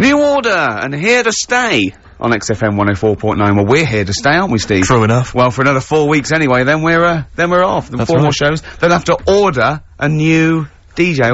New Order, and Here to Stay on XFM 104.9. Well, we're here to stay, aren't we, Steve? True enough. Well, for another 4 weeks anyway, then we're off. Then That's 4 more right. shows. They'll have to order a new DJ.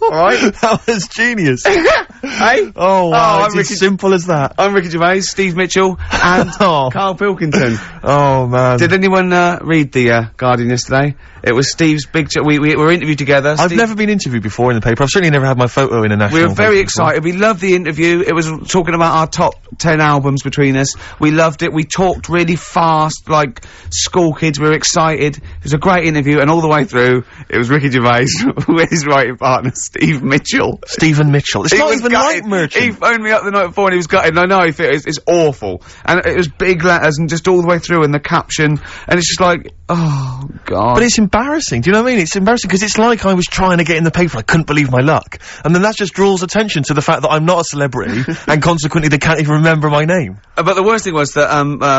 Alright? That was genius. Hey? Oh, wow, I'm it's as simple as that. I'm Ricky Gervais, Steve Mitchell, and Karl Pilkington. Oh, man. Did anyone, read the, Guardian yesterday? It was Steve's big we were interviewed together. I've never been interviewed before in the paper. I've certainly never had my photo in a national We were very paper excited. We loved the interview. It was talking about our top 10 albums between us. We loved it. We talked really fast, like school kids. We were excited. It was a great interview, and all the way through, it was Ricky Gervais with his writing partner, Steve Mitchell. Stephen Mitchell. It's not even like Merchant. He phoned me up the night before and he was gutted, and I know it's awful. And it was big letters and just all the way through, and the caption, and it's just like, oh, God. But it's embarrassing. Do you know what I mean? It's embarrassing because it's like I was trying to get in the paper. I couldn't believe my luck. And then that just draws attention to the fact that I'm not a celebrity and consequently they can't even remember my name. But the worst thing was that,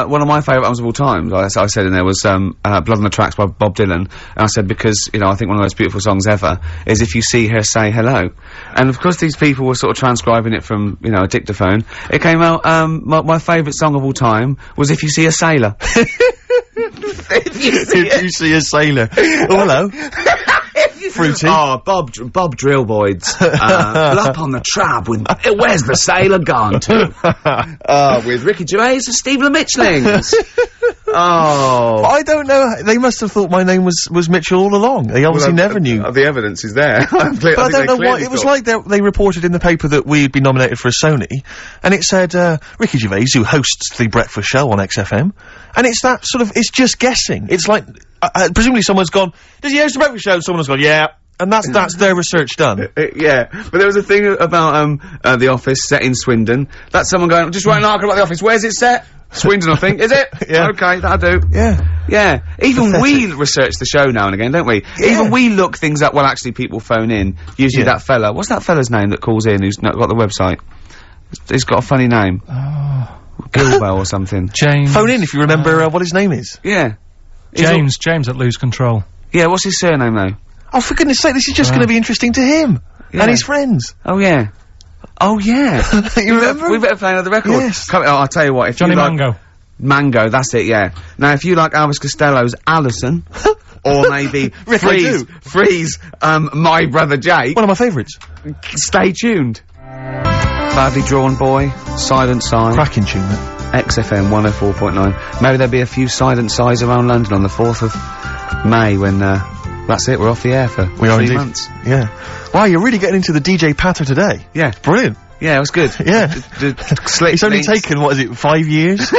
one of my favourite albums of all time, I said in there, was, Blood on the Tracks by Bob Dylan. And I said, because, you know, I think one of the most beautiful songs ever is If You See Her Say Hello. And of course these people were sort of transcribing it from, you know, a dictaphone. It came out, my favourite song of all time was If You See a Sailor. If you see a sailor. Oh, hello. Fruity. Oh, Bob Drillboyd's, Up on the Trab with, where's the sailor gone to? With Ricky Gervais and Steve Mitchellings. Oh. I don't know. They must have thought my name was Mitchell all along. They obviously never knew. The evidence is there. But I don't know why. It was like they reported in the paper that we'd been nominated for a Sony, and it said, Ricky Gervais, who hosts the breakfast show on XFM, and it's that sort of, it's just guessing. It's like, presumably someone's gone, does he host the breakfast show? Someone's gone, yeah. And that's their research done. Yeah. But there was a thing about, The Office set in Swindon. That's someone going, just write an article about The Office. Where's it set? Swindon, I think. Is it? Yeah. Okay, that'll do. Yeah. Yeah. Even we research the show now and again, don't we? Yeah. Even we look things up. Well, actually, people phone in. Usually that fella. What's that fella's name that calls in who's not got the website? He's got a funny name. Oh. Gilwell or something. James. Phone in if you remember what his name is. Yeah. James at Lose Control. Yeah, what's his surname though? Oh, for goodness sake, this is just gonna be interesting to him. Yeah. And his friends. Oh, yeah. Oh, yeah. You remember? We better play another record. Yes. I'll tell you what, if Johnny you like... Mango. Mango, that's it, yeah. Now, if you like Elvis Costello's Alison, or maybe Rick, I do. Freeze, My Brother Jake, One of my favourites. stay tuned. Badly Drawn Boy, Silent Sigh, Cracking tune, that. XFM 104.9. Maybe there'll be a few Silent Sighs around London on the 4th of May when, that's it, we're off the air for We are 3 indeed. months. Yeah. Wow, you're really getting into the DJ patter today. Yeah. Brilliant. Yeah, it was good. Yeah. Slick It's only links. taken, what is it, 5 years?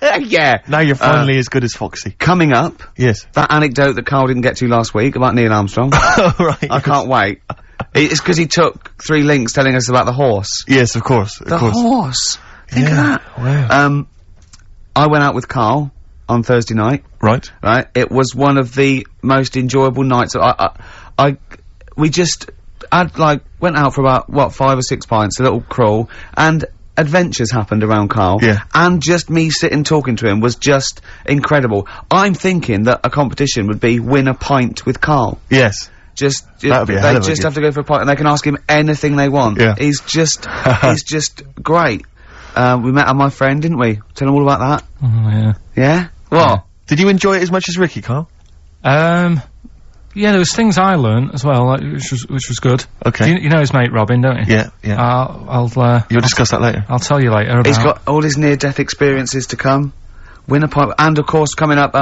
Yeah. Now you're finally as good as Foxy. Coming up, Yes. that anecdote that Karl didn't get to last week about Neil Armstrong. Oh, right. I can't wait. It's because he took 3 links telling us about the horse. Yes, of course. The horse. Think of that. Wow. I went out with Karl on Thursday night. Right. Right. It was one of the most enjoyable nights. We just, went out for about, what, 5 or 6 pints, a little crawl, and adventures happened around Karl. Yeah. And just me sitting talking to him was just incredible. I'm thinking that a competition would be win a pint with Karl. Yes. That'd be a hell of a just gift. have to go for a pint and they can ask him anything they want. Yeah. He's just great. We met my friend, didn't we? Tell him all about that. Oh, yeah. Yeah? What? Did you enjoy it as much as Ricky, Karl? Yeah, there was things I learned as well, like, which was good. Okay. You know his mate Robin, don't you? Yeah, yeah. You'll discuss that later. I'll tell you later about. He's got all his near-death experiences to come. Win a pint, and of course coming up,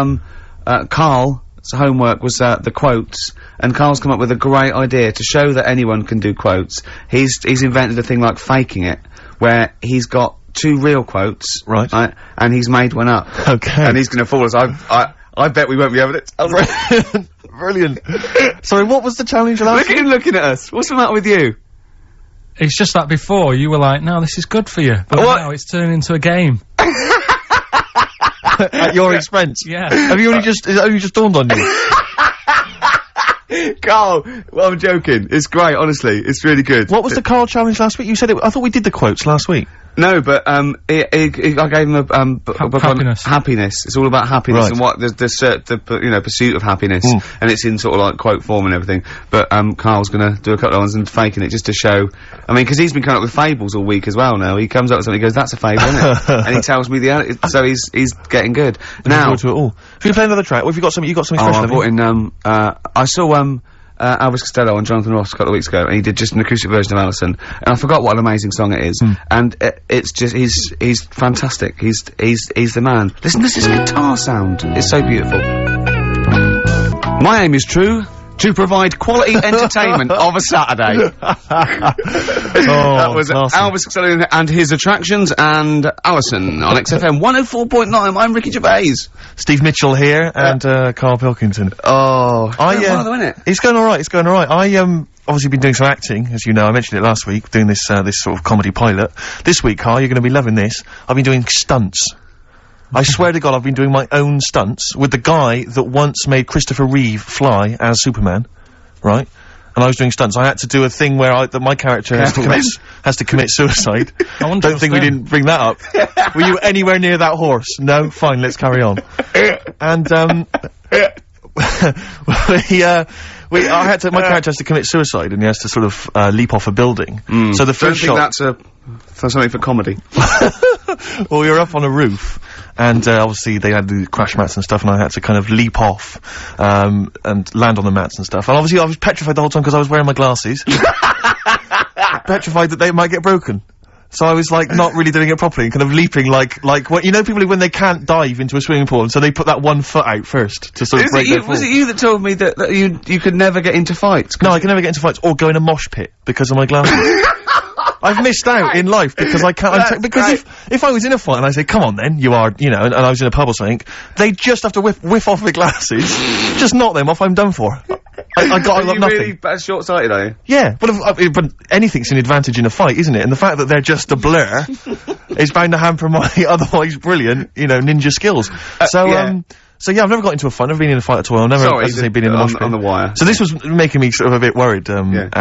Karl's homework was, the quotes, and Karl's come up with a great idea to show that anyone can do quotes. He's invented a thing like faking it, where he's got 2 real quotes. Right. And he's made one up. Okay. And he's gonna fool us. I bet we won't be able to. Brilliant. Sorry, what was the challenge last Look at him looking at us. What's the matter with you? It's just that before, you were like, no, this is good for you. But What? now it's turning into a game. At your expense? Yeah. Have you has it only just dawned on you? Karl, well, I'm joking. It's great, honestly. It's really good. What was the Karl challenge last week? You said it, I thought we did the quotes last week. No, but I gave him a book Happiness. on happiness. It's all about happiness Right. and what the you know, pursuit of happiness, and it's in sort of like quote form and everything. But Karl's gonna do a couple of ones and faking it just to show. I mean, because he's been coming up with fables all week as well. Now he comes up with something, he goes, "That's a fable, isn't it?" And he tells me so he's getting good. Now, to it all. If you play another track, what have you got? You got something I special? brought in I saw Elvis Costello and Jonathan Ross a couple of weeks ago, and he did just an acoustic version of Alison, and I forgot what an amazing song it is, and it's just, he's fantastic, he's the man. Listen to this guitar sound, it's so beautiful. My aim is true, to provide quality entertainment of a Saturday. That was Elvis Costello and his attractions, and Alison on XFM 104.9. I'm Ricky Gervais. Steve Mitchell here, and Karl Pilkington. Oh, It's going alright, it's going alright. Obviously been doing some acting, as you know, I mentioned it last week, doing this sort of comedy pilot. This week, Karl, you're gonna be loving this. I've been doing stunts. I swear to God, I've been doing my own stunts with the guy that once made Christopher Reeve fly as Superman, right? And I was doing stunts. I had to do a thing where my character has to commit suicide. Don't think we didn't bring that up. Were you anywhere near that horse? No? Fine, let's carry on. And, my character has to commit suicide, and he has to sort of, leap off a building. So the first shot... that's for something for comedy. Well, we were up on a roof, and obviously they had the crash mats and stuff, and I had to kind of leap off, and land on the mats and stuff. And obviously I was petrified the whole time because I was wearing my glasses. Petrified that they might get broken. So I was like not really doing it properly and kind of leaping like what, you know, people when they can't dive into a swimming pool, and so they put that one foot out first to sort of break their fall. Was it you that told me that you could never get into fights? No, I can never get into fights or go in a mosh pit because of my glasses. I've missed out in life because I can't. Because if I was in a fight and I say, "Come on, then you are," you know, and I was in a pub or something, they just have to whiff off my glasses, just knock them off. I'm done for. I got nothing. Really short-sighted, are you? Yeah, but anything's an advantage in a fight, isn't it? And the fact that they're just a blur is bound to hamper my otherwise brilliant, you know, ninja skills. So yeah, I've never got into a fight. I've never been in a fight at all. I've never, as I say, been in the mosh pit. On the wire. So this was making me sort of a bit worried. And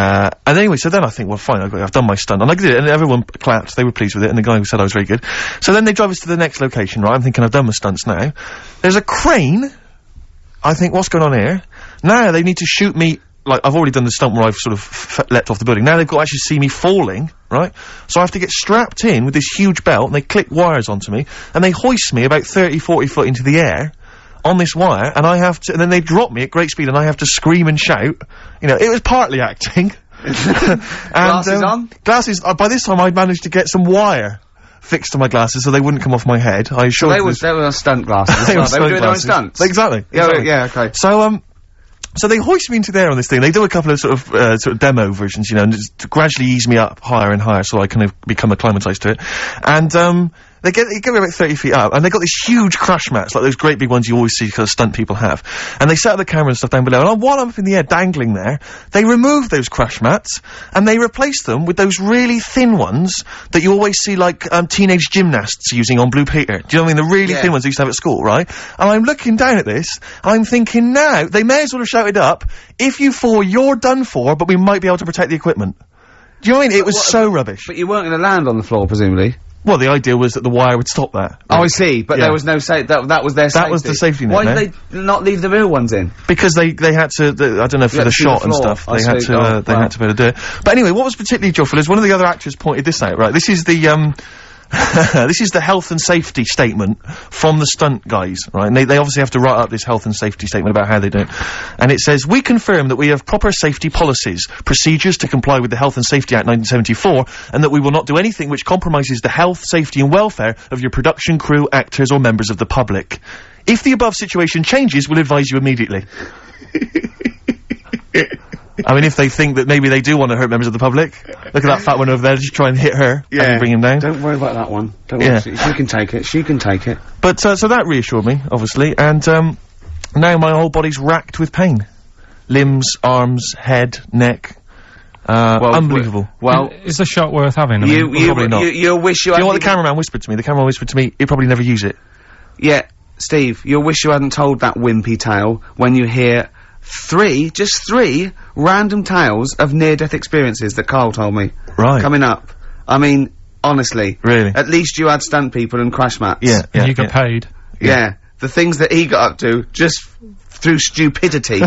anyway, so then I think, well, fine, I've done my stunt, and I did it, and everyone clapped. They were pleased with it, and the guy who said I was very good. So then they drive us to the next location, right? I'm thinking I've done my stunts now. There's a crane. I think, what's going on here? Now they need to shoot me. Like, I've already done the stunt where I've sort of leapt off the building. Now they've got to actually see me falling, right? So I have to get strapped in with this huge belt, and they clip wires onto me, and they hoist me about 30, 40 foot into the air on this wire, and I have to, and then they drop me at great speed, and I have to scream and shout. You know, it was partly acting. Glasses on? Glasses, by this time I'd managed to get some wire fixed to my glasses so they wouldn't come off my head. I assured them. They were stunt glasses. They were doing their own stunts. Exactly. Yeah, okay. So they hoist me into the air on this thing. They do a couple of sort of demo versions, you know, and just gradually ease me up higher and higher so I kind of become acclimatized to it. And, they get me about 30 feet up, and they got these huge crash mats, like those great big ones you always see kind of stunt people have. And they set up the camera and stuff down below, and while I'm up in the air dangling there, they removed those crash mats, and they replaced them with those really thin ones that you always see, like, teenage gymnasts using on Blue Peter. Do you know what I mean? The really thin ones they used to have at school, right? And I'm looking down at this, and I'm thinking, now, they may as well have shouted up, if you fall, you're done for, but we might be able to protect the equipment. Do you know what I mean? It was so rubbish. But you weren't going to land on the floor, presumably? Well, the idea was that the wire would stop that. Oh, I see, but there was no that was their safety. That was the safety net. Why did they not leave the real ones in? Because they had to, I don't know, for the shot and stuff, they had to be able to do it. But anyway, what was particularly joyful is one of the other actors pointed this out, right? This is the, this is the health and safety statement from the stunt guys, right? And they obviously have to write up this health and safety statement about how they do it. And it says, "We confirm that we have proper safety policies, procedures to comply with the Health and Safety Act 1974, and that we will not do anything which compromises the health, safety and welfare of your production crew, actors or members of the public. If the above situation changes, we'll advise you immediately." I mean, if they think that maybe they do want to hurt members of the public, look at that fat one over there, just try and hit her and bring him down. Don't worry about that one. Don't worry. She can take it. She can take it. But, so that reassured me, obviously, and, now my whole body's racked with pain. Limbs, arms, head, neck. Unbelievable. Well, is the shot worth having? I mean, probably not. You'll wish you Do you know what the cameraman whispered to me? The cameraman whispered to me, he'll probably never use it. Yeah, Steve, you'll wish you hadn't told that wimpy tale when you hear just three random tales of near-death experiences that Karl told me. Right. Coming up. I mean, Honestly. Really? At least you had stunt people and crash mats. Yeah, yeah. And you got paid. Yeah. The things that he got up to, just through stupidity,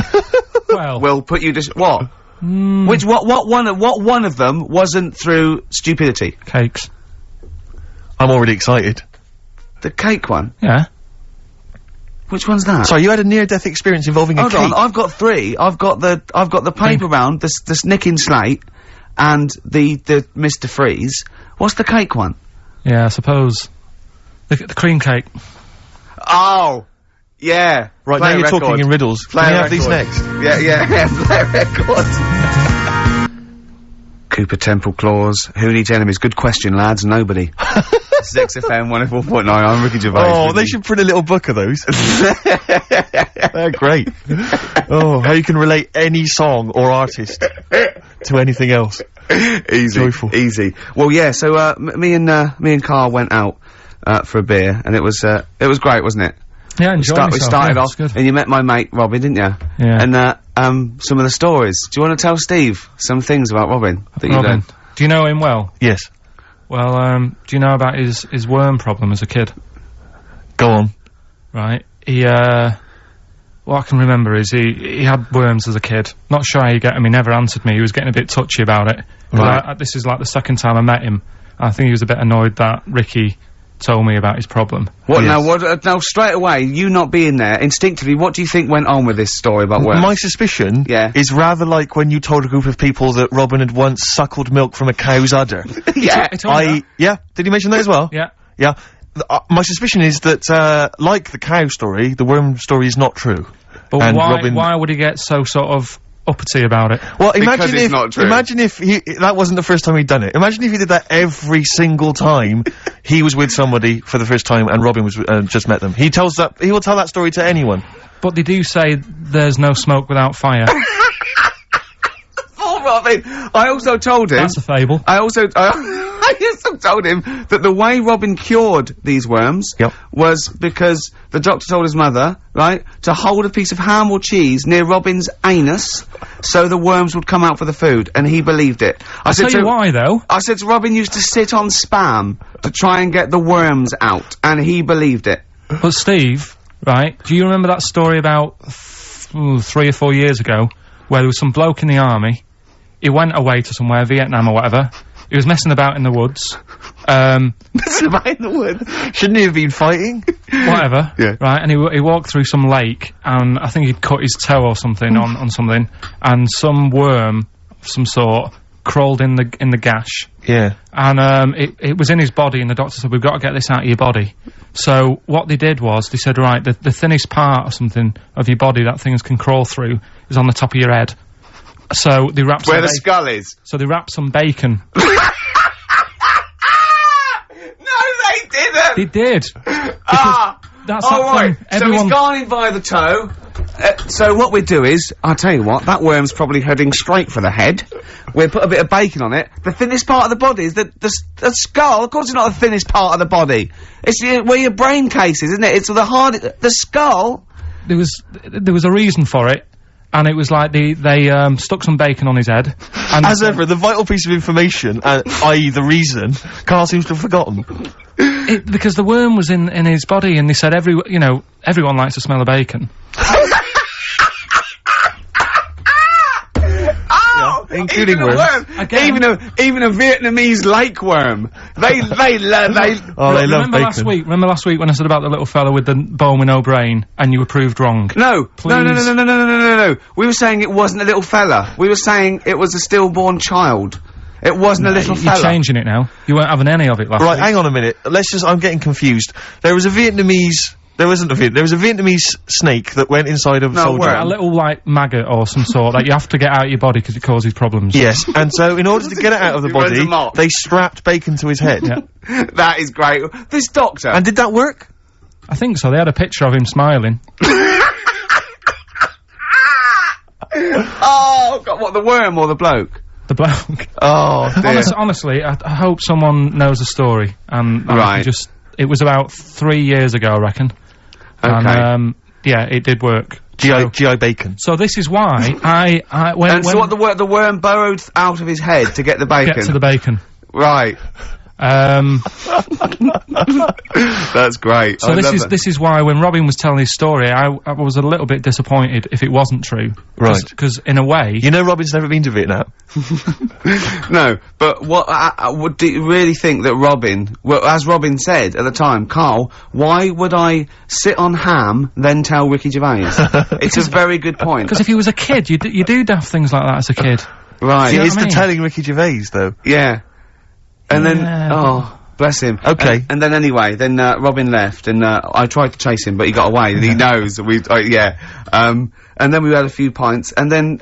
Well. will put you what? What one of them wasn't through stupidity? Cakes. I'm already excited. The cake one? Yeah. Which one's that? Sorry, you had a near-death experience involving a cake? Hold on, I've got 3. I've got the paper round, the Snicking Slate, and the Mr. Freeze. What's the cake one? Yeah, I suppose. The cream cake. Oh! Yeah. Right, Play now a you're record. talking in riddles. Play Can a you have these record. next? Yeah, play a record. Cooper Temple Claws. Who needs enemies? Good question, lads. Nobody. This is XFM 104.9. I'm Ricky Gervais. Oh, they should print a little book of those. They're great. Oh, how you can relate any song or artist to anything else. Easy. Joyful. Easy. Well, yeah, so, me and Karl went out, for a beer, and it was great, wasn't it? Yeah, enjoy We started off, and you met my mate, Robin, didn't you? Yeah. And, some of the stories. Do you want to tell Steve some things about Robin that you Robin. learned? Do you know him well? Yes. Well, do you know about his worm problem as a kid? Go on. Right. He, what I can remember is he had worms as a kid. Not sure how you get him, he never answered me, he was getting a bit touchy about it. Right. This is like the second time I met him. I think he was a bit annoyed that Ricky told me about his problem. What, Yes. now straight away, you not being there, instinctively, what do you think went on with this story about worms? My suspicion Yeah. is rather like when you told a group of people that Robin had once suckled milk from a cow's udder. Yeah. He told me that. Yeah, did he mention that as well? Yeah. Yeah. My suspicion is that, like the cow story, the worm story is not true. But And why, Robin- why would he get so sort of uppity about it? Well, Because imagine it's if, not true. imagine if that wasn't the first time he'd done it. Imagine if he did that every single time he was with somebody for the first time and Robin was, just met them. He will tell that story to anyone. But they do say there's no smoke without fire. Oh, Robin! I also told him... That's a fable. I also told him that the way Robin cured these worms Yep. was because the doctor told his mother, right, to hold a piece of ham or cheese near Robin's anus so the worms would come out for the food, and he believed it. I'll tell you why, though. I said to Robin used to sit on Spam to try and get the worms out, and he believed it. But Steve, right, do you remember that story about 3 or 4 years ago where there was some bloke in the army, he went away to somewhere, Vietnam or whatever, he was messing about in the woods, Messing about in the woods. Shouldn't he have been fighting? whatever, Yeah. right, and he walked through some lake, and I think he'd cut his toe or something on something, and some worm of some sort crawled in the gash, Yeah. and it was in his body, and the doctor said, we've got to get this out of your body. So what they did was, they said, right, the thinnest part or something of your body that things can crawl through is on the top of your head. So they wrapped Where the skull is. so they wrapped some bacon. No, they didn't! They did. That's oh, that right. thing. So Everyone, he's gone in by the toe. So what we do is, I'll tell you what, that worm's probably heading straight for the head. We'll put a bit of bacon on it. The thinnest part of the body is the skull. Of course it's not the thinnest part of the body. It's where your brain case is, isn't it? It's the skull. there was a reason for it, and it was like they stuck some bacon on his head. And As ever, the vital piece of information, i.e. the reason, Karl seems to have forgotten. because the worm was in his body, and they said everyone likes the smell of bacon. Including even a worms. worm. Again. Even a Vietnamese lake worm. They Oh, they love Remember bacon. Remember last week when I said about the little fella with the bone with no brain, and you were proved wrong? No. Please. No. We were saying it wasn't a little fella. We were saying it was a stillborn child. It wasn't a little You're fella. changing it now. You weren't having any of it last Right, week. hang on a minute. I'm getting confused. There was a Vietnamese snake that went inside of a No, soldier. worm. A little, like, maggot or some sort that you have to get out of your body because it causes problems. Yes, and so in order to get it out of the He runs body, amok. they strapped bacon to his head. Yeah. That is great. This doctor. And did that work? I think so. They had a picture of him smiling. Oh, God, what, the worm or the bloke? The bloke. Oh, dear. Honestly, I hope someone knows the story. And Right. it was about 3 years ago, I reckon. Okay. And, yeah, it did work. GI bacon. So this is why when And so what the worm burrowed out of his head to get the bacon? get to the bacon. Right. That's great. So this is why when Robin was telling his story, I was a little bit disappointed if it wasn't true. Right. Because in a way... You know Robin's never been to Vietnam. No, but what do you really think that Robin, well, as Robin said at the time, Karl, why would I sit on ham, then tell Ricky Gervais? It's a very good point. Because if he was a kid, you do daft things like that as a kid. Right. It's the telling Ricky Gervais, though. Yeah. And then, oh, bless him. Okay. And then anyway, then, Robin left, and, I tried to chase him, but he got away, and he knows that and then we had a few pints, and then,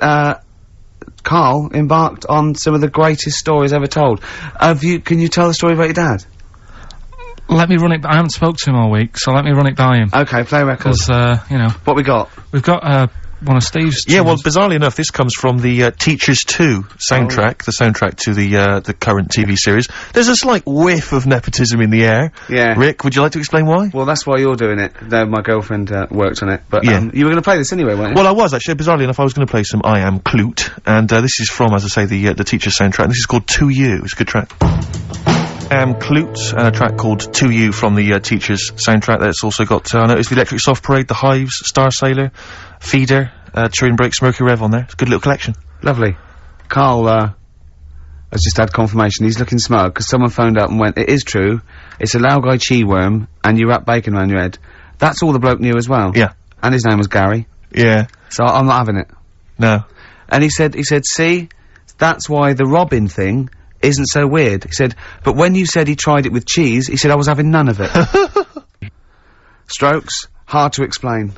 Karl embarked on some of the greatest stories ever told. Can you tell the story about your dad? Let me run it, I haven't spoke to him all week, so let me run it by him. Okay, play record. Because, you know. What we got? We've got, one of Steve's... Yeah, well, bizarrely enough, this comes from the, Teachers 2 soundtrack, the soundtrack to the current TV series. There's a slight whiff of nepotism in the air. Yeah. Rick, would you like to explain why? Well, that's why you're doing it, though my girlfriend, worked on it. But, Yeah. you were gonna play this anyway, weren't you? Well, I was, actually. Bizarrely enough, I was gonna play some I Am Clute, and, this is from, as I say, the Teachers soundtrack, and this is called To You. It's a good track. I Am Clute, and a track called To You from the, Teachers soundtrack. That's also got, I noticed the Electric Soft Parade, The Hives, Star Sailor, Feeder, Turin Breaks, Mercury Rev on there. It's a good little collection. Lovely. Karl, has just had confirmation. He's looking smug, because someone phoned up and went, it is true, it's a Laogai chi worm, and you wrap bacon around your head. That's all the bloke knew as well. Yeah. And his name was Gary. Yeah. So I'm not having it. No. And he said, see, that's why the Robin thing isn't so weird. He said, but when you said he tried it with cheese, he said I was having none of it. Strokes, hard to explain.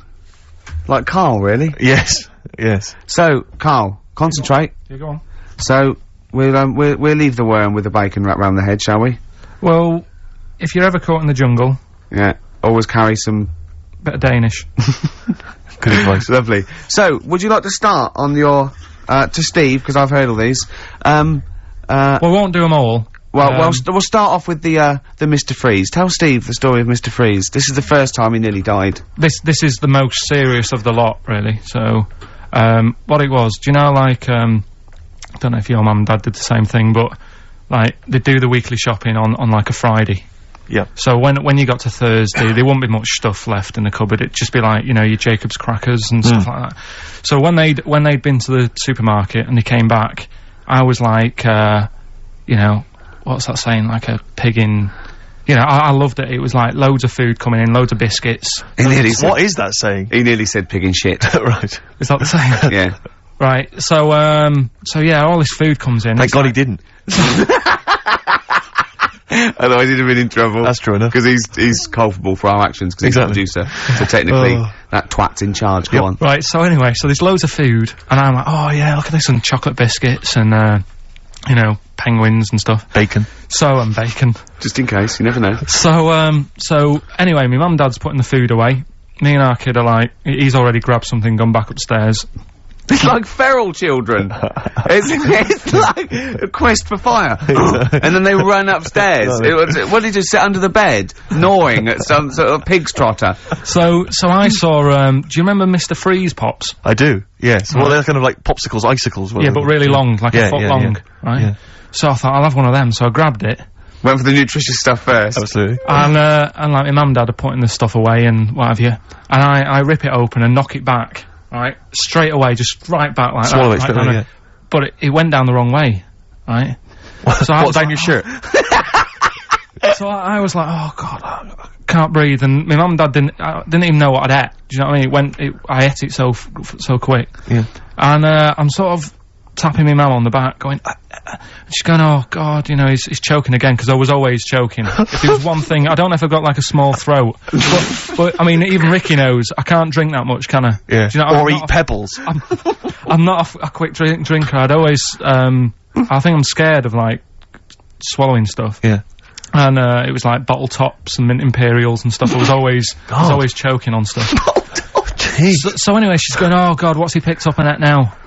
Like Karl, really? Yes. Yes. So, Karl, concentrate. Yeah, go on. So, we'll leave the worm with the bacon wrapped round the head, shall we? Well, if you're ever caught in the jungle... Yeah, always carry some... bit of Danish. Good advice. Lovely. So, would you like to start on your, to Steve, because I've heard all these, Well, we won't do them all. Well, we'll start off with the Mr. Freeze. Tell Steve the story of Mr. Freeze. This is the first time he nearly died. This is the most serious of the lot, really. So, what it was, do you know, like, I don't know if your mum and dad did the same thing, but, like, they do the weekly shopping on like, a Friday. Yeah. So when you got to Thursday, there wouldn't be much stuff left in the cupboard. It'd just be like, you know, your Jacob's crackers and stuff like that. So when they'd been to the supermarket and they came back, I was like, you know, what's that saying? Like a pig in... You know, I loved it. It was like loads of food coming in, loads of biscuits. What is that saying? He nearly said pig in shit. Right. Is that the saying? Yeah. Right. So yeah, all this food comes in. Thank God he didn't. Otherwise he'd have been in trouble. That's true enough. Because he's culpable for our actions, because he's the producer. So technically, that twat's in charge. Go on. Right, so anyway, so there's loads of food, and I'm like, oh yeah, look at this, and chocolate biscuits, and, you know, penguins and stuff. Bacon. And bacon. Just in case, you never know. So anyway, my mum and dad's putting the food away. Me and our kid are like, he's already grabbed something, gone back upstairs. It's like feral children. it's like a quest for fire. And then they run upstairs. What did he just sit under the bed, gnawing at some sort of pig's trotter? So I saw, do you remember Mr. Freeze Pops? I do, yes. Well, they're kind of like popsicles, icicles. Yeah, but really long, like a foot long, right? Yeah. So I thought, I'll have one of them, so I grabbed it. Went for the nutritious stuff first. Absolutely. And like my mum and dad are putting the stuff away and what have you. And I rip it open and knock it back. Right, straight away, just right back like Swallow that. It, right, yeah. But it went down the wrong way, right? So I was down your shirt? So I was like, oh god, I can't breathe. And my mum and dad didn't even know what I'd ate. Do you know what I mean? I ate it so quick. Yeah. And I'm sort of tapping my mum on the back, going. She's going, oh god, you know, he's choking again, because I was always choking. If there was one thing, I don't know if I've got like a small throat, but I mean, even Ricky knows I can't drink that much, can I? Yeah. Do you know, or eat pebbles. I'm not a quick drinker. I'd always, I think I'm scared of like swallowing stuff. Yeah. And it was like bottle tops and mint imperials and stuff. I was always choking on stuff. Oh, jeez. So anyway, she's going, oh god, what's he picked up on it now?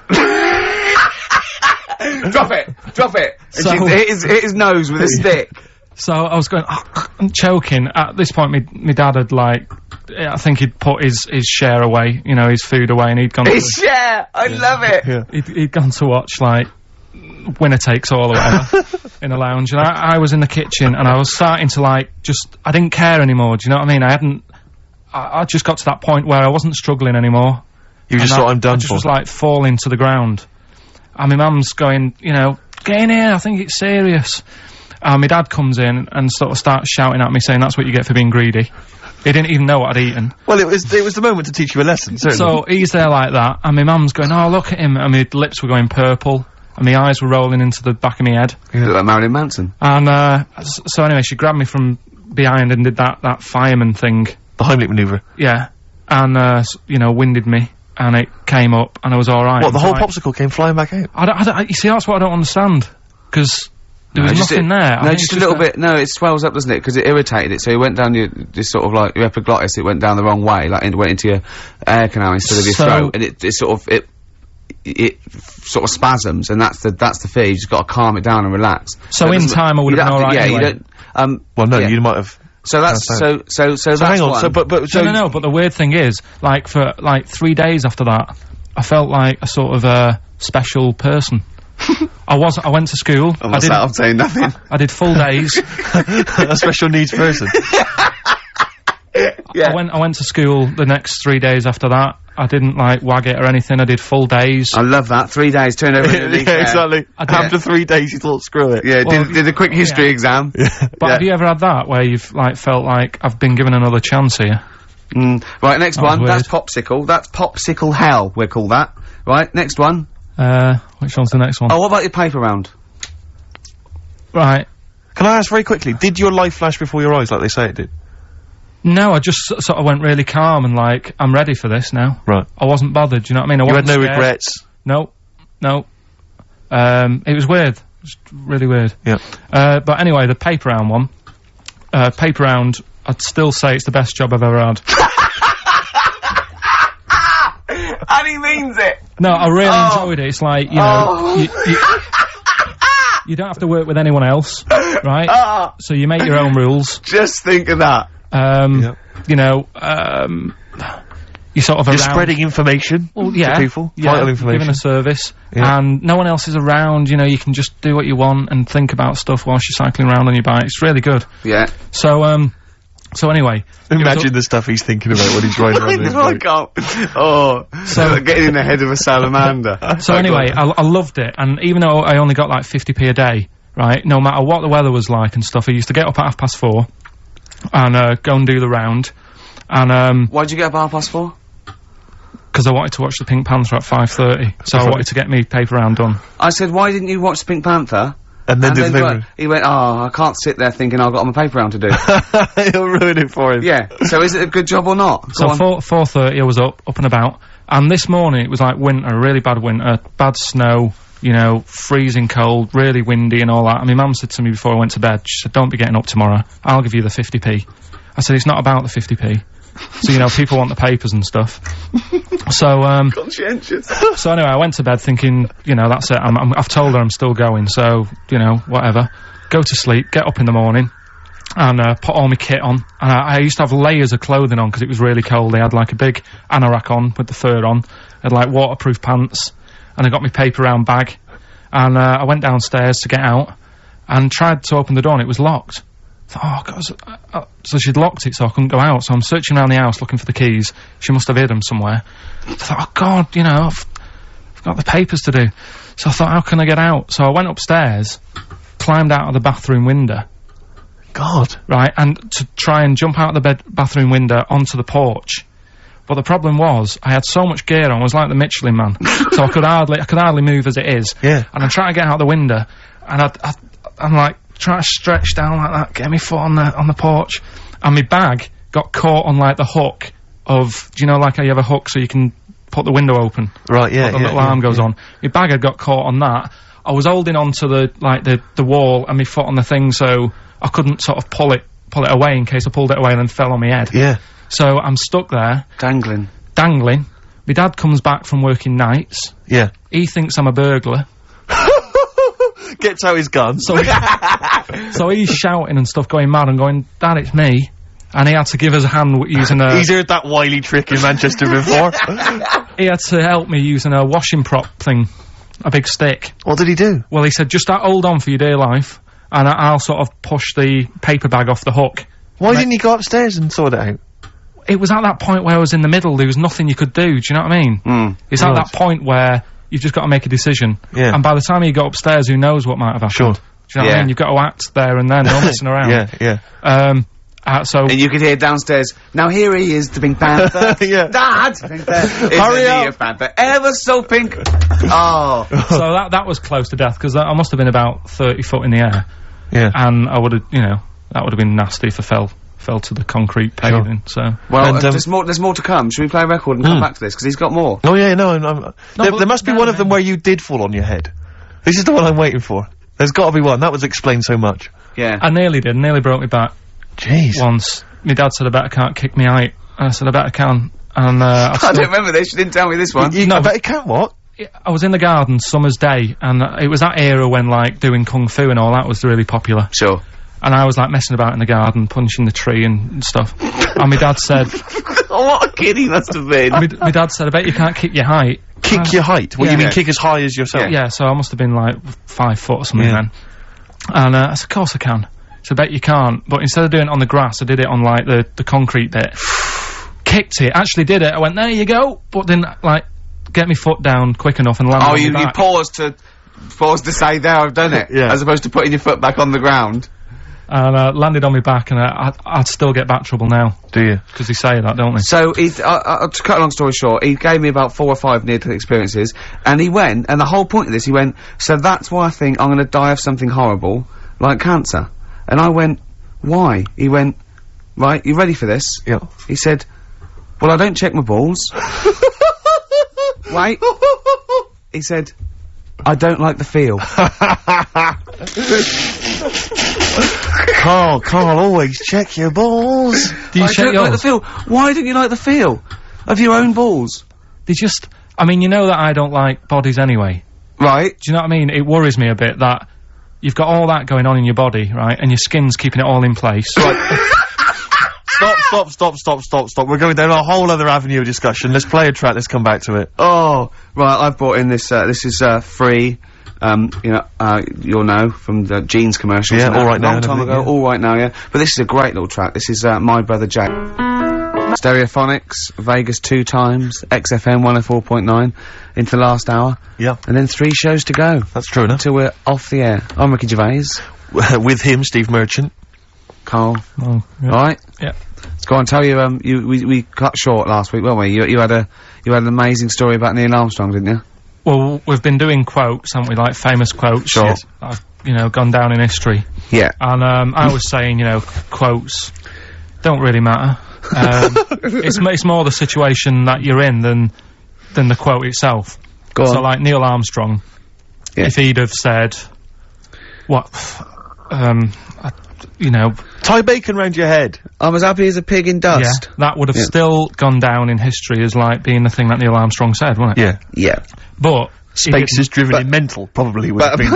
Drop it! So hit his nose with a stick. So I was going, I'm choking. At this point, my dad had like, I think he'd put his share away, you know, his food away, and he'd gone his share! I love it! Yeah. He'd gone to watch, like, winner takes all or whatever in the lounge, and I was in the kitchen, and I was starting to like I didn't care anymore. Do you know what I mean? I just got to that point where I wasn't struggling anymore. You just thought, I'm done I just was like falling to the ground, and my mum's going, you know, get in here, I think it's serious. And my dad comes in and sort of starts shouting at me, saying that's what you get for being greedy. He didn't even know what I'd eaten. Well, it was the moment to teach you a lesson, certainly. So he's there like that, and my mum's going, oh, look at him, and my lips were going purple, and my eyes were rolling into the back of my head. You look like Marilyn Manson. And, so anyway, she grabbed me from behind and did that fireman thing. The Heimlich manoeuvre. Yeah. And, you know, winded me, and it came up, and I was alright. What, the whole popsicle came flying back out? You see, that's what I don't understand, because there was nothing there. No, just a little bit. No, it swells up, doesn't it? Because it irritated it. So it went down this sort of like your epiglottis. It went down the wrong way, like it went into your air canal instead of your throat, and it sort of spasms, and that's the fear. You just got to calm it down and relax. So in time, I would have been alright. Yeah, anyway. you don't. Well, no, you might have. So that's so that's hang on. one. No. But the weird thing is, like for like 3 days after that, I felt like a sort of special person. I went to school. I'm saying nothing. I did full days. A special needs person. Yeah. I went to school the next 3 days after that. I didn't like wag it or anything. I did full days. I love that. 3 days, turned over into yeah, exactly. After 3 days, you thought, screw it. Yeah, well, did a quick history exam. But have you ever had that where you've like felt like I've been given another chance here? Right, next one. That's Popsicle. That's Popsicle hell. We'll call that. Right, next one. Which one's the next one? Oh, what about your paper round? Right. Can I ask very quickly, did your life flash before your eyes like they say it did? No, I just sort of went really calm and like, I'm ready for this now. Right. I wasn't bothered, do you know what I mean? You had no regrets? No. It was weird. It was really weird. Yeah. But anyway, the paper round one. Paper round, I'd still say it's the best job I've ever had. And he means it! No, I really enjoyed it. It's like, you know, you don't have to work with anyone else, right? So you make your own rules. Just think of that. You know, you sort of You're spreading information to people, vital information. Giving a service, and no one else is around, you know, you can just do what you want and think about stuff whilst you're cycling around on your bike. It's really good. Yeah. So anyway. Imagine the stuff he's thinking about when he's riding around his bike. I can't. So getting in the head of a salamander. So anyway, I loved it, and even though I only got like 50p a day, right, no matter what the weather was like and stuff, I used to get up at 4:30 and go and do the round. And why'd you get up at 4:30? Because I wanted to watch the Pink Panther at 5:30, so I wanted to get me paper round done. I said, why didn't you watch the Pink Panther? And then do the paper. He went, I can't sit there thinking I've got my paper round to do. He'll ruin it for him. Yeah. So is it a good job or not? So 4:30 I was up and about, and this morning it was like winter, really bad winter, bad snow, you know, freezing cold, really windy and all that. And my mum said to me before I went to bed, she said, don't be getting up tomorrow, I'll give you the 50p. I said, it's not about the 50p. So, you know, people want the papers and stuff. So, conscientious. So anyway, I went to bed thinking, you know, that's it, I've told her I'm still going, so, you know, whatever. Go to sleep, get up in the morning, and put all my kit on. And I used to have layers of clothing on because it was really cold. They had like a big anorak on with the fur on. I had like waterproof pants, and I got my paper round bag. And I went downstairs to get out, and tried to open the door, and it was locked. Oh, God. So she'd locked it so I couldn't go out, so I'm searching around the house looking for the keys. She must have hid them somewhere. I thought, oh, God, you know, I've got the papers to do. So I thought, how can I get out? So I went upstairs, climbed out of the bathroom window. God. Right, and to try and jump out of the bathroom window onto the porch. But the problem was, I had so much gear on, I was like the Michelin Man. So I could hardly move as it is. Yeah. And I'm trying to get out the window, and I'm like, trying to stretch down like that, get my foot on the porch, and my bag got caught on like the hook of, do you know, like how you have a hook so you can put the window open? Right, yeah, the little arm goes on. My bag had got caught on that. I was holding on to the wall and my foot on the thing, so I couldn't sort of pull it away in case I pulled it away and then fell on my head. Yeah. So I'm stuck there. Dangling. My dad comes back from working nights. Yeah. He thinks I'm a burglar. Gets out his gun. So he's shouting and stuff, going mad and going, Dad, it's me. And he had to give us a hand using a... He's heard that wily trick in Manchester before. He had to help me using a washing prop thing. a big stick. What did he do? Well, he said, just hold on for your dear life, and I'll sort of push the paper bag off the hook. Why didn't you go upstairs and sort it out? It was at that point where I was in the middle, there was nothing you could do, do you know what I mean? It's at that point where you've just got to make a decision. Yeah. And by the time you got upstairs, who knows what might have happened. Sure. Do you know what I mean? You've got to act there and then, no messing around. Yeah. So... And you could hear downstairs, now here he is, the Pink Panther. Yeah. Dad! Hurry up! Pink Panther, ever so pink. Oh. So that was close to death, because I must have been about 30 foot in the air. Yeah. And I would have, you know, that would have been nasty if I fell to the concrete paving, so... Well, there's more to come. Should we play a record and come back to this? Because he's got more. Oh yeah, no, there must be one of them where you did fall on your head. This is the one I'm waiting for. There's got to be one. That would explain so much. Yeah. I nearly broke my back. Jeez. Once. My dad said, I bet I can't kick me out. And I said, I bet I can. And, I don't remember this. You didn't tell me this one. I bet you can't, what? I was in the garden, summer's day, and it was that era when, like, doing kung fu and all that was really popular. Sure. And I was, like, messing about in the garden, punching the tree and stuff. And my dad said... What a kid he must have been. My dad said, I bet you can't kick your height. Kick your height? What, you mean kick as high as yourself? Yeah, so I must have been, like, 5 foot or something then. And I said, of course I can. So I bet you can't. But instead of doing it on the grass, I did it on, like, the concrete bit. Kicked it, actually did it. I went, there you go. But then, like, get my foot down quick enough and land on my back. You paused to say, there, I've done it. Yeah. As opposed to putting your foot back on the ground. And landed on my back, and I'd still get back trouble now. Do you? Because they say that, don't they? So, to cut a long story short, he gave me about 4 or 5 near-death experiences, and he went, and the whole point of this, he went, so that's why I think I'm gonna die of something horrible, like cancer. And I went, why? He went, right, you ready for this? Yeah. He said, well, I don't check my balls. Wait. He said, I don't like the feel. Carl, always check your balls. Do you check yours? Like the feel. Why don't you like the feel of your own balls? They just, I mean, you know that I don't like bodies anyway. Right. Do you know what I mean? It worries me a bit that you've got all that going on in your body, right? And your skin's keeping it all in place. Right. Stop. We're going down a whole other avenue of discussion. Let's play a track, let's come back to it. Oh, right, I've brought in this, this is, free. You'll know from the Jeans commercials. Yeah, All Right Now. Long time ago, All Right Now, yeah. But this is a great little track. This is, My Brother Jack. Stereophonics, Vegas 2 times, XFM 104.9, into the last hour. Yeah. And then 3 shows to go. That's true enough. Until we're off the air. I'm Ricky Gervais. With him, Steve Merchant. Carl. Oh, yeah. Right? Yeah. Let's go on, tell you, we cut short last week, weren't we? You had an amazing story about Neil Armstrong, didn't you? Well, we've been doing quotes, haven't we? Like famous quotes. Sure. That have, you know, gone down in history. Yeah. And, I was saying, you know, quotes don't really matter. It's more the situation that you're in than the quote itself. Go on. So, like, Neil Armstrong, if he'd have said, you know... Tie bacon round your head. I'm as happy as a pig in dust. Yeah, that would have still gone down in history as, like, being the thing that Neil Armstrong said, wouldn't it? Yeah. Yeah. But... Space is driven in mental, probably would have been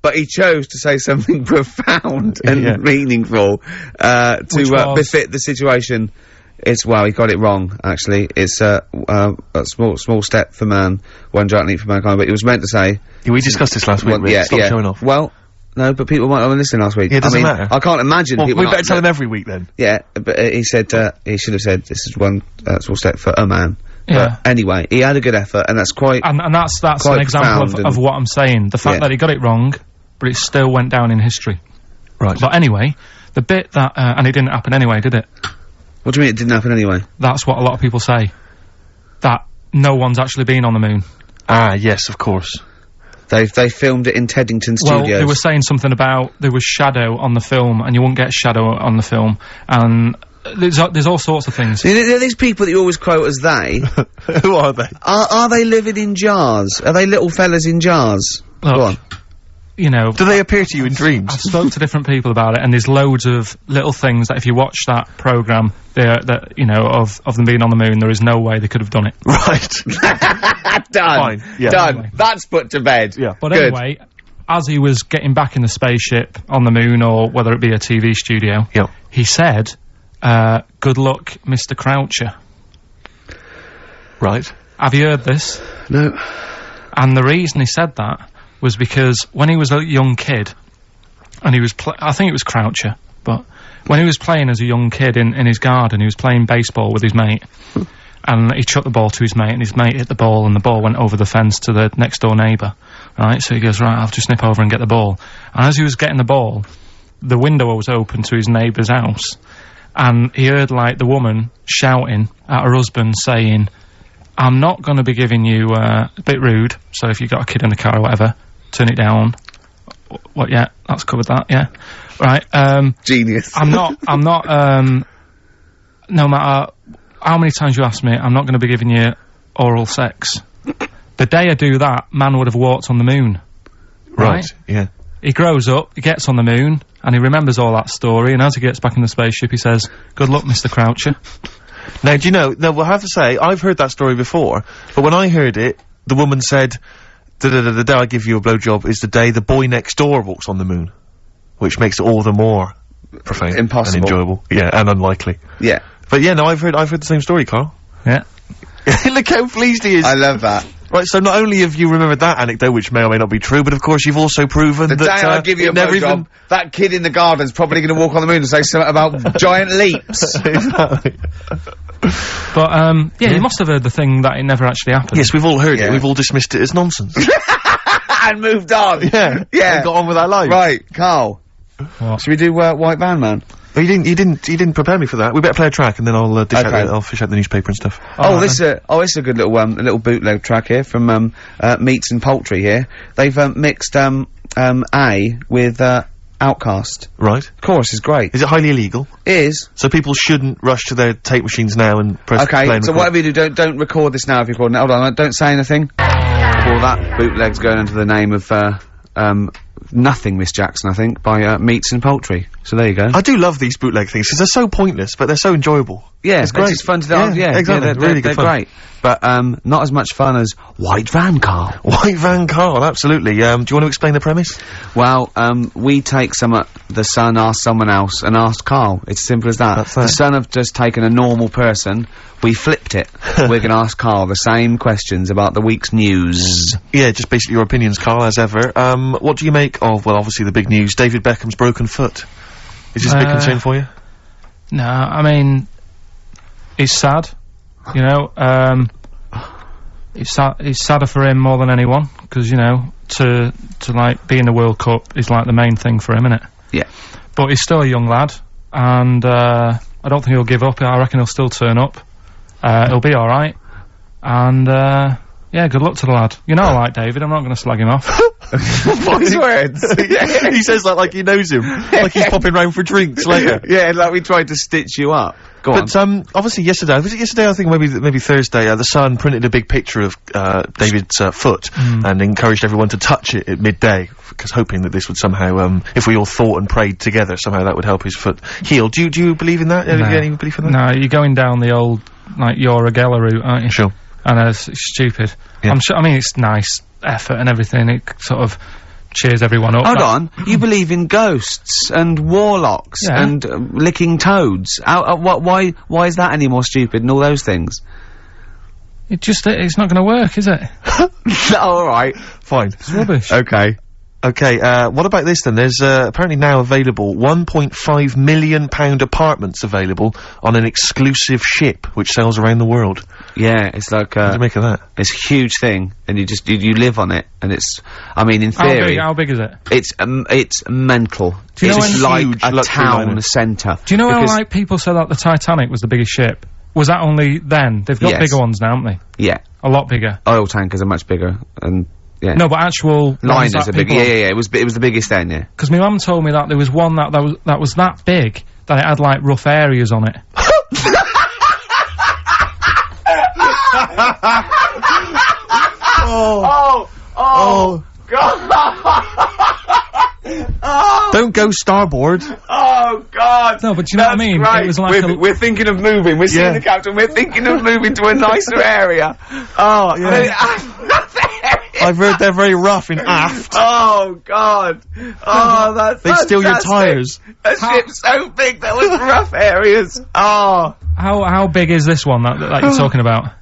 but he chose to say something profound and meaningful, to befit the situation. It's, well, he got it wrong, actually. It's, a small step for man, one giant leap for mankind, but he was meant to say... Yeah, we discussed this last week, Stop showing off. Well, no, but people might not have listened last week. Yeah, it doesn't matter. I can't imagine people... we better tell him every week, then. Yeah, but he said, he should have said, this is one small step for a man. Yeah. But anyway, he had a good effort, and that's quite... And that's an example of what I'm saying. The fact that he got it wrong, but it still went down in history. Right. But anyway, the bit that... and it didn't happen anyway, did it? What do you mean it didn't happen anyway? That's what a lot of people say. That no one's actually been on the moon. Ah, yes, of course. They filmed it in Teddington Studios. Well, they were saying something about there was shadow on the film, and you wouldn't get shadow on the film, and... There's all sorts of things. These people that you always quote as they... Who are they? Are they living in jars? Are they little fellas in jars? Look, Go on. You know... Do they appear to you in dreams? I've spoke to different people about it, and there's loads of little things that if you watch that programme, you know, of them being on the moon, there is no way they could have done it. Right. Done. Fine. Yeah. Done. Anyway. That's put to bed. Yeah. But Good. anyway, as he was getting back in the spaceship on the moon, or whether it be a TV studio, he said... good luck, Mr. Croucher. Right. Have you heard this? No. And the reason he said that was because when he was a young kid, and he was I think it was Croucher, but when he was playing as a young kid in his garden, he was playing baseball with his mate, and he chucked the ball to his mate, and his mate hit the ball, and the ball went over the fence to the next door neighbour, right? So he goes, right, I'll just nip over and get the ball. And as he was getting the ball, the window was open to his neighbour's house, and he heard, like, the woman shouting at her husband, saying, I'm not going to be giving you, a bit rude, so if you've got a kid in the car or whatever, turn it down. What, yeah, that's covered that, yeah. Right, Genius. I'm not, no matter how many times you ask me, I'm not going to be giving you oral sex. The day I do that, man would have walked on the moon. Right? Yeah. He grows up, he gets on the moon, and he remembers all that story, and as he gets back in the spaceship, he says, good luck, Mr. Croucher. Now, do you know, now, we'll have to say, I've heard that story before, but when I heard it, the woman said, the day I give you a blowjob is the day the boy next door walks on the moon. Which makes it all the more profane. Impossible. And enjoyable. Yeah, and unlikely. Yeah. But yeah, no, I've heard the same story, Carl. Yeah. Look how pleased he is. I love that. Right, so not only have you remembered that anecdote, which may or may not be true, but of course you've also proven the that, day I give you a blowjob, that kid in the garden's probably going to walk on the moon and say something about giant leaps. Exactly. But, yeah, you must have heard the thing that it never actually happened. Yes, we've all heard it. We've all dismissed it as nonsense. And moved on. Yeah. Yeah. And got on with our lives. Right, Carl. What? Should we do, White Van Man? Oh, you didn't prepare me for that. We better play a track and then I'll I'll fish out the newspaper and stuff. This is a good little bootleg track here from, Meats and Poultry here. They've, mixed, A with, Outcast. Right. Chorus is great. Is it highly illegal? It is. So people shouldn't rush to their tape machines now and press play and Okay, so record. whatever you do, don't record this now if you're recording it. Hold on, don't say anything. Well, that bootleg's going under the name of, Nothing, Miss Jackson, I think, by, Meats and Poultry. So there you go. I do love these bootleg things, because they're so pointless, but they're so enjoyable. Yeah, it's great. It's fun to do. Yeah, exactly. They're really good they're fun. great. But, not as much fun as White Van, Carl. White Van Carl, absolutely. Do you want to explain the premise? Well, we take the Sun asks someone else and asked Carl. It's as simple as that. That's The it. Sun have just taken a normal person, we flipped it. We're gonna ask Carl the same questions about the week's news. Yeah, just basically your opinions, Carl, as ever. What do you make of, well, obviously the big news, David Beckham's broken foot? Is this a big concern for you? No, I mean, it's sad, you know, it's sadder for him more than anyone, because, you know, to like, be in the World Cup is, like, the main thing for him, innit? Yeah. But he's still a young lad, and, I don't think he'll give up. I reckon he'll still turn up. He'll be alright, and, yeah, good luck to the lad. You know I like David, I'm not gonna slag him off. Wise words. Yeah, he says that like he knows him. Like he's popping round for drinks later. Yeah, like we tried to stitch you up. Go on. But, obviously yesterday, was it yesterday, I think maybe Thursday, the Sun printed a big picture of, David's, foot, and encouraged everyone to touch it at midday, because hoping that this would somehow, if we all thought and prayed together, somehow that would help his foot heal. Do you believe in that? No. Do you have any belief in that? No, you're going down the old, like, Yora Geller route, aren't you? Sure. And it's stupid. Yeah. I'm sure, I mean, it's nice effort and everything, it sort of cheers everyone up. Hold on, you believe in ghosts and warlocks and licking toads. Why is that any more stupid than all those things? It's not gonna work, is it? Alright. Fine. It's rubbish. Okay. Okay, what about this then? There's, apparently now available £1.5 million apartments available on an exclusive ship which sails around the world. Yeah, it's like, What do you make of that? it's a huge thing, and you live on it, and it's, I mean, in theory... How big is it? It's mental. Do you know It's when- like Huge a luxury town liner. centre. Do you know how, Because- like, people said that the Titanic was the biggest ship? Was that only then? They've got Yes. bigger ones now, haven't they? Yeah. A lot bigger. Oil tankers are much bigger, and, yeah. No, but actual... Liners are bigger. Yeah, it was the biggest then, yeah. Because my mum told me that there was one that was that big, that it had, like, rough areas on it. Oh, don't go starboard. Oh, God! No, but do you know what I mean? Right. It was like we're thinking of moving. We're seeing Yeah. the captain. We're thinking of moving to a nicer area. Oh, I've heard they're very rough in aft. Oh, God. Oh, that's They steal your fantastic. tyres. A ship's so big there was rough areas. Oh. How big is this one that you're talking about?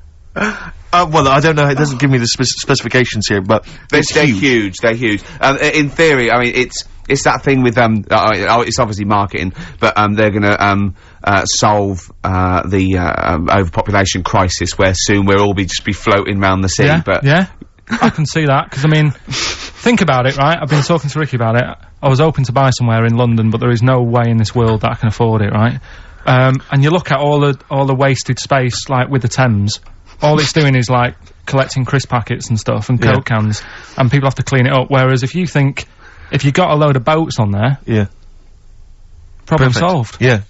Well, I don't know. It doesn't give me the specifications here, but they're huge. They're huge. In theory, I mean, it's that thing with it's obviously marketing, but they're gonna solve the overpopulation crisis, where soon we'll all just be floating around the sea. Yeah, but yeah, I can see that, because I mean, think about it, right? I've been talking to Ricky about it. I was hoping to buy somewhere in London, but there is no way in this world that I can afford it, right? And you look at all the wasted space, like with the Thames. All it's doing is, like, collecting crisp packets and stuff, and Coke cans, and people have to clean it up, whereas if you got a load of boats on there... Yeah. Problem solved. Yeah.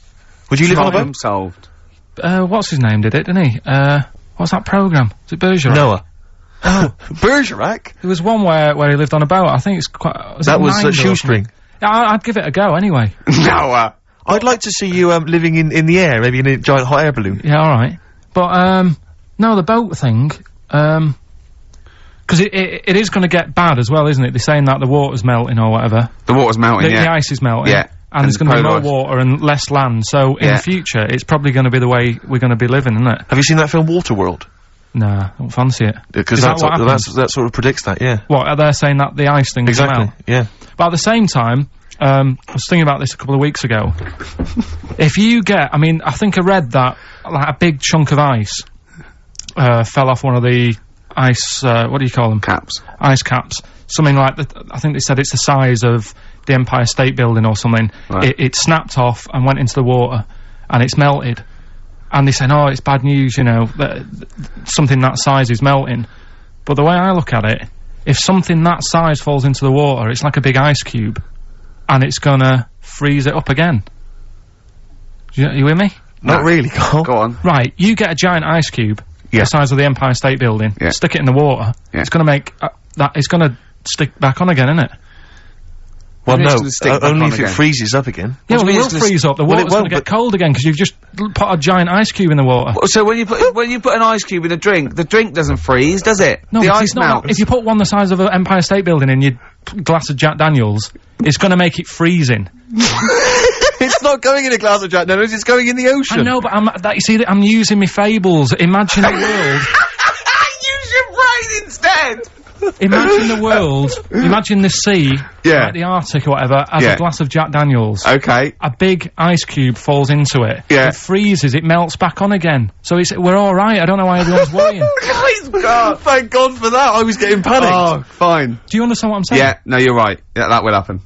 Would you live on a boat? Solved. What's his name did it, didn't he? What's that programme? Was it Bergerac? Noah. Oh, Bergerac? There was one where he lived on a boat. I think it's quite... That was Shoestring. Yeah, I'd give it a go, anyway. Noah! I'd like to see you, living in the air, maybe in a giant hot air balloon. Yeah, alright. But, no, the boat thing, because it is going to get bad as well, isn't it? They're saying that the water's melting or whatever. The water's melting, The ice is melting. Yeah. And there's going to be more water and less land, so in the future, it's probably going to be the way we're going to be living, isn't it? Have you seen that film Waterworld? Nah, I don't fancy it. Because that sort of predicts that, yeah. What, are they saying that the ice thing will melt? Yeah. But at the same time, I was thinking about this a couple of weeks ago. If you get, I mean, I think I read that, like, a big chunk of ice fell off one of the ice, what do you call them? Caps. Ice caps. Something like I think they said it's the size of the Empire State Building or something. Right. It snapped off and went into the water, and it's melted. And they said, oh, it's bad news, you know, that something that size is melting. But the way I look at it, if something that size falls into the water, it's like a big ice cube, and it's gonna freeze it up again. You with me? Not really, Carl. Go on. Right, you get a giant ice cube, the size of the Empire State Building, stick it in the water, it's gonna make, it's gonna stick back on again, isn't it? Well, no, only if it freezes up again. Yeah, well, it will freeze up. The water's gonna get cold again, because you've just put a giant ice cube in the water. So when you put an ice cube in a drink, the drink doesn't freeze, does it? No, the ice melts. If you put one the size of an Empire State Building in your glass of Jack Daniels, it's gonna make it freezing. It's not going in a glass of Jack Daniels, it's going in the ocean. I know, but you see, I'm using my fables. Imagine a world... Use your brain instead! Imagine the world, imagine the sea, like the Arctic or whatever, as a glass of Jack Daniels. Okay. A big ice cube falls into it. Yeah. It freezes, it melts back on again. So we're alright, I don't know why everyone's worrying. God, thank God for that, I was getting panicked. Oh, fine. Do you understand what I'm saying? Yeah, no, you're right. Yeah, that will happen.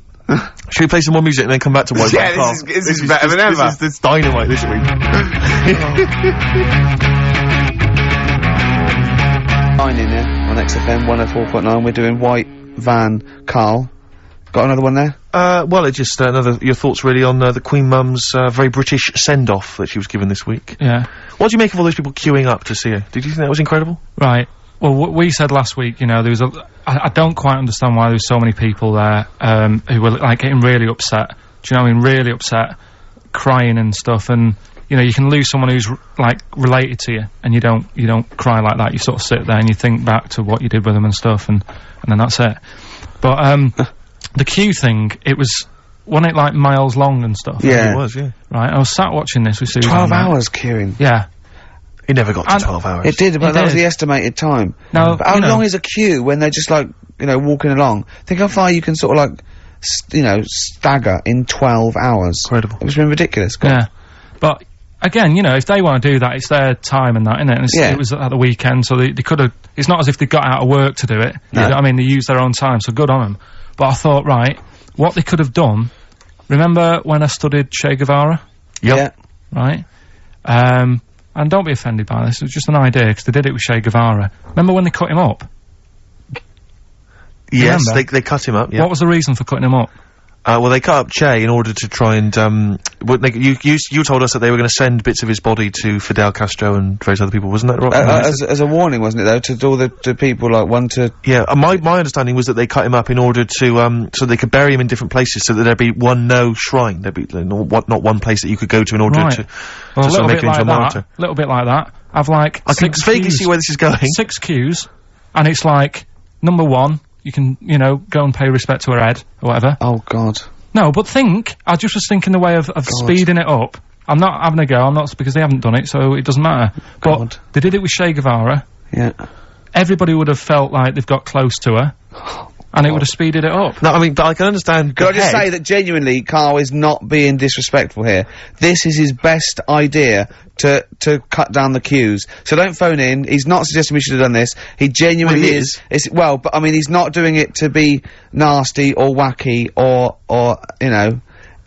Should we play some more music and then come back to White Yeah, this is better than ever. This is dynamite this week. 9 in there on XFM 104.9. We're doing White Van Karl. Got another one there? Well, it's just your thoughts really on the Queen Mum's very British send-off that she was given this week. Yeah. What do you make of all those people queuing up to see her? Did you think that was incredible? Right. Well, we said last week, you know, there was I don't quite understand why there was so many people there, who were, like, getting really upset. Do you know what I mean? Really upset, crying and stuff, and, you know, you can lose someone who's, like, related to you, and you don't cry like that. You sort of sit there and you think back to what you did with them and stuff, and then that's it. But, the queue thing, wasn't it, like, miles long and stuff? Yeah. It was, yeah. Right, I was sat watching this with Susan. 12 hours queuing. Yeah. It never got to 12 hours. It did, but that was the estimated time. Now, but how long is a queue when they're just, like, you know, walking along? Think how far you can sort of, like, you know, stagger in 12 hours. Incredible. It's been ridiculous. Yeah. But, again, you know, if they want to do that, it's their time and that, isn't it? And it was at the weekend, so they could have... It's not as if they got out of work to do it. No. You know what I mean? They used their own time, so good on them. But I thought, right, what they could have done... Remember when I studied Che Guevara? Yep. Yeah. Right? And don't be offended by this, it was just an idea, because they did it with Che Guevara. Remember when they cut him up? Yes, they cut him up, yeah. What was the reason for cutting him up? Well, they cut up Che in order to try and, you told us that they were going to send bits of his body to Fidel Castro and various other people, wasn't that right? As a warning, wasn't it, though, to all the people, like, one to... Yeah, my understanding was that they cut him up in order to, so they could bury him in different places, so that there'd be one shrine. There'd be, not one place that you could go to in order to sort of make him into a martyr. A little bit like that. I've, like, I can vaguely see where this is going. 6 queues, and it's like, number 1, you can, you know, go and pay respect to her head, or whatever. Oh, God. No, but I just was thinking the way of speeding it up. I'm not having a go, because they haven't done it, so it doesn't matter. God. But they did it with Che Guevara. Yeah. Everybody would have felt like they've got close to her. And it would have speeded it up. No, I mean, but I can understand. Can I just say that genuinely, Karl is not being disrespectful here. This is his best idea to cut down the queues. So don't phone in. He's not suggesting we should have done this. He genuinely Well, he is. Well, but I mean, he's not doing it to be nasty or wacky or you know.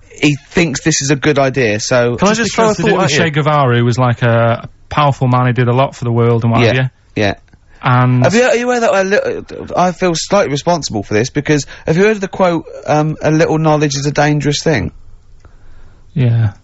He thinks this is a good idea. So can I just throw a thought at you? Che Guevara, who was like a powerful man. He did a lot for the world and what have you. Yeah. And are you aware that I feel slightly responsible for this because have you heard of the quote, a little knowledge is a dangerous thing? Yeah.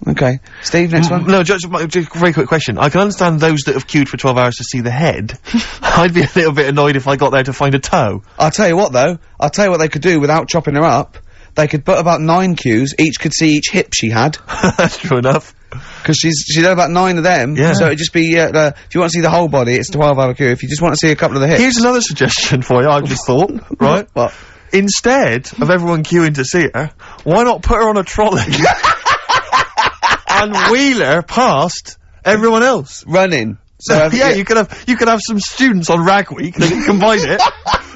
Okay. Steve, next one? No, just a very quick question. I can understand those that have queued for 12 hours to see the head. I'd be a little bit annoyed if I got there to find a toe. I'll tell you what though, I'll tell you what they could do without chopping her up. They could put about 9 queues, each could see each hip she had. That's true enough. Because she's had about 9 of them, so it'd just be, if you want to see the whole body, it's a 12-hour queue. If you just want to see a couple of the hips. Here's another suggestion for you, I've just thought, right? What? Instead of everyone queuing to see her, why not put her on a trolley and wheel her past everyone else? Running. So yeah, you could have some students on Rag Week, they could combine it.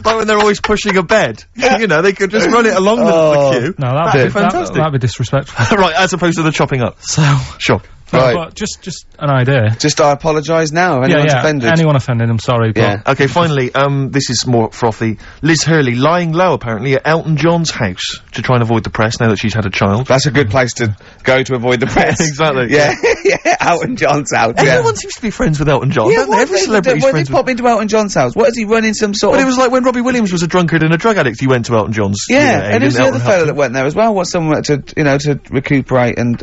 Like when they're always pushing a bed. You know, they could just run it along the queue. No, that'd be fantastic. That'd be disrespectful. Right, as opposed to the chopping up. So. Sure. No, right. But just an idea. Just I apologise now if anyone's offended. Anyone offended, I'm sorry, but... Yeah. Okay, finally, this is more frothy. Liz Hurley lying low, apparently, at Elton John's house to try and avoid the press now that she's had a child. That's a good place to go to avoid the press. Exactly. Yeah. Yeah, Elton John's house, Everyone seems to be friends with Elton John, don't they? Every celebrity's when friends they pop into Elton John's house, what is he running some sort But of... it was like when Robbie Williams was a drunkard and a drug addict, he went to Elton John's. Yeah, and who's the other fellow that went there as well? Was someone to, you know, to recuperate and,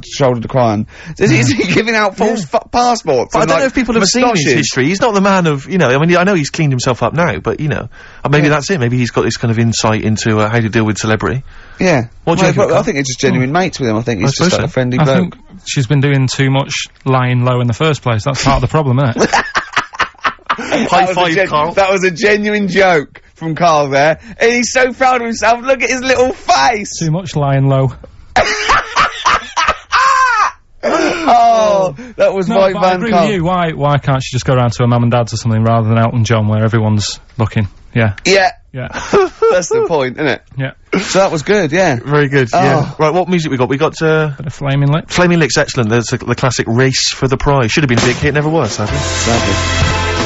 shoulder the crime? Is he giving out false passports? But I don't know if people have seen his history. He's not the man of, you know, I mean, I know he's cleaned himself up now, but, you know, maybe that's it. Maybe he's got this kind of insight into, how to deal with celebrity. Yeah. What do you think? I think it's just genuine mates with him. I think he's just like a friendly bloke. I think she's been doing too much lying low in the first place. That's part of the problem, isn't it? High five, Karl. That was a genuine joke from Karl there. And he's so proud of himself. Look at his little face. Too much lying low. Oh, that was my I agree with you. Why can't she just go around to her mum and dad's or something rather than Elton John where everyone's looking? Yeah. Yeah. Yeah. That's the point, isn't it? Yeah. So that was good, yeah. Very good, yeah. Right, what music we got? We got, bit of Flaming Lips. Flaming Lips, excellent. There's the classic Race for the Prize. Should have been a big hit, never was, sadly.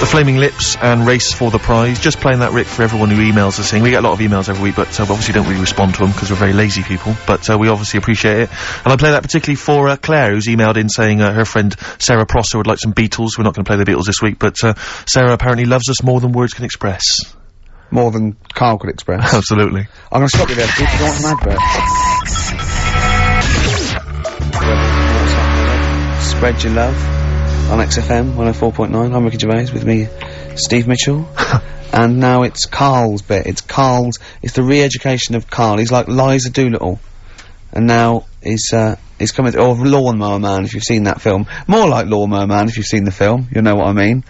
The Flaming Lips and Race for the Prize. Just playing that, Rick, for everyone who emails us saying. We get a lot of emails every week, but we obviously don't really respond to them because we're very lazy people, but we obviously appreciate it. And I play that particularly for Claire, who's emailed in saying her friend Sarah Prosser would like some Beatles. We're not going to play the Beatles this week, but Sarah apparently loves us more than words can express. More than Karl could express. Absolutely. I'm going to stop you there, Steve. You don't want an advert. Spread your love on XFM 104.9. I'm Ricky Gervais with me, Steve Mitchell. And now it's Karl's bit. It's the re-education of Karl. He's like Liza Doolittle. And now he's coming, or Lawnmower Man, if you've seen that film. More like Lawnmower Man, if you've seen the film. You'll know what I mean.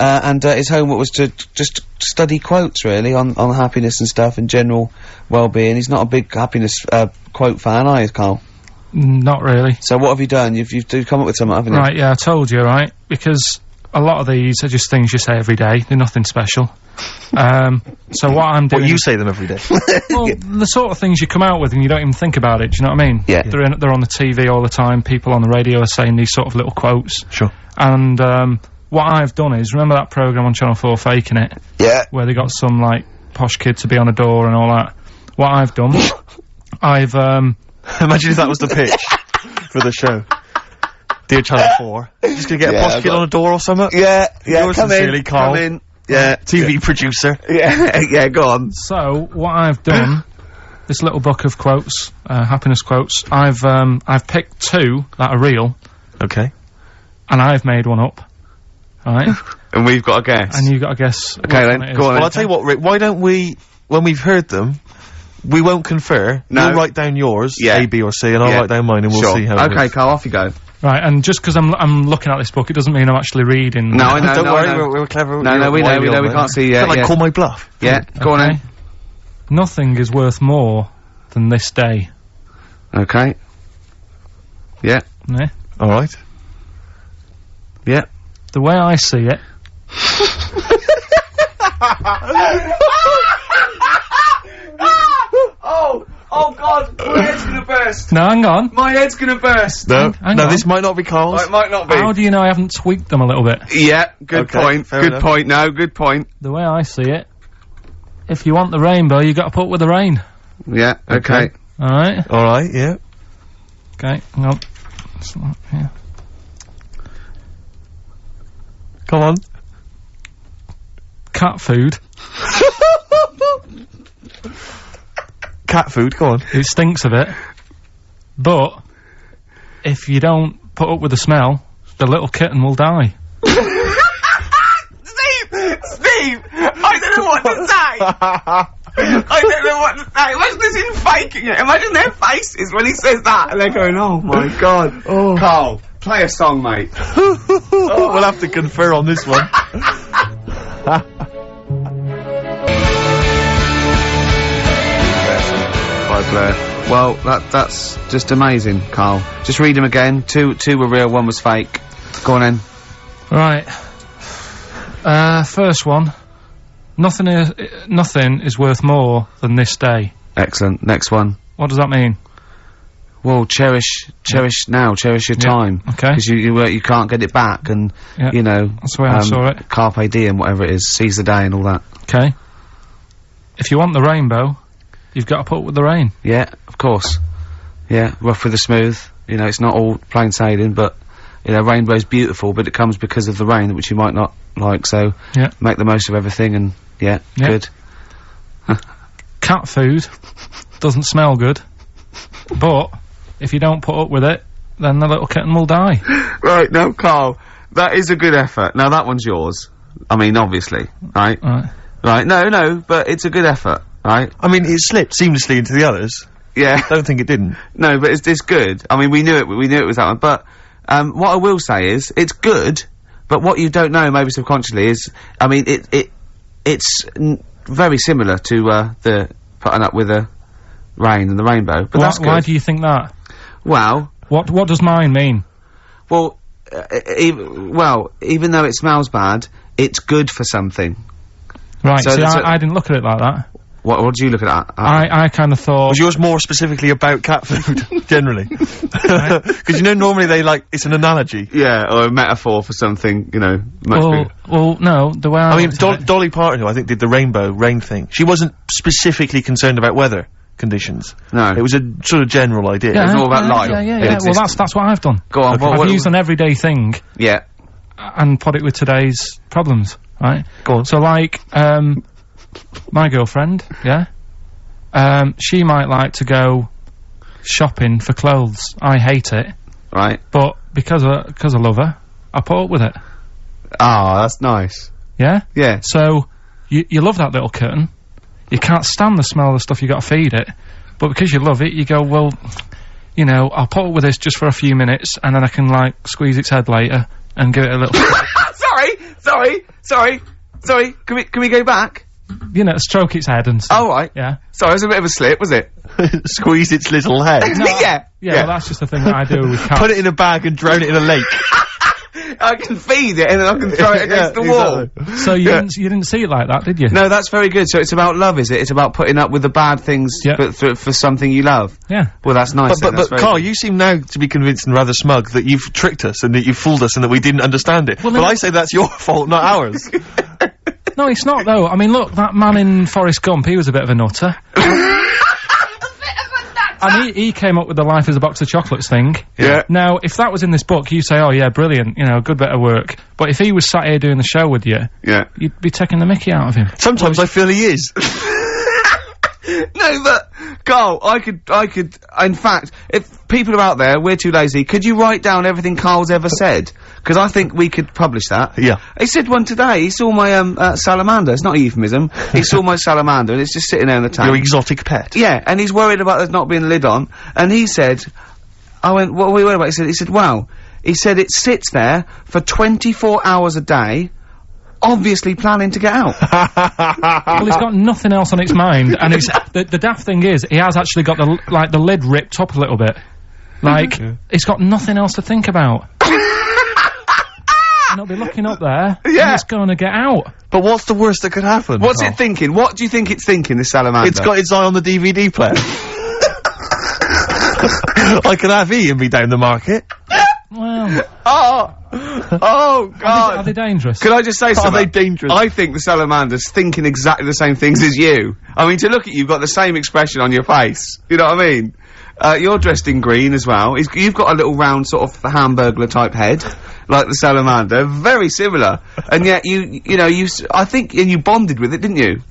And his homework was to just study quotes, really, on happiness and stuff, and general well-being. He's not a big happiness, quote fan, are you, Karl? Not really. So what have you done? You've come up with something, haven't you? Right, yeah, I told you, right? Because a lot of these are just things you say every day. They're nothing special. So what I'm doing... Well, you say them every day. Well, the sort of things you come out with and you don't even think about it, do you know what I mean? Yeah. They're on the TV all the time. People on the radio are saying these sort of little quotes. Sure. And, what I've done is, remember that programme on Channel 4, Faking It? Yeah. Where they got some, like, posh kid to be on a door and all that. What I've done, I've, Imagine if that was the pitch for the show. Dear Channel 4, just gonna get a posh kid on a door or something? Yeah, Yours sincerely, Karl. Come in. Yeah. TV producer. Yeah, yeah, go on. So, what I've done, this little book of quotes, happiness quotes, I've picked 2 that are real. Okay. And I've made one up. Right? And we've got to guess. And you've got to guess. Okay, then, go on. Well, I'll tell you what, Rick, why don't we, when we've heard them, we won't confer. No. You'll write down yours, A, B, or C, and I'll write down mine, and we'll see how it Okay, goes. Karl, off you go. Right, and just because I'm looking at this book, it doesn't mean I'm actually reading. No, I know, Don't worry, we're clever. No, we know, we can't see, Like, call my bluff. Yeah, go on then. Nothing is worth more than this day. Okay. Yeah. Yeah. Alright. Yeah. The way I see it... Oh God, my head's gonna burst. No, hang on. My head's gonna burst. No, hang on. this might not be Karl's. Oh, it might not be. How do you know I haven't tweaked them a little bit? Yeah, good Okay, point. fair Good enough. point. No, good point. The way I see it, if you want the rainbow, you got to put up with the rain. Yeah, okay. Alright? Alright, yeah. Okay, hang on. It's not here. Come on. Cat food. Cat food, go on. It stinks of it. But, if you don't put up with the smell, the little kitten will die. Steve! I don't know what to say! I don't know what to say. Imagine this in faking it. Imagine their faces when he says that and they're going, oh my God. Oh. Carl, play a song, mate. We'll have to confer on this one. Well, that's just amazing, Karl. Just read them again. Two were real, one was fake. Go on then. Right. First one. Nothing is worth more than this day. Excellent. Next one. What does that mean? Well, cherish now, cherish your time. Okay. Because you can't get it back, and Yeah. you know. That's the way I saw it. Carpe diem, whatever it is, seize the day and all that. Okay. If you want the rainbow, you've got to put up with the rain. Yeah, of course. Yeah, rough with the smooth. You know, it's not all plain sailing, but you know, rainbow's beautiful, but it comes because of the rain, which you might not like. So Yeah. make the most of everything, and yeah. Good. Cat food doesn't smell good, but if you don't put up with it, then the little kitten will die. Right, no, Karl, that is a good effort. Now that one's yours. I mean, obviously, right? Right, no, but it's a good effort, right? I mean, it slipped seamlessly into the others. Yeah. Don't think it didn't. No, but it's good. I mean, we knew it was that one, but, what I will say is, it's good, but what you don't know, maybe subconsciously, is, I mean, it's very similar to, the putting up with the rain and the rainbow, but that's good. Why do you think that? Well... What does mine mean? Well, even though it smells bad, it's good for something. Right, So see, that's I didn't look at it like that. What did you look at that? I kind of thought... Was yours more specifically about cat food, generally? Because you know, normally it's an analogy. Yeah, or a metaphor for something, you know, much bigger. Well, no, the way I mean, Dolly Parton, who I think did the rainbow rain thing, she wasn't specifically concerned about weather conditions. No. It was a sort of general idea. It's all about life. Yeah. Well, that's what I've done. Go on, I've used an everyday thing Yeah. and put it with today's problems, right? Go on. So, like, my girlfriend, yeah? She might like to go shopping for clothes. I hate it. Right. But because I love her, I put up with it. Ah, that's nice. Yeah? Yeah. So, you love that little kitten. You can't stand the smell of the stuff you got to feed it. But because you love it, you go, well, you know, I'll put up with this just for a few minutes, and then I can, like, squeeze its head later and give it a little... Sorry. Can we go back? You know, stroke its head and stuff. Oh, right. Yeah. Sorry, it was a bit of a slip, was it? Squeeze its little head. Yeah. Well, that's just the thing that I do with cats. Put it in a bag and drown it in a lake. I can feed it and then I can throw it against the wall. Exactly. So you didn't see it like that, did you? No, that's very good. So it's about love, is it? It's about putting up with the bad things for something you love. Yeah. Well, that's nice. But Karl, you seem now to be convinced and rather smug that you've tricked us and that you've fooled us and that we didn't understand it. Well, I say that's your fault, not ours. No, it's not, though. I mean, look, that man in Forrest Gump, he was a bit of a nutter. And he came up with the life as a box of chocolates thing. Yeah. Now, if that was in this book, you say, oh yeah, brilliant, you know, good bit of work. But if he was sat here doing the show with you, you'd be taking the mickey out of him. Sometimes I feel he is. No, but, Karl, I could, in fact, if people are out there, we're too lazy, could you write down everything Karl's ever said? Because I think we could publish that. Yeah. He said one today, he saw my, salamander, it's not a euphemism, he saw my salamander and it's just sitting there in the tank. Your exotic pet. Yeah, and he's worried about there not being a lid on, and he said, I went, what are we worried about? He said, well, he said it sits there for 24 hours a day, obviously planning to get out. Well, he's got nothing else on its mind, and it's the daft thing is, he has actually got the lid ripped up a little bit. Like, he's got nothing else to think about. and it'll be looking up there. Yeah. And it's going to get out. But what's the worst that could happen? What's it thinking? What do you think it's thinking, this salamander? It's got its eye on the DVD player. I can have Ian be down the market. Well. Oh, God. Are they dangerous? Can I just say something? Are they dangerous? I think the salamander's thinking exactly the same things as you. I mean, to look at you, you've got the same expression on your face. You know what I mean? You're dressed in green as well. You've got a little round sort of Hamburglar type head, like the salamander. Very similar. And yet I think you bonded with it, didn't you?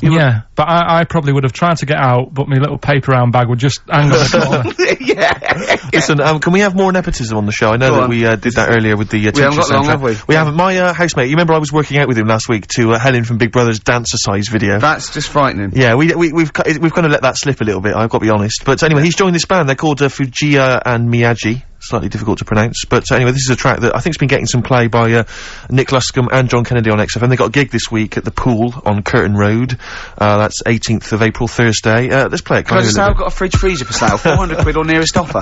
Yeah, but I probably would have tried to get out, but my little paper round bag would just hang on the corner. Yeah. Listen, can we have more nepotism on the show? I know that we did that earlier with the teacher haven't got long, have we? We haven't. My housemate, you remember I was working out with him last week to Helen from Big Brother's dancer-size video. That's just frightening. Yeah, we've kind of let that slip a little bit, I've got to be honest. But anyway, he's joined this band. They're called Fujiya and Miyagi. Slightly difficult to pronounce, but anyway, this is a track that I think's been getting some play by Nick Luscombe and John Kennedy on XFM. They got a gig this week at the Pool on Curtin Road. That's 18th of April, Thursday. Let's play it. Can I just say I've got a fridge freezer for sale, 400 quid or nearest offer.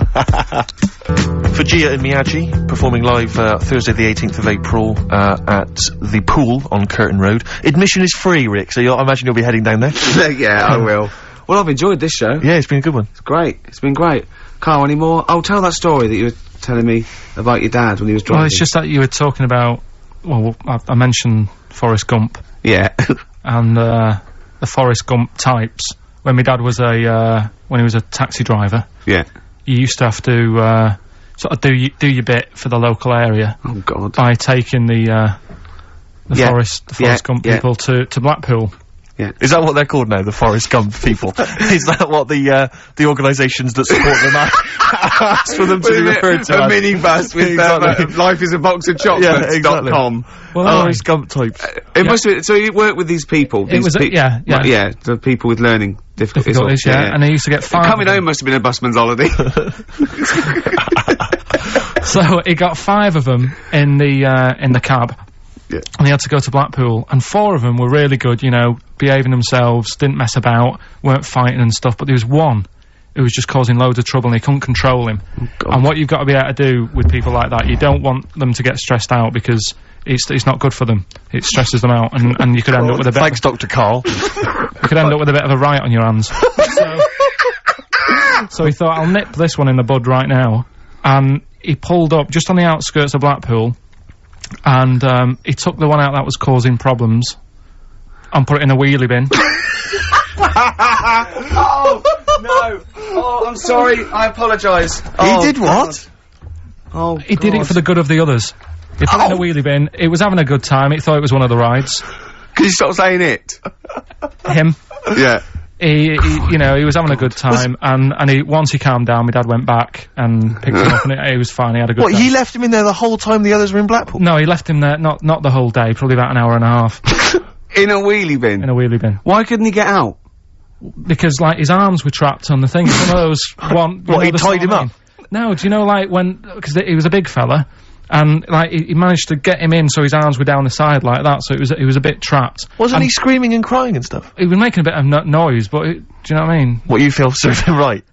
Fujiya and Miyagi performing live Thursday the 18th of April at the Pool on Curtin Road. Admission is free, Rick, so I imagine you'll be heading down there. Yeah, I will. Well, I've enjoyed this show. Yeah, it's been a good one. It's great. It's been great. Carl, any more? Oh, tell that story that you were telling me about your dad when he was driving. Well, it's just that you were talking about, well, I mentioned Forrest Gump. Yeah. And, the Forrest Gump types. When my dad was when he was a taxi driver. Yeah. You used to have to, sort of do your bit for the local area. Oh, God. By taking the Forrest Gump people to Blackpool. Yeah. Is that what they're called now, the Forrest Gump people? Is that what the organisations that support them ask for them to be referred to? A minibus with Life is a Box of Chocolates. Exactly. .com. Well, Forrest Gump types. It must be, so you work with these people? The people with learning difficulties. And they used to get 5. Coming home must have been a busman's holiday. So he got 5 of them in the cab. Yeah. And he had to go to Blackpool, and 4 of them were really good, you know, behaving themselves, didn't mess about, weren't fighting and stuff, but there was one who was just causing loads of trouble and they couldn't control him. Oh, and what you've got to be able to do with people like that, you don't want them to get stressed out because it's not good for them. It stresses them out, and you could end up with a bit. Thanks, Dr. Karl. You could end up with a bit of a riot on your hands. So he thought, I'll nip this one in the bud right now, and he pulled up just on the outskirts of Blackpool. And he took the one out that was causing problems and put it in a wheelie bin. Oh, no. Oh, I'm sorry. I apologise. He did what? Oh, he did it for the good of the others. He put it in a wheelie bin. It was having a good time. He thought it was one of the rides. Can you stop saying it? Him. Yeah. He was having a good time, and once he calmed down, my dad went back and picked him up, and he was fine. He had a good time. What, he left him in there the whole time the others were in Blackpool? No, he left him there, not the whole day, probably about an hour and a half. In a wheelie bin? In a wheelie bin. Why couldn't he get out? Because, like, his arms were trapped on the thing. It's one of those... What, he tied him up? No, do you know, like, because he was a big fella, and, like, he managed to get him in so his arms were down the side like that, so he was a bit trapped. Wasn't he screaming and crying and stuff? He was making a bit of noise, but, do you know what I mean? What, you feel served him right?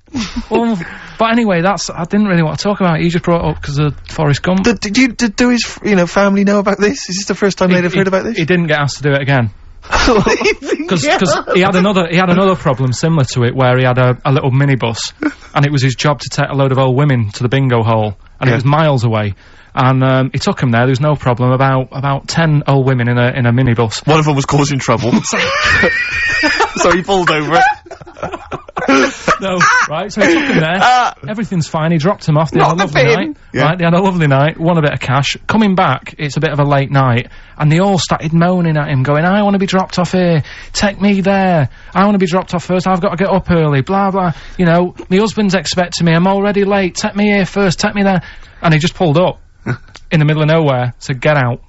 Well, but anyway, I didn't really want to talk about it. He just brought it up because of Forrest Gump. Did his, family know about this? Is this the first time they'd have heard about this? He didn't get asked to do it again. Because he had another problem similar to it where he had a little minibus, and it was his job to take a load of old women to the bingo hole, and it was miles away. And he took him there. There was no problem. About 10 old women in a minibus. One of them was causing trouble, so he pulled over it. No, right, so he took him there, everything's fine, he dropped him off, they had a lovely night, right, they had a lovely night, won a bit of cash, coming back, it's a bit of a late night, and they all started moaning at him, going, I want to be dropped off here, take me there, I want to be dropped off first, I've got to get up early, blah blah, my husband's expecting me, I'm already late, take me here first, take me there, and he just pulled up, in the middle of nowhere, said, get out.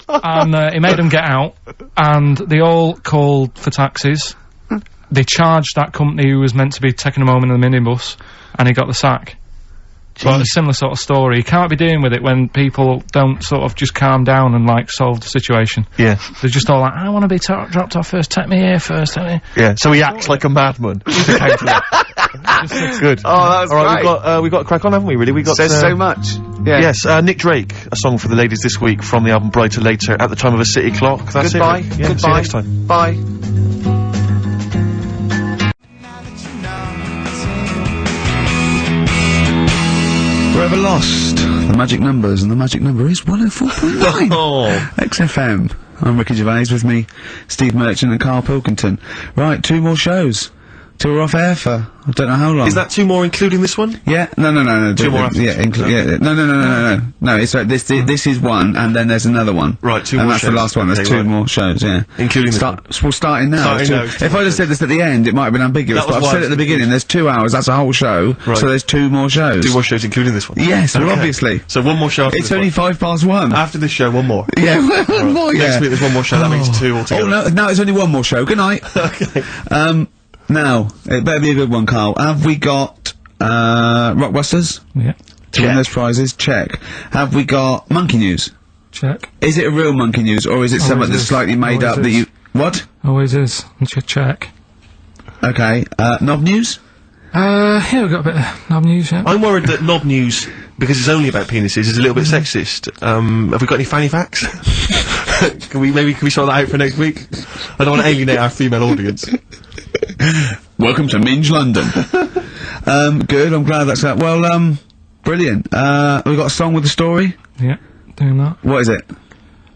And he made them get out, and they all called for taxis. They charged that company who was meant to be taking him home in the minibus, and he got the sack. Jeez. But a similar sort of story. You can't be dealing with it when people don't sort of just calm down and, like, solve the situation. Yeah. They're just all like, I want to be dropped off first, take me here first, take me. Yeah, so he acts like a madman. Good. Oh, that was Alright, great. we've got a crack on, haven't we, really? We got, Says so much. Yeah. Yes, Nick Drake, a song for the ladies this week from the album Brighter Later, At the Time of a City Clock. That's Goodbye. it. Yeah, Goodbye. see you next time. Bye. Forever Lost. The magic numbers, and the magic number is 104.9. Oh. XFM. I'm Ricky Gervais, with me, Steve Merchant and Karl Pilkington. Right, 2 more shows. Till we're off air for, I don't know how long. Is that 2 more including this one? Yeah, no. 2 more after yeah, no. No, it's right, this is one, and then there's another one. Right, 2 and more that's shows. the last one, there's Okay, 2 right. more shows, yeah. Including this one? We're starting now. Starting now, If I'd have said this at the end, it might have been ambiguous, That was but I've why said I it at the was beginning, there's 2 hours, that's a whole show, Right. so there's 2 more shows. 2 more shows including this one? Yes, well, Okay. obviously. So 1 more show after It's this only one. 1:05. After this show, 1 more. Yeah, one more, yeah. Next week there's 1 more show, that makes 2 altogether. Oh, no, it's only 1 more show. Good night. Okay. Now, it better be a good one, Karl. Have we got, Rockbusters? Yeah. To win Check. those prizes? Check. Have we got Monkey News? Check. Is it a real Monkey News, or is it something that's is. slightly made Always up that is. you... What? Always is. Check. Okay, Knob News? Yeah, we've got a bit of knob news, yeah. I'm worried that Knob News, because it's only about penises, is a little bit sexist. Have we got any fanny facts? Can we sort that out for next week? I don't want to alienate our female audience. Welcome to Minge London. Good, I'm glad that's that. Well, brilliant. We got a song with a story? Yeah, doing that. What is it?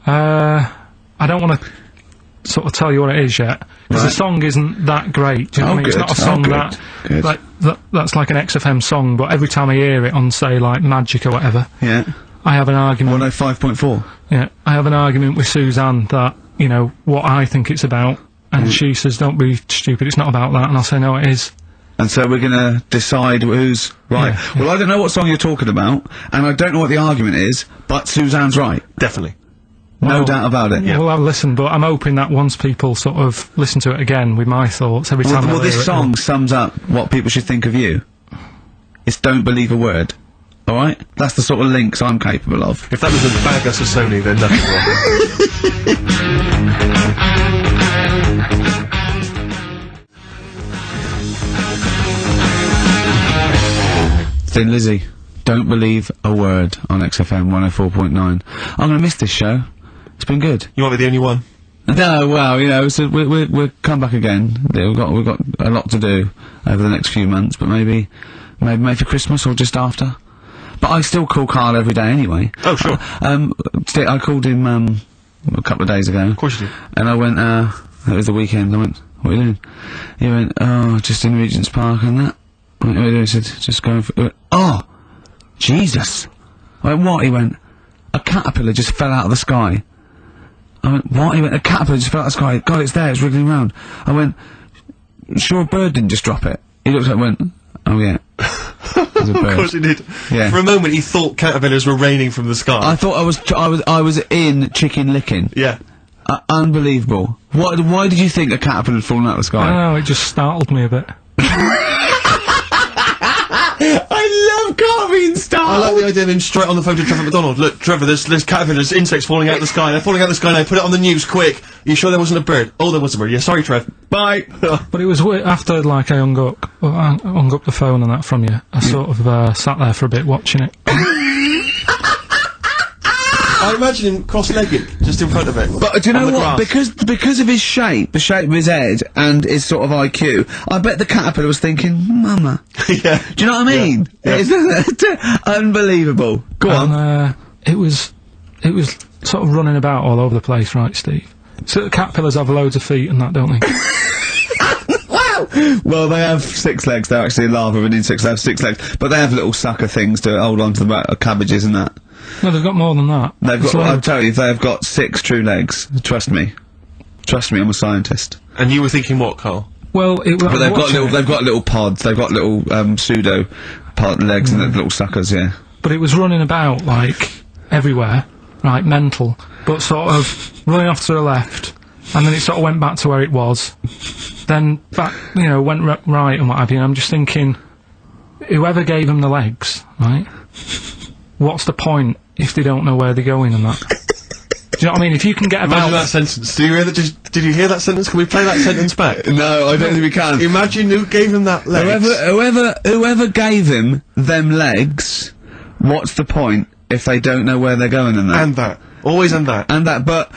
I don't want to sort of tell you what it is yet, because Right. the song isn't that great, do you know what I mean? It's good. not a song Good. Good. that's like an XFM song, but every time I hear it on, say, like, Magic or whatever, Yeah. I have an argument. 105.4. Yeah, I have an argument with Suzanne that, you know, what I think it's about, and she says, don't be stupid, it's not about that, and I'll say, no, it is. And so we're gonna decide who's right. Yeah. Well, I don't know what song you're talking about, and I don't know what the argument is, but Suzanne's right. Definitely. No Well, doubt about it. Yeah, well, I'll listen, but I'm hoping that once people sort of listen to it again with my thoughts, every time Well, I hear this it, song sums up what people should think of you. It's don't believe a word. Alright? That's the sort of links I'm capable of. If that was a bad us of Sony, then nothing Thin Lizzy, don't believe a word on XFM 104.9. I'm gonna miss this show. It's been good. You might be the only one. No, well, you know, so we'll come back again. Yeah, we've got a lot to do over the next few months, but maybe for Christmas or just after. But I still call Karl every day anyway. Oh, sure. I called him, a couple of days ago. Of course you do. And I went, it was the weekend, I went, what are you doing? He went, oh, just in Regent's Park and that. I went, what are you doing? He said, just going for, he went, oh, Jesus. I went, what? He went, a caterpillar just fell out of the sky. I went, what? He went, a caterpillar just fell out of the sky. God, it's there, it's wriggling around. I went, sure a bird didn't just drop it. He looked at it and went, oh yeah. There's a bird. Of course he did. Yeah. For a moment he thought caterpillars were raining from the sky. I thought I was in chicken licking. Yeah. Unbelievable. Why did you think a caterpillar had fallen out of the I sky? don't know, it just startled me a bit. I love Karl being startled. I like the idea of him straight on the phone to Trevor McDonald. Look, Trevor, there's caterpillars, insects falling out of the sky. They're falling out of the sky now. Put it on the news, quick. You sure there wasn't a bird? Oh, there was a bird. Yeah, sorry, Trev. Bye. But it was after, like, I hung up the phone and that from you, I sort of, sat there for a bit watching it. I imagine him cross-legged, just in front of it. But do you know on the what? grass. Because of his shape, the shape of his head, and his sort of IQ, I bet the caterpillar was thinking, Mama. Yeah. Do you know what I mean? Yeah. It's unbelievable. Go on. And, it was sort of running about all over the place, right, Steve? So caterpillars have loads of feet and that, don't they? Wow! Well, they have 6 legs. They're actually larvae of an insect. They have 6 legs, but they have little sucker things to hold on to the back of cabbages and that. No, they've got more than that. They've It's got. like- I'll tell you, they have got 6 true legs. Trust me. Trust me, I'm a scientist. And you were thinking what, Karl? Well, But they've got little pods. They've got little pseudo pod legs and little suckers. Yeah. But it was running about, like, everywhere, right, mental, but sort of running off to the left, and then it sort of went back to where it was, then back, you know, went right and what have you, and I'm just thinking, whoever gave them the legs, right, what's the point if they don't know where they're going and that? Do you know what I mean? If you can get about... Imagine that sentence. Did you hear that sentence? Can we play that sentence back? No, I don't think we can. Imagine who gave him that legs. Whoever gave him them legs, what's the point if they don't know where they're going and that? And that. Always and that. And that, but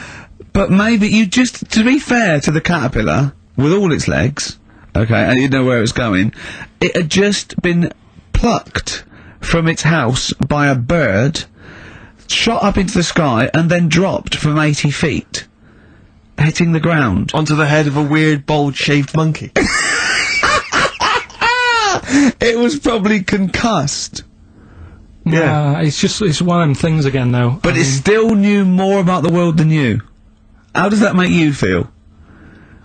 maybe you just, to be fair to the caterpillar, with all its legs, okay, and you know where it was going, it had just been plucked from its house by a bird, shot up into the sky, and then dropped from 80 feet, hitting the ground. Onto the head of a weird, bald-shaved monkey. It was probably concussed. Yeah, it's one of them things again, though. But it still knew more about the world than you. How does that make you feel?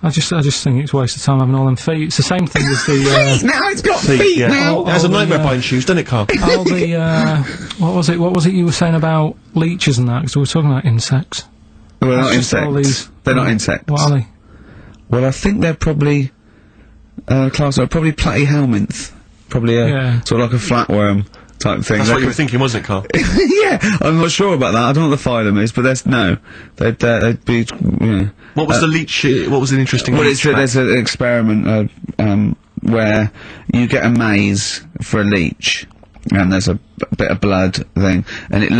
I just think it's a waste of time having all them feet. It's the same thing as the, now it's got feet now! It has a nightmare buying shoes, doesn't it, Carl? All the, what was it you were saying about leeches and that, because we were talking about insects. Well, they're not insects. They're not insects. What are they? Well, I think they're probably, probably platyhelminth. Probably sort of like a flatworm type thing. That's what you were thinking, wasn't it, Carl? Yeah, I'm not sure about that. I don't know what the phylum is, but they'd be, What was the leech, what was an interesting leech? There's an experiment, where you get a maze for a leech, and there's a bit of blood thing, and it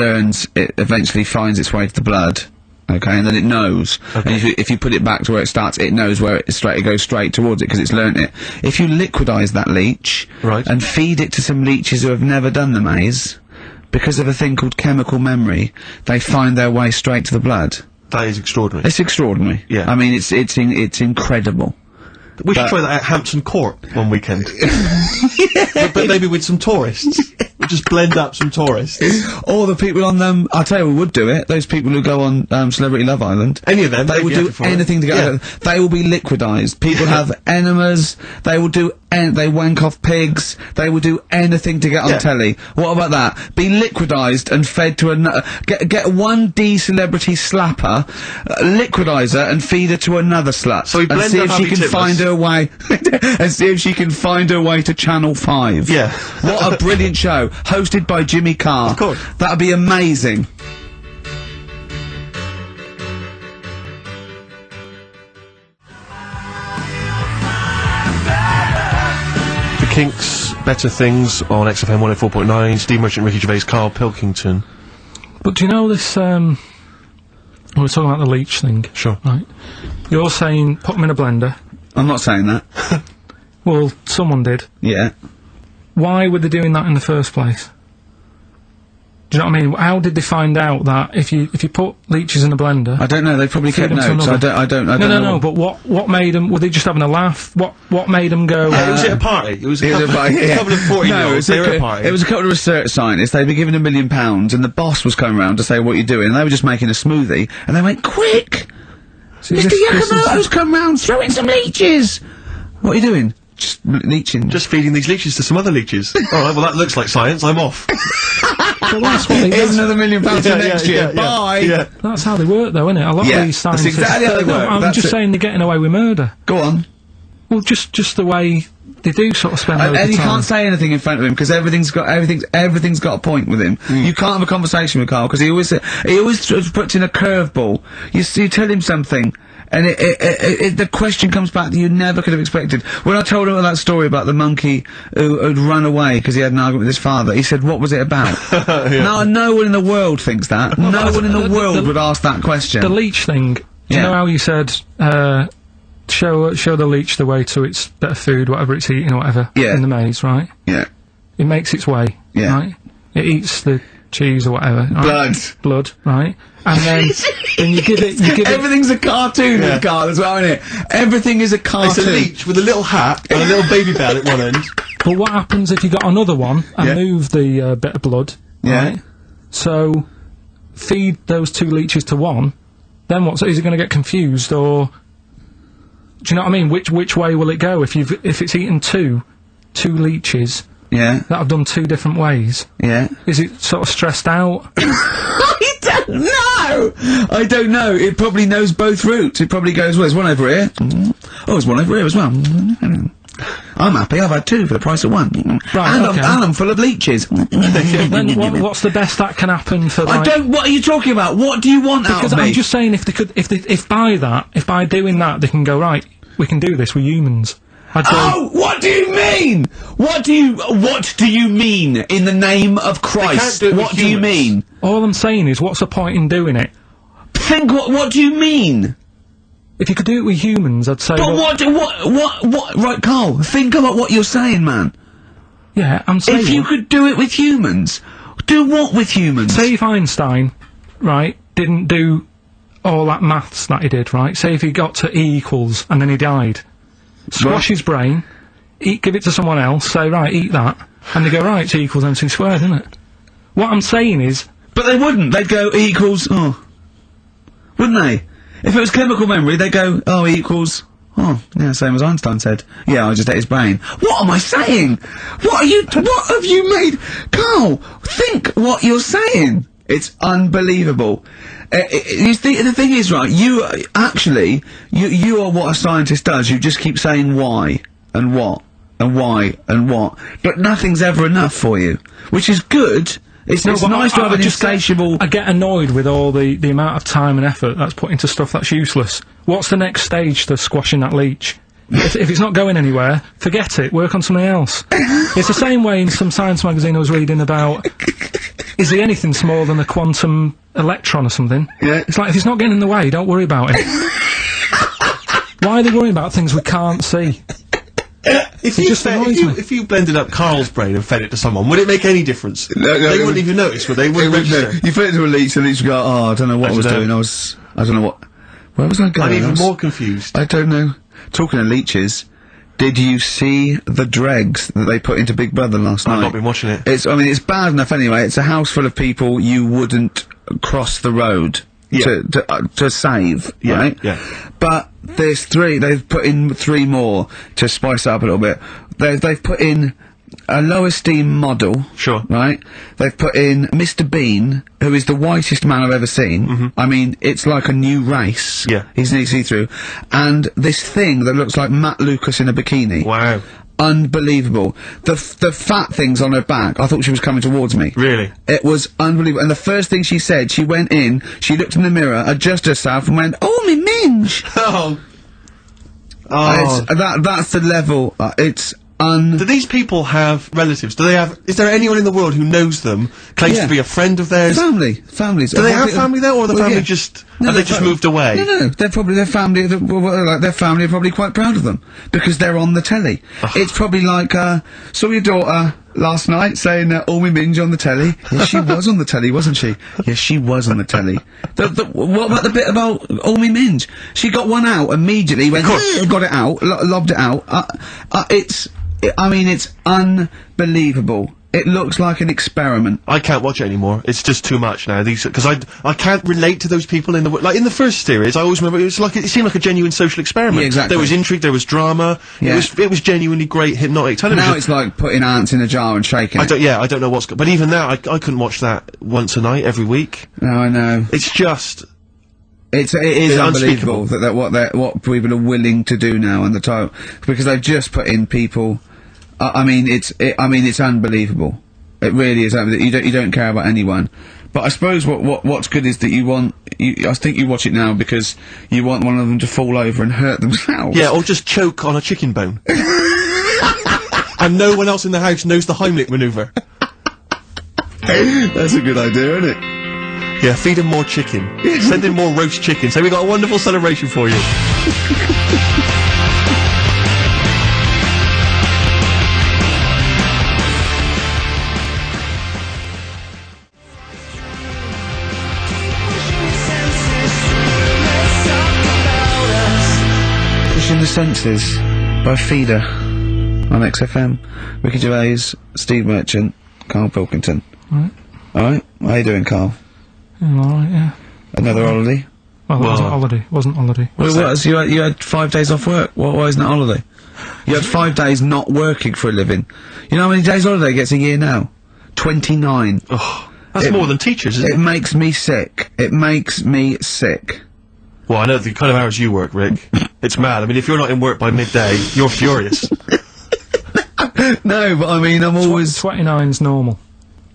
eventually finds its way to the blood. Okay, and then it knows. Okay. And if you put it back to where it starts, it knows where it goes straight towards it because it's learnt it. If you liquidise that leech, right, and feed it to some leeches who have never done the maze, because of a thing called chemical memory, they find their way straight to the blood. That is extraordinary. It's extraordinary. Yeah. I mean, it's incredible. We should try that at Hampton Court one weekend. but maybe with some tourists. We'll just blend up some tourists. Or the people on them, I'll tell you who would do it, those people who go on Celebrity Love Island. Any of them. They will do anything to get out of it. They will be liquidised. People have enemas, they will do they wank off pigs, they will do anything to get on telly. What about that? Be liquidised and fed to another, get one D-celebrity slapper, liquidise her and feed her to another slut. So we blend and see if she can find her way, and see if she can find her way to Channel 5. Yeah. What a brilliant show. Hosted by Jimmy Carr. Of course. That'd be amazing. The Kinks, Better Things on XFM 104.9, Steve Merchant, Ricky Gervais, Karl Pilkington. But do you know this, we were talking about the leech thing. Sure. Right. You're saying put them in a blender. I'm not saying that. Well, someone did. Yeah. Why were they doing that in the first place? Do you know what I mean? How did they find out that if you put leeches in a blender? I don't know. They probably kept notes. I don't know. No. But what made them? Were they just having a laugh? What made them go? Was it a party? It was a couple of 40-year-olds. They were at a party. It was a couple of research scientists. They'd been given £1 million, and the boss was coming round to say, "What are you doing?" And they were just making a smoothie, and they went, "Quick, Mr. Yakamoto's come round. Throw in some leeches." What are you doing? Just leeching. Just feeding these leeches to some other leeches. Alright, well that looks like science, I'm off. Well, that's what they do. Here's another £1 million for next year. Bye! Yeah. That's how they work, though, isn't it? A lot of these scientists... That's exactly how they work. I'm just saying they're getting away with murder. Go on. Well, just the way they do sort of spend loads of time. And you can't say anything in front of him, because everything's got a point with him. You can't have a conversation with Karl, because he always puts in a curveball. You tell him something, and the question comes back that you never could have expected. When I told him that story about the monkey who'd run away because he had an argument with his father, he said, "What was it about?" No one in the world thinks that. No one in the world would ask that question. The leech thing. Do you know how you said, show the leech the way to its better food, whatever it's eating or whatever, in the maze, right? Yeah. It makes its way, right? It eats the cheese or whatever. Right? Blood, right? And then you give it... Everything's a cartoon with Karl as well, isn't it? Everything is a cartoon. It's a leech with a little hat and a little baby bell at one end. But what happens if you got another one and move the bit of blood, right? So, feed those two leeches to one, then what? So is it going to get confused, or... Do you know what I mean? Which way will it go if it's eaten two leeches that have done two different ways? Yeah. Is it sort of stressed out? I don't know. It probably knows both routes. It probably goes, well, there's one over here. Oh, there's one over here as well. I'm happy. I've had 2 for the price of 1. Right, and, okay. I'm full of leeches. Then what's the best that can happen for, like... what are you talking about? What do you want out of me? Because I'm just saying, if by doing that, they can go, right, we can do this, we're humans. Oh, what do you mean? What do you mean, in the name of Christ? What do you mean? All I'm saying is, what's the point in doing it? What do you mean? If you could do it with humans, I'd say... But what, right, Carl, think about what you're saying, man. Yeah, I'm saying... If you could do it with humans, do what with humans? Say if Einstein, right, didn't do all that maths that he did, right? Say if he got to E = and then he died. Squash his brain, give it to someone else, say, right, eat that, and they go, right, it's E = MC², isn't it? What I'm saying is... But they wouldn't, they'd go, E = wouldn't they? If it was chemical memory, they'd go, oh, E = yeah, same as Einstein said. Yeah, I just ate his brain. What am I saying? What have you made? Carl, think what you're saying. It's unbelievable. The thing is, right, you are what a scientist does. You just keep saying why, and what, and why, and what. But nothing's ever enough for you. Which is good. It's nice to have an insatiable... I get annoyed with all the amount of time and effort that's put into stuff that's useless. What's the next stage to squashing that leech? If it's not going anywhere, forget it, work on something else. It's the same way in some science magazine I was reading about, is there anything smaller than a quantum electron or something? Yeah. It's like, if it's not getting in the way, don't worry about it. Why are they worrying about things we can't see? If you blended up Carl's brain and fed it to someone, would it make any difference? No, they wouldn't even notice, would they? Wouldn't register. You fed it to a leech, and the leech would go, oh, I don't know what I was doing, I don't know what... Where was I going? I'm even more confused. I don't know. Talking of leeches, did you see the dregs that they put into Big Brother last night? I've not been watching it. It's bad enough anyway. It's a house full of people you wouldn't cross the road to save, right? Yeah. But there's 3, they've put in 3 more to spice it up a little bit. They've put in a low esteem model. Sure. Right? They've put in Mr. Bean, who is the whitest man I've ever seen. I mean, it's like a new race. Yeah. He's nearly see-through. And this thing that looks like Matt Lucas in a bikini. Wow. Unbelievable. The fat things on her back, I thought she was coming towards me. Really? It was unbelievable. And the first thing she said, she went in, she looked in the mirror, adjusted herself, and went, oh, me minge! That's the level. Do these people have relatives? Is there anyone in the world who knows them, claims to be a friend of theirs? Families. Do they have family there, or the family have they just moved away? No, they're probably, their family, their family are probably quite proud of them, because they're on the telly. It's probably like, saw your daughter last night saying, oh, me minge on the telly. Yes, she was on the telly, wasn't she? Yes, she was on the telly. What about the bit about, oh, me minge? She got one out immediately, went, got it out, lobbed it out. I mean, it's unbelievable. It looks like an experiment. I can't watch it anymore. It's just too much now. Because I can't relate to those people in the like in the first series. I always remember it seemed like a genuine social experiment. Yeah, exactly. There was intrigue, there was drama. Yeah. It was genuinely great hypnotic television. Now it's like putting ants in a jar and shaking it. I don't know what's. But even now, I couldn't watch that once a night every week. No, I know. It's just. It is unbelievable that what people are willing to do now on the title, because they've just put in people. I mean, it's unbelievable. It really is. You don't care about anyone. But I suppose what's good is that I think you watch it now because you want one of them to fall over and hurt themselves. Yeah, or just choke on a chicken bone. And no one else in the house knows the Heimlich maneuver. That's a good idea, isn't it? Yeah, feed them more chicken. Send in more roast chicken. So we got a wonderful celebration for you. Pushing the Senses by Feeder on XFM. Ricky Gervais, Steve Merchant, Karl Pilkington. Alright, how you doing, Karl? Alright, yeah. Another holiday? Well, it wasn't holiday. Wasn't holiday. You had 5 days off work. Why isn't that holiday? You had 5 days not working for a living. You know how many days holiday gets a year now? 29. Oh, that's more than teachers, isn't it? It makes me sick. It makes me sick. Well, I know the kind of hours you work, Rick. It's mad. I mean, if you're not in work by midday, you're furious. No, but I mean, I'm always... 29's normal.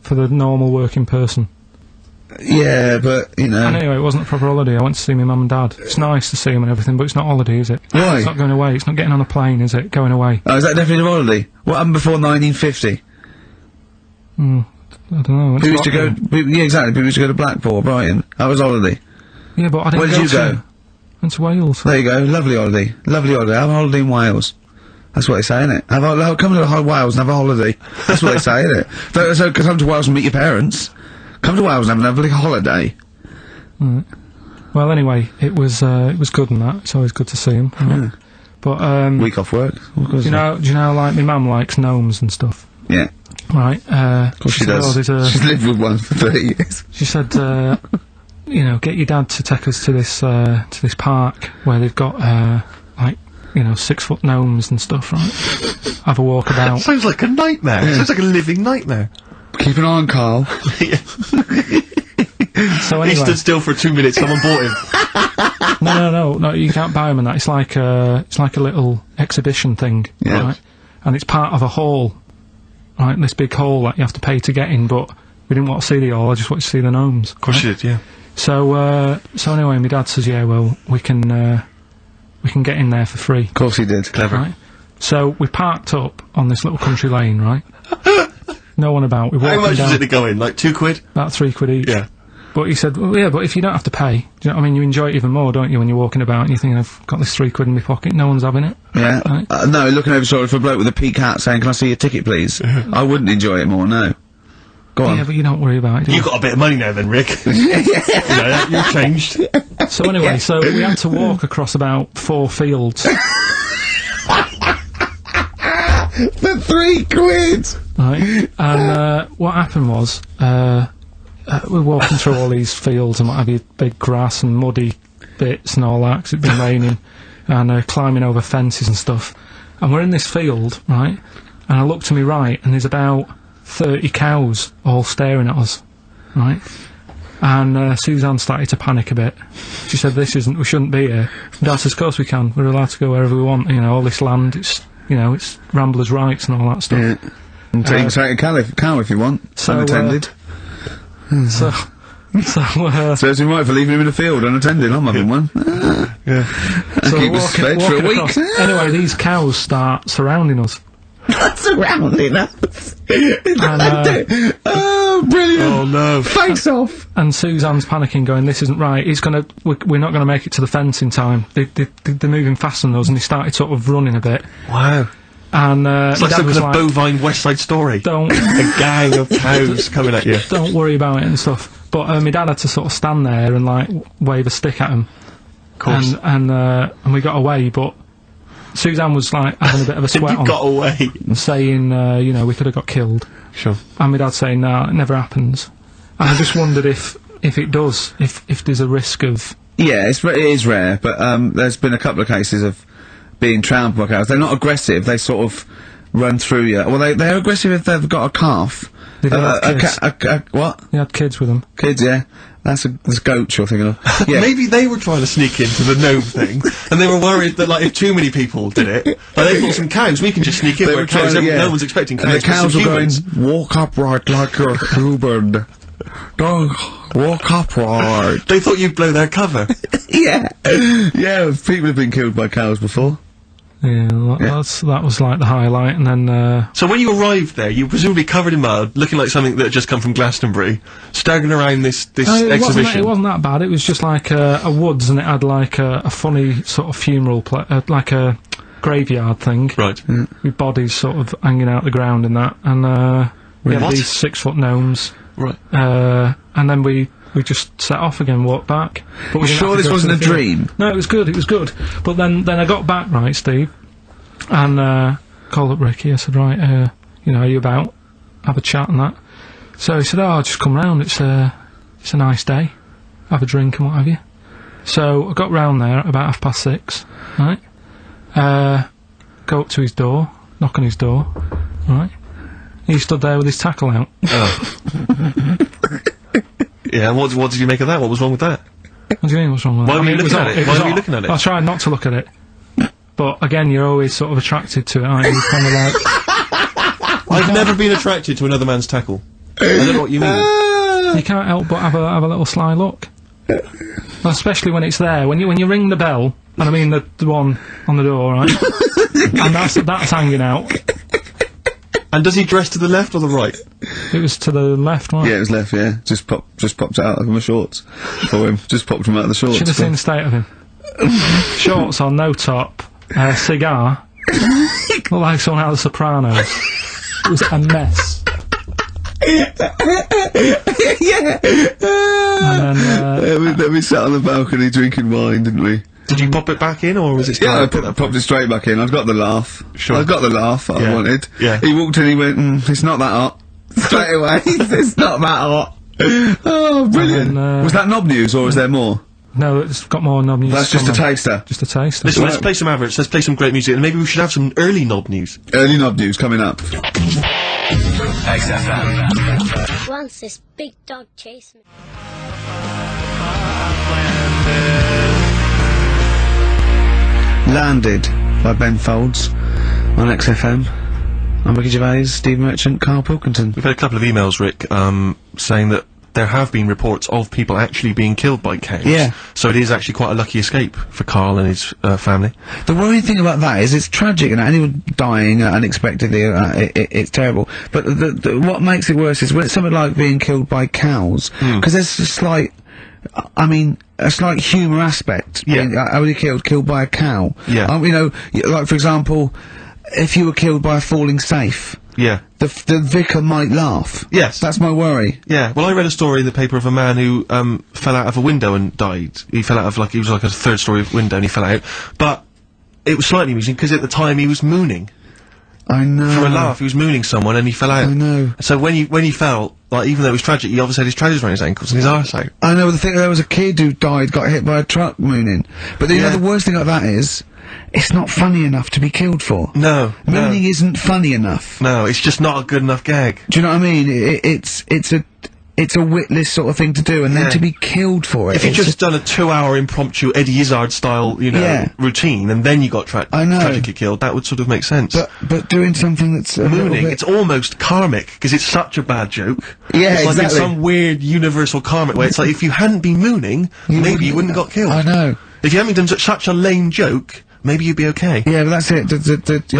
For the normal working person. Yeah, but, you know... And anyway, it wasn't a proper holiday. I went to see my mum and dad. It's nice to see them and everything, but it's not holiday, is it? Why? It's not going away. It's not getting on a plane, is it? Going away. Oh, is that definitely a holiday? What happened before 1950? I don't know. People used to go... Yeah, exactly. People used to go to Blackpool or Brighton. That was holiday. Yeah, but I didn't Where did you go? Went to Wales. There you go. Lovely holiday. Lovely holiday. Have a holiday in Wales. That's what they say, innit? Come to Wales and have a holiday. That's what they say, innit? So come to Wales and meet your parents. Come to Wales and have a lovely holiday. Right. Well, anyway, it was good and that. It's always good to see him. Right? But week off work. Do you know, like my mum likes gnomes and stuff. Yeah. Right. Of course she does. She's lived with one for 30 years. She said, you know, get your dad to take us to this park where they've got like, you know, 6-foot gnomes and stuff, right? Have a walk about. Sounds like a nightmare. Yeah. Sounds like a living nightmare. Keep an eye on Karl. So anyway, he stood still for 2 minutes. Someone bought him. No. You can't buy them and that. It's like a little exhibition thing, right? And it's part of a hall, right? This big hall that you have to pay to get in. But we didn't want to see the hall. I just wanted to see the gnomes. Of course you did, yeah. So anyway, my dad says, yeah, well, we can get in there for free. Of course he did. Clever. Right? So we parked up on this little country lane, right? No one about. We walked How much down. was it to go in? Like £2? About £3 each. Yeah. But he said, well, yeah, but if you don't have to pay, do you know what I mean? You enjoy it even more, don't you, when you're walking about and you think, I've got this £3 in my pocket, no one's having it. Yeah. Right? No, looking over sort of for a bloke with a peak hat saying, can I see your ticket, please? I wouldn't enjoy it more, no. Go on. Yeah, but you don't worry about it, do you? You've got a bit of money now then, Rick. You've changed. So anyway, so we had to walk across about 4 fields. For £3! Right, and what happened was, we're walking through all these fields and what have you, big grass and muddy bits and all that, 'cause it'd been raining, and climbing over fences and stuff. And we're in this field, right, and I look to my right, and there's about 30 cows all staring at us, right? And Suzanne started to panic a bit. She said, we shouldn't be here. Dad says, of course we can, we're allowed to go wherever we want, you know, all this land, it's, you know, it's ramblers' rights and all that stuff. Yeah. And take a cow if you want, so, unattended. So Serves him right for leaving him in the field unattended. I'm having one. Yeah. So keep us fed for a week. Anyway, these cows start surrounding us. Surrounding us. And, brilliant. Oh no. Face off. And Suzanne's panicking, going, this isn't right. We're not gonna make it to the fence in time. They're moving faster than us, and they started sort of running a bit. Wow. And it's like some kind of bovine West Side Story. Don't a gang of cows coming at you. Don't worry about it and stuff. But my dad had to sort of stand there and like wave a stick at him. Of course. And we got away, but Suzanne was like having a bit of a sweat you on. Got away. Saying, you know, we could have got killed. Sure. And my dad saying, nah, it never happens. And I just wondered if it does, if there's a risk of. Yeah, it is rare, but there's been a couple of cases of being trampled by cows. They're not aggressive, they sort of run through you. Well, they're aggressive if they've got a calf. They don't have kids. What? They had kids with them. Kids, yeah. That's goats you're thinking of. Yeah. Maybe they were trying to sneak into the gnome thing, and they were worried that, like, if too many people did it, like, they've got some cows, we can just sneak in where cows, no one's expecting cows. And the cows were going, walk upright like you're human. Don't walk upright. They thought you'd blow their cover. Yeah. Yeah, people have been killed by cows before. Yeah, that was like the highlight, and then, So when you arrived there, you were presumably covered in mud, looking like something that had just come from Glastonbury, staggering around this exhibition. It wasn't that bad, it was just like a woods, and it had like a funny sort of funeral, like a graveyard thing. Right. With bodies sort of hanging out the ground and that, and, we had these 6-foot gnomes. Right. And then we just set off again, walked back. But we sure this wasn't a dream? No, it was good. But then I got back, right, Steve, and called up Ricky. I said, right, you know, are you about? Have a chat and that. So he said, oh, just come round. It's a nice day. Have a drink and what have you. So I got round there at about 6:30, right? Go up to his door, knock on his door, right? He stood there with his tackle out. Oh. Yeah, and what did you make of that? What was wrong with that? What do you mean, what's wrong with that? Why were you looking at it? Why were you looking at it? I tried not to look at it. But, again, you're always sort of attracted to it, aren't you? Kind of like... I've never been attracted to another man's tackle. I don't know what you mean. You can't help but have a little sly look. Well, especially when it's there. When you ring the bell, and I mean the one on the door, right? And that's hanging out. And does he dress to the left or the right? It was to the left, right? Yeah, it was left, yeah. Just popped it out of my shorts for him. Just popped him out of the shorts. Should have seen the state of him. Shorts on, no top, cigar. Looked like someone out of The Sopranos. It was a mess. Yeah. And then, we sat on the balcony drinking wine, didn't we? Did you pop it back in, or was it still... Yeah, I popped it straight back in. I've got the laugh. Sure. I've got the laugh I wanted. Yeah. He walked in, he went, it's not that hot. Straight away. It's not that hot. Oh, brilliant. then, was that knob news, or is there more? no, it's got more knob news. That's just a taster. Just a taster. Listen, let's play some adverts, let's play some great music, and maybe we should have some early knob news. Early knob news coming up. XFM. Once this big dog chased me. Landed by Ben Folds on XFM. I'm Ricky Gervais, Steve Merchant, Karl Pilkington. We've had a couple of emails, Rick, saying that there have been reports of people actually being killed by cows. Yeah. So it is actually quite a lucky escape for Karl and his family. The worrying thing about that is it's tragic, and anyone dying unexpectedly, it's terrible. But what makes it worse is when it's something like being killed by cows, because there's a slight, I mean, a slight humour aspect. Yeah. Being, how were you killed by a cow? Yeah. You know, like for example, if you were killed by a falling safe, Yeah. the vicar might laugh. Yes. That's my worry. Yeah, well, I read a story in the paper of a man who fell out of a window and died. He fell out of he was like a third-story window and he fell out. But it was slightly amusing because at the time he was mooning. I know. For a laugh, he was mooning someone and he fell out. I know. So when he fell, like, even though it was tragic, he obviously had his trousers around his ankles and his arse out. I know, the thing, there was a kid who died, got hit by a truck mooning. But you know, the worst thing about that is, it's not funny enough to be killed for. No. Mooning isn't funny enough. No, it's just not a good enough gag. Do you know what I mean? It's a witless sort of thing to do, and then to be killed for it. If you'd just done a 2-hour impromptu Eddie Izzard style, you know, routine, and then you got tragically killed, that would sort of make sense. But doing something that's mooning, it's almost karmic, because it's such a bad joke. Yeah, it's like in exactly. some weird universal karmic way. It's like, if you hadn't been mooning, maybe you wouldn't have got killed. I know. If you hadn't done such a lame joke, maybe you'd be okay. Yeah, but that's it. But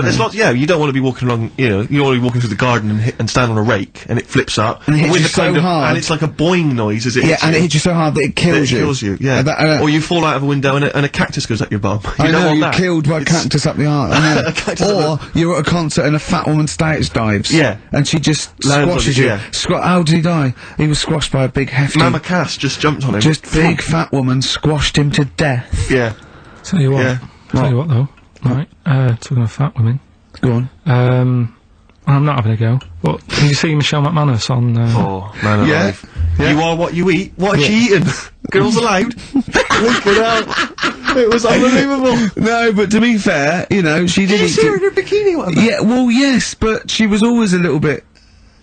there's lots, you don't want to be walking along, you know, you don't want to be walking through the garden and stand on a rake, and it flips up. And it hits you so hard. And it's like a boing noise as it hits you. and it hits you so hard that it kills you. It kills you, yeah. Or you fall out of a window and a cactus goes up your bum. I know, want you're that. killed by a cactus up the arse. I know. Or you're at a concert and a fat woman stage dives. Yeah. And she just Lands squashes on you, you. yeah. How did he die? He was squashed by a big hefty... Mama Cass just jumped on him. Just big fat woman squashed him to death. Yeah. Tell you what. Yeah. Tell you what though. Right. Talking of fat women. Go on. I'm not having a go. But did you see Michelle McManus on? Oh, man alive. Yeah. You are what you eat. What is she eating? Girls allowed. It was unbelievable. No, but to be fair, you know, she did. Did you see her in her bikini? What about? Yeah, well, yes, but she was always a little bit.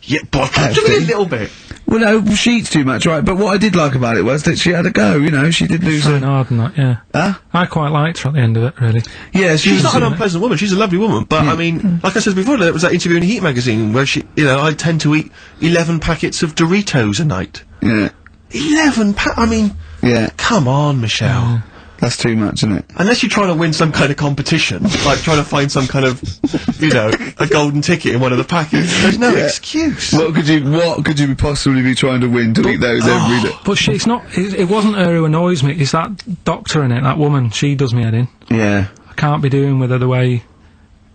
Yeah, but just a little bit. Well, no, she eats too much, right? But what I did like about it was that she had a go. You know, she did lose Fine hard and that, yeah. Huh? I quite liked her at the end of it, really. Yeah, She's not an unpleasant woman, she's a lovely woman, but I mean, like I said before, there was that interview in Heat magazine where she, you know, I tend to eat 11 packets of Doritos a night. Yeah. 11 I mean, Yeah. come on, Michelle. That's too much, isn't it? Unless you're trying to win some kind of competition, like trying to find some kind of, you know, a golden ticket in one of the packets, there's no excuse. What could you possibly be trying to win to eat those every day? But she's not, it wasn't her who annoys me, it's that doctor in it, that woman, she does me head in. Yeah. I can't be doing with her the way,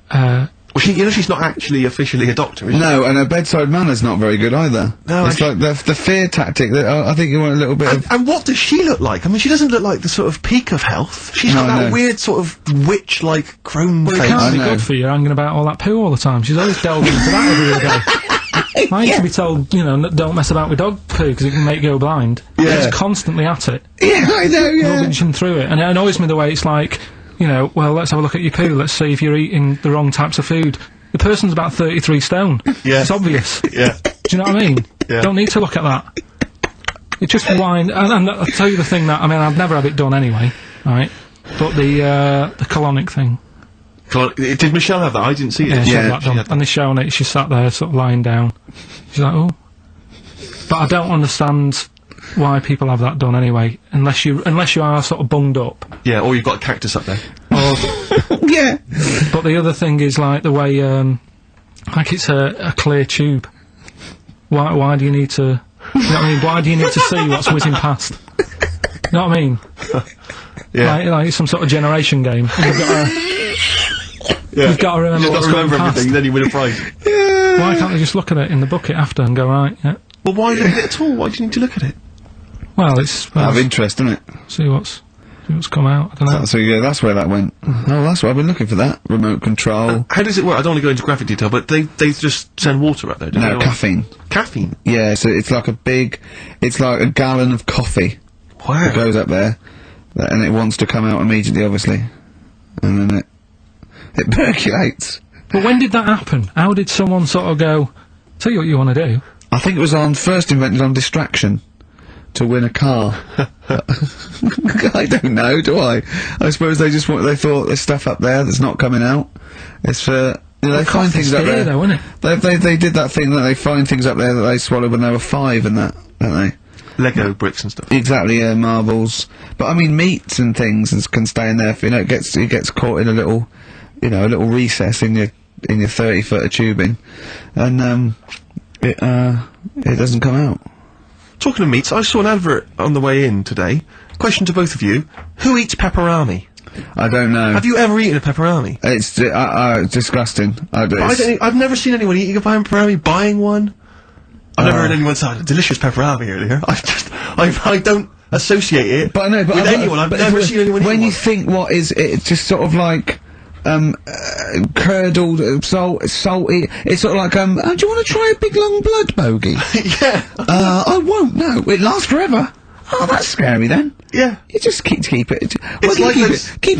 Well, you know, she's not actually officially a doctor, is she? No, and her bedside manner's not very good either. No, it's like the fear tactic that I think you want a little bit of. And what does she look like? I mean, she doesn't look like the sort of peak of health. She's got that weird sort of witch-like crone face. it can't be I know. good for you hanging about all that poo all the time. She's always delving into that every other day. I used to be told, you know, don't mess about with dog poo because it can make you go blind. Yeah. She's constantly at it. Yeah, I know, yeah. Rubbishing through it. And it annoys me the way it's like, you know, well, let's have a look at your poo, let's see if you're eating the wrong types of food. The person's about 33 stone. Yeah. It's obvious. Yeah. Do you know what I mean? Yeah. Don't need to look at that. It's just blind. And I'll tell you the thing that, I mean, I've never had it done anyway, right? But the colonic thing. Did Michelle have that? I didn't see it. Yeah, she had that done. And they shown it, she sat there sort of lying down. She's like, oh. But I don't understand why people have that done anyway, unless you are sort of bunged up. Yeah, or you've got a cactus up there. Or, Yeah. but the other thing is, like, the way, like it's a clear tube. Why do you need to, you know what I mean? Why do you need to see what's whizzing past? You know what I mean? Yeah. Like it's some sort of generation game. You've got to remember what's going past. Everything, then you win a prize. Why can't they just look at it in the bucket after and go, right, yeah. Well, why look at it at all? Why do you need to look at it? Well, it's... Out of interest, isn't it? See what's come out, I don't know. So, yeah, that's where that went. Oh, that's why I've been looking for that. Remote control. How does it work? I don't want to go into graphic detail, but they just send water out there, don't they? No, caffeine. Caffeine? Yeah, so it's like it's like a gallon of coffee. Wow. That goes up there, and it wants to come out immediately, obviously. And then it percolates. But when did that happen? How did someone sort of go, tell you what you want to do? I think it was first invented on distraction. To win a car. I don't know, do I? I suppose they thought there's stuff up there that's not coming out. It's for, they find things up there. Though, isn't it? They did that thing that they find things up there that they swallowed when they were 5 and that, don't they? Lego bricks and stuff. Exactly, yeah, marbles. But I mean, meats and things can stay in there, it gets caught in a little recess in your 30-foot of tubing. And, it doesn't come out. Talking of meats, I saw an advert on the way in today. Question to both of you. Who eats pepperami? I don't know. Have you ever eaten a pepperami? It's disgusting. I've never seen anyone eating a pepperami, buying one. I've never heard anyone say, delicious pepperami earlier. I don't associate it with anyone. I've never seen anyone eat When one. you think what is it, just sort of like, curdled, salty. It's sort of like, do you want to try a big long blood bogey? Yeah. I won't, no. It lasts forever. Oh, that's scary then. Yeah. You just keep it. It's like keep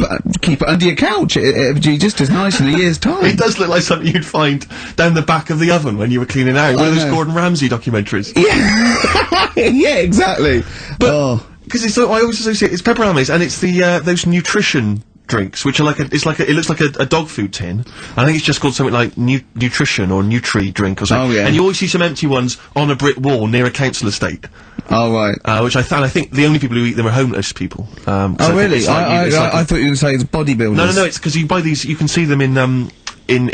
it under your couch. It'll be just as nice in a year's time. It does look like something you'd find down the back of the oven when you were cleaning out. One of those Gordon Ramsay documentaries. Yeah. Yeah, exactly. But, because I always associate, it's pepperami's, and it's the, those nutrition drinks, which are like it looks like a dog food tin. I think it's just called something like nutrition or Nutri drink or something. Oh, yeah. And you always see some empty ones on a brick wall near a council estate. Oh, right. Which I think the only people who eat them are homeless people. Oh, really? I thought you were saying it's bodybuilders. No, it's because you buy these, you can see them in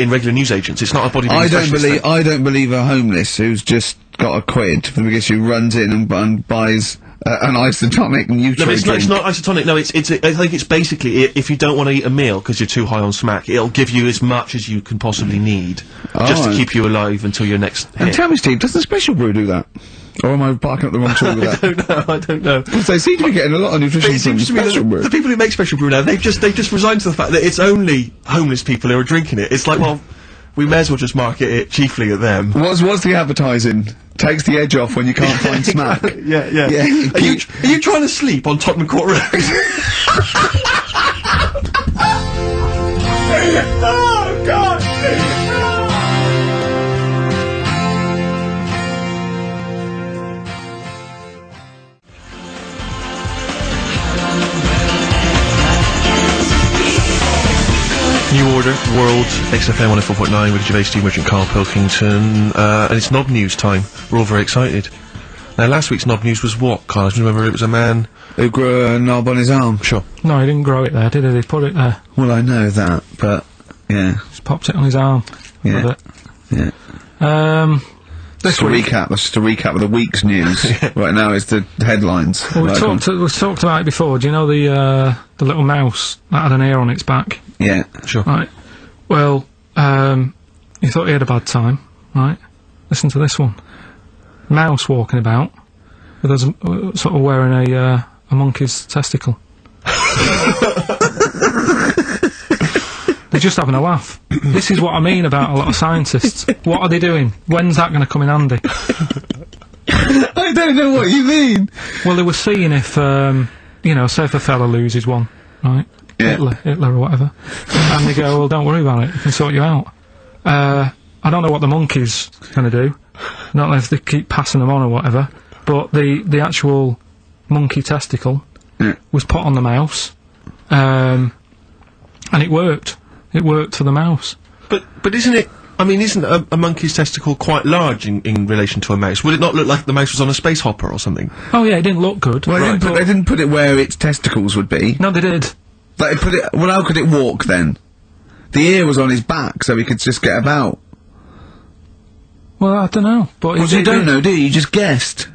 regular newsagents. It's not a bodybuilding I don't believe a homeless who's just got a quid for the biggest who runs in and buys an isotonic Nutri No, drink. it's not isotonic. No, I think it's basically, if you don't want to eat a meal because you're too high on smack, it'll give you as much as you can possibly need, just to keep you alive until your next hit. And tell me, Steve, doesn't Special Brew do that? Or am I barking up the wrong tree with that? I don't know. Because they seem to be getting a lot of nutrition from Special Brew. The people who make Special Brew now, they've just resigned to the fact that it's only homeless people who are drinking it. It's like, well, we may as well just market it chiefly at them. What's the advertising? Takes the edge off when you can't find smack. Yeah. Are you trying to sleep on Tottenham Court Road? Oh, God! New Order, World, XFM 104.9 with Gervais, Steve Merchant, Karl Pilkington, and it's Knob News time. We're all very excited. Now, last week's Knob News was what, Karl? Do you remember it was a man who grew a knob on his arm? Sure. No, he didn't grow it there, did he? They put it there. Well, I know that, but, yeah. Just popped it on his arm. Yeah. Yeah. This week. That's just a recap of the week's news. Right now it's the headlines. Well, we've talked about it before. Do you know the little mouse that had an ear on its back? Yeah. Sure. Right. Well, he thought he had a bad time, right? Listen to this one. Mouse walking about with us, sort of wearing a monkey's testicle. They're just having a laugh. This is what I mean about a lot of scientists. What are they doing? When's that going to come in handy? I don't know what you mean. Well, they were seeing if, say if a fella loses one, right? Yeah. Hitler or whatever. And they go, well, don't worry about it, we can sort you out. I don't know what the monkey's gonna do. Not if they keep passing them on or whatever. But the actual monkey testicle was put on the mouse, and it worked. It worked for the mouse. But isn't it... I mean, isn't a monkey's testicle quite large in relation to a mouse? Would it not look like the mouse was on a space hopper or something? Oh yeah, it didn't look good. Well, they didn't put it where its testicles would be. No, they did. But it put it... Well, how could it walk, then? The ear was on his back, so he could just get about. Well, I don't know, but... Well, you don't know, do you? You just guessed.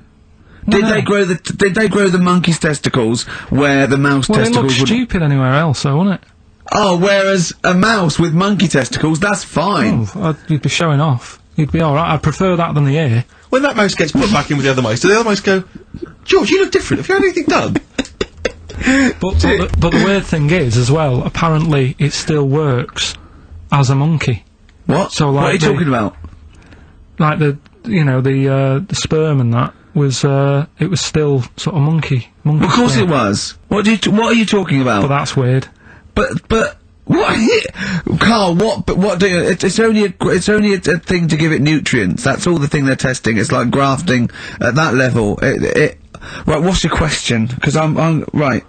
Did they grow the monkey's testicles where the mouse testicles would... Well, it looked stupid anywhere else, though, wouldn't it? Oh, whereas a mouse with monkey testicles, that's fine. Oh, you'd be showing off. You'd be alright. I'd prefer that than the ear. When that mouse gets put back in with the other mice, do the other mice go, George, you look different. Have you had anything done? But the weird thing is, as well, apparently it still works as a monkey. What? So, like, what are you talking about? Like the sperm and that was, it was still sort of monkey Of course sperm. it was. What are you talking about? But that's weird. But what, Karl? What do you? It's only a thing to give it nutrients. That's all the thing they're testing. It's like grafting at that level. Right. What's your question? Because I'm right.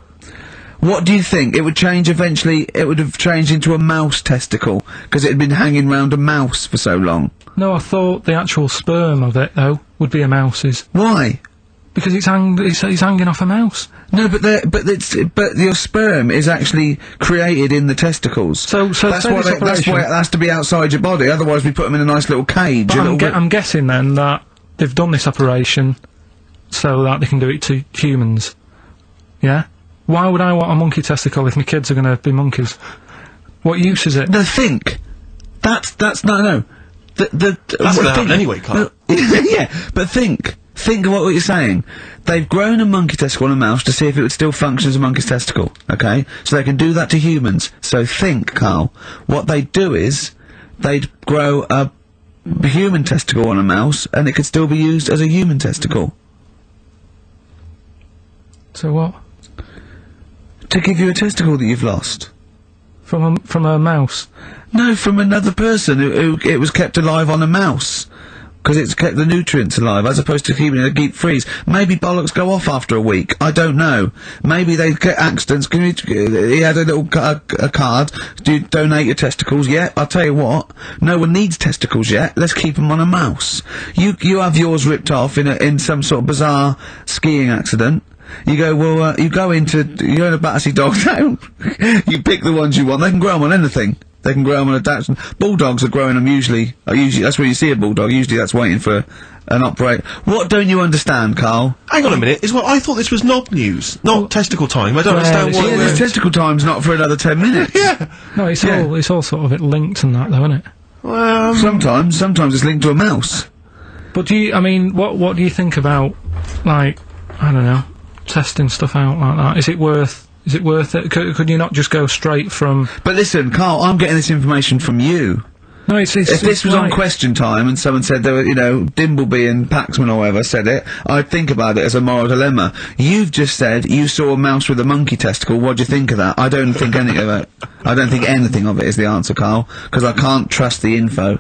What do you think? It would change eventually. It would have changed into a mouse testicle because it had been hanging round a mouse for so long. No, I thought the actual sperm of it though would be a mouse's. Why? Because it's hanging off a mouse. No, but your sperm is actually created in the testicles. So that's why it has to be outside your body. Otherwise, we put them in a nice little cage. But I'm guessing then that they've done this operation so that they can do it to humans. Yeah. Why would I want a monkey testicle if my kids are going to be monkeys? What use is it? No, think. That's no. That's going to happen anyway, Karl. Yeah, but think. Think of what you're saying. They've grown a monkey testicle on a mouse to see if it would still function as a monkey's testicle, okay? So they can do that to humans. So think, Karl. What they'd do is, they'd grow a human testicle on a mouse, and it could still be used as a human testicle. So what? To give you a testicle that you've lost. From a mouse? No, from another person who it was kept alive on a mouse. Because it's kept the nutrients alive, as opposed to keeping it in a deep freeze. Maybe bollocks go off after a week. I don't know. Maybe they get accidents. He had a little a card. Do you donate your testicles? Yeah, I'll tell you what. No one needs testicles yet. Let's keep them on a mouse. You have yours ripped off in some sort of bizarre skiing accident. You go, well, you go in a Battersea Dog Town. You pick the ones you want. They can grow them on anything. They can grow them on a Dachshund. Bulldogs are growing them usually that's where you see a bulldog. Usually that's waiting for an operate. What don't you understand, Karl? Hang on a minute. I thought this was knob news, not testicle time. I don't understand what... Yeah, testicle time's not for another 10 minutes. Yeah. No, it's all sort of linked and that though, isn't it? Well, sometimes it's linked to a mouse. But what do you think about, like, I don't know, testing stuff out like that? Is it worth it? Could you not just go straight from... But listen, Karl, I'm getting this information from you. No, if this was on Question Time and someone said there were, Dimbleby and Paxman or whatever said it, I'd think about it as a moral dilemma. You've just said you saw a mouse with a monkey testicle. What do you think of that? I don't think anything of it. I don't think anything of it is the answer, Karl, because I can't trust the info.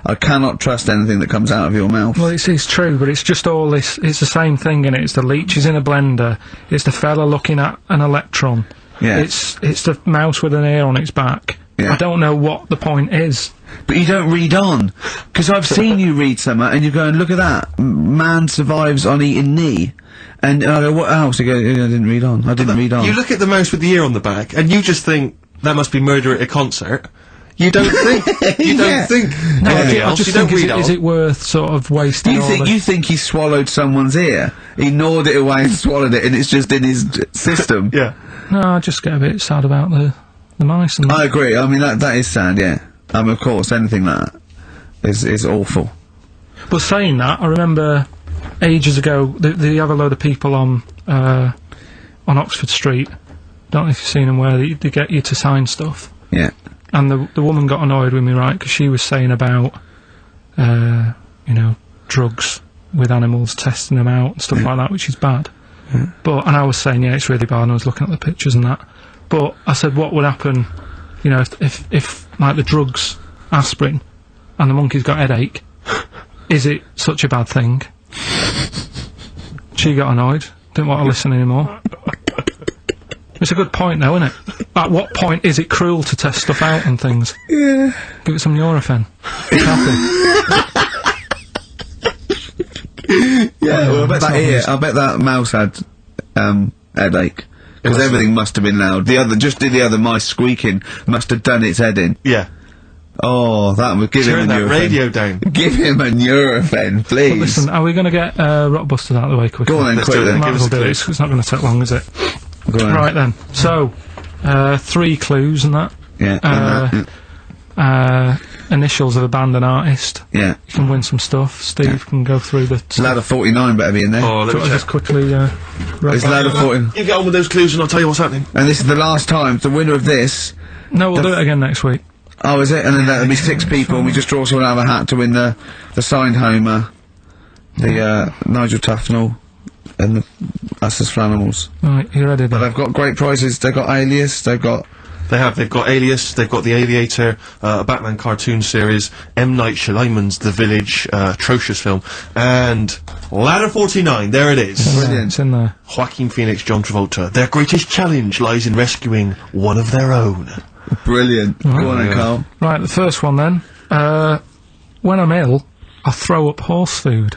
I cannot trust anything that comes out of your mouth. Well, it's true, but it's just all this, it's the same thing, innit? It's the leeches in a blender, it's the fella looking at an electron, yeah. It's the mouse with an ear on its back. Yeah. I don't know what the point is. But you don't read on. Because I've seen you read somewhere, and you go and look at that. Man survives on eating knee. And I go, what else? You go, I didn't read on. I didn't read on. You look at the mouse with the ear on the back, and you just think, that must be murder at a concert. You don't think. You don't think. No, I just think, is it worth sort of wasting You think he swallowed someone's ear? He gnawed it away and swallowed it, and it's just in his system? Yeah. No, I just get a bit sad about the mice and... I agree. I mean, that is sad, yeah. Of course, anything like that is awful. But saying that, I remember ages ago, they have a load of people on Oxford Street. Don't know if you've seen them, where they get you to sign stuff. Yeah. And the woman got annoyed with me, right, because she was saying about, drugs with animals, testing them out and stuff like that, which is bad. But, and I was saying, yeah, it's really bad, and I was looking at the pictures and that. But I said, what would happen, if like, the drugs, aspirin, and the monkey's got headache, is it such a bad thing? She got annoyed, didn't want to listen anymore. It's a good point, though, isn't it? At what point is it cruel to test stuff out and things? Yeah. Give it some Nurofen. It's happy. Yeah, well, I bet that mouse had, headache. Because everything must have been loud. The other mice squeaking must have done its head in. Yeah. Oh, that would give him a Nurofen. Turn that radio down. Give him a Nurofen, please. But listen, are we going to get, Rockbusters out of the way quickly? Go on then, quick then. Might as well do it. It's not going to take long, is it? Go on. Right then. So, 3 clues and that. Yeah. Initials of a band and artist. Yeah. You can win some stuff. Steve can go through the... Ladder 49 better be in there. Oh, let me check. Just quickly, It's Ladder 49. You get on with those clues and I'll tell you what's happening. And this is the last time. The winner of this... No, we'll do it again next week. Oh, is it? And then there'll be 6 people and we just draw someone out of a hat to win the signed Homer, the, Nigel Tufnell, and the Us as Flanimals. Right, you ready But then? they've got great prizes. They've got Alias, they've got Alias, they've got The Aviator, a Batman cartoon series, M. Night Shyamalan's The Village, atrocious film, and Ladder 49, there it is. Brilliant. It's in there. Joaquin Phoenix, John Travolta. Their greatest challenge lies in rescuing one of their own. Brilliant. Go on then, Carl. Right, the first one then. When I'm ill, I throw up horse food.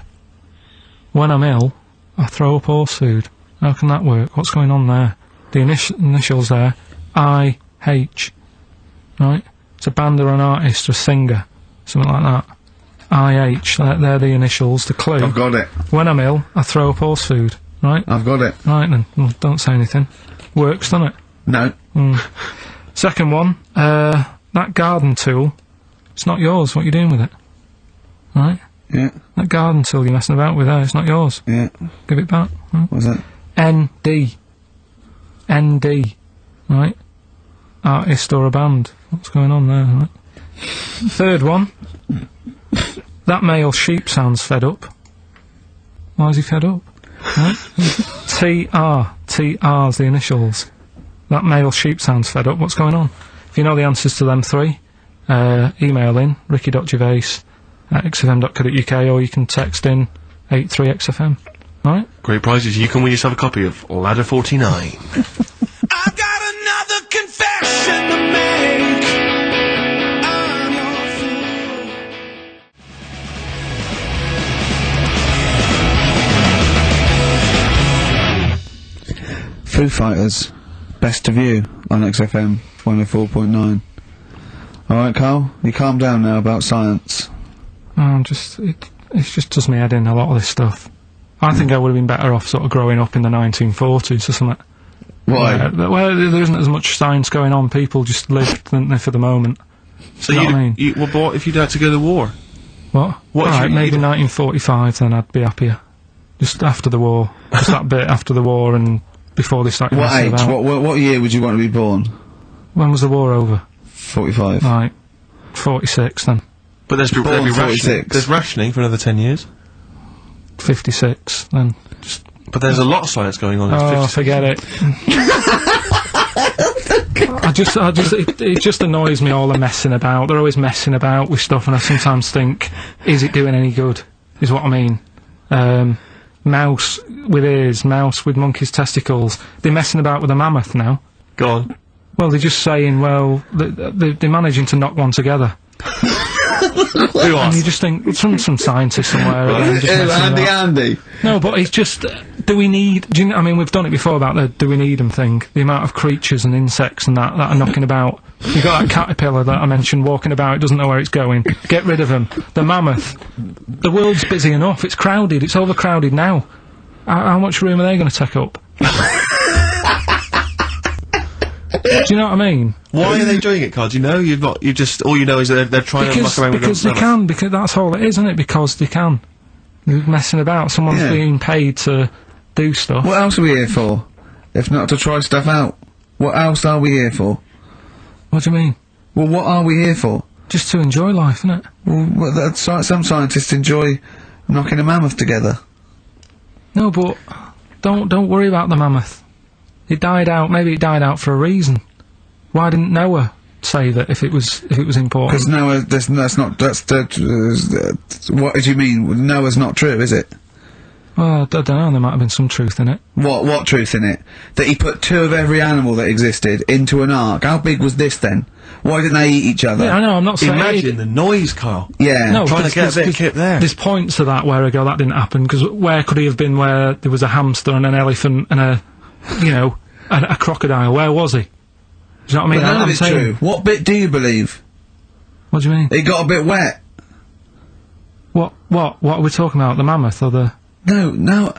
When I'm ill, I throw up horse food. How can that work? What's going on there? The initials there. I-H. Right? It's a band or an artist or a singer. Something like that. I-H. They're the initials. The clue. I've got it. When I'm ill, I throw up horse food. Right? I've got it. Right then. Well, don't say anything. Works, doesn't it? No. Second one, that garden tool, it's not yours. What are you doing with it? Right? Yeah. That garden tool you're messing about with there, it's not yours. Yeah. Give it back. What's that? N-D. N-D. Right? Artist or a band. What's going on there, right? Third one, that male sheep sounds fed up. Why is he fed up? Right? T-R. T-R's the initials. That male sheep sounds fed up. What's going on? If you know the answers to them 3, email in ricky.gervais@xfm.co.uk or you can text in 83XFM. Right? Great prizes. You can win yourself a copy of Ladder 49. I've got another confession to make. I'm your fool. Foo Fighters. Best of You on XFM 104.9. Alright, Carl, you calm down now about science. It just does me head in, a lot of this stuff. I think I would have been better off sort of growing up in the 1940s or something. Why? Where there isn't as much science going on, people just lived, didn't they, for the moment. So you know what I mean? Well, but what if you'd had to go to war? What? What if Right, you- maybe 1945, then I'd be happier. Just after the war. Just that bit after the war and before they started What messing age? about. What year would you want to be born? When was the war over? 45. Right. 46 then. But there's Born rationing. 46. There's rationing for another 10 years. 56 then. But there's a lot of science going on. Oh, forget it. It just annoys me, all the messing about. They're always messing about with stuff, and I sometimes think, is it doing any good? Is what I mean. Mouse with ears, mouse with monkey's testicles. They're messing about with a mammoth now. Go on. Well, they're just saying, well, they're managing to knock one together. Who And you asked? just think, some scientist somewhere. again, just messing about. Andy. No, but it's just, do we need, I mean, we've done it before about the do we need them thing. The amount of creatures and insects and that are knocking about. You got that caterpillar that I mentioned walking about, it doesn't know where it's going. Get rid of them. The mammoth. The world's busy enough, it's crowded, it's overcrowded now. How much room are they going to take up? Do you know what I mean? Why are they doing it, Carl? Do you know? All you know is that they're trying to muck around with Because them. they can, because that's all it is, isn't it? Because they can. They're messing about, someone's Yeah. being paid to do stuff. What else are we here for? If not to try stuff out. What else are we here for? What do you mean? Well, what are we here for? Just to enjoy life, isn't it? Well, some scientists enjoy knocking a mammoth together. No, but don't worry about the mammoth. It died out. Maybe it died out for a reason. Why didn't Noah say that if it was important? Because Noah, what do you mean? Noah's not true, is it? Well, I don't know, there might have been some truth in it. What truth in it? That he put 2 of every animal that existed into an ark. How big was this then? Why didn't they eat each other? Yeah, I know, I'm not saying... Imagine the noise, Carl. Yeah. No, Trying to get a bit of kit there. There's points to that where I go, that didn't happen, because where could he have been where there was a hamster and an elephant and a, you know, a crocodile? Where was he? Do you know what I mean? But none of I'm it's saying- true. What bit do you believe? What do you mean? It got a bit wet. What are we talking about? The mammoth or the... No.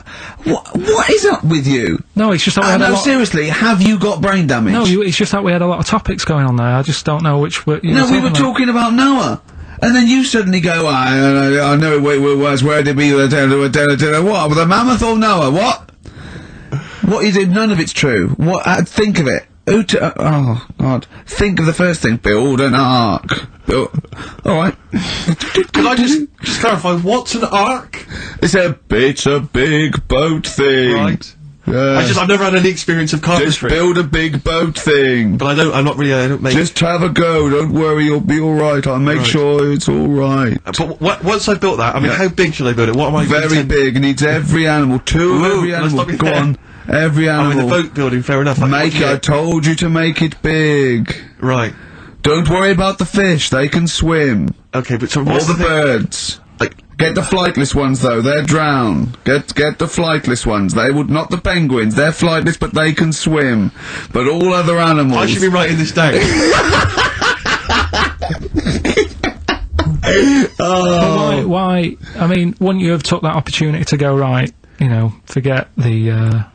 What is up with you? No, it's just that we had a No, lot... seriously, have you got brain damage? No, it's just that we had a lot of topics going on there. I just don't know which were... No, we were talking about Noah. And then you suddenly go, I know it was, where did we, what, with a mammoth or Noah, what? What you did, none of it's true. What, think of it. Oh, God. Think of the first thing. Build an ark. Alright. Can I just clarify, what's an ark? It's a big boat thing. Right. I've never had any experience of carpentry. Just build a big boat thing. But I don't make... Just have a go, don't worry, you'll be alright, I'll make sure it's alright. But once I built that, I mean, how big should I build it? What am I... Very big, it needs every animal, 2 of every animal, go on. Every animal. I mean, the boat building, fair enough. I told you to make it big. Right. Don't worry about the fish, they can swim. Okay, but so All what's the birds. Get the flightless ones though, they're drowned. Get the flightless ones, not the penguins, they're flightless but they can swim. But all other animals... I should be writing this down. But why, I mean, wouldn't you have took that opportunity to go, right, you know, forget the,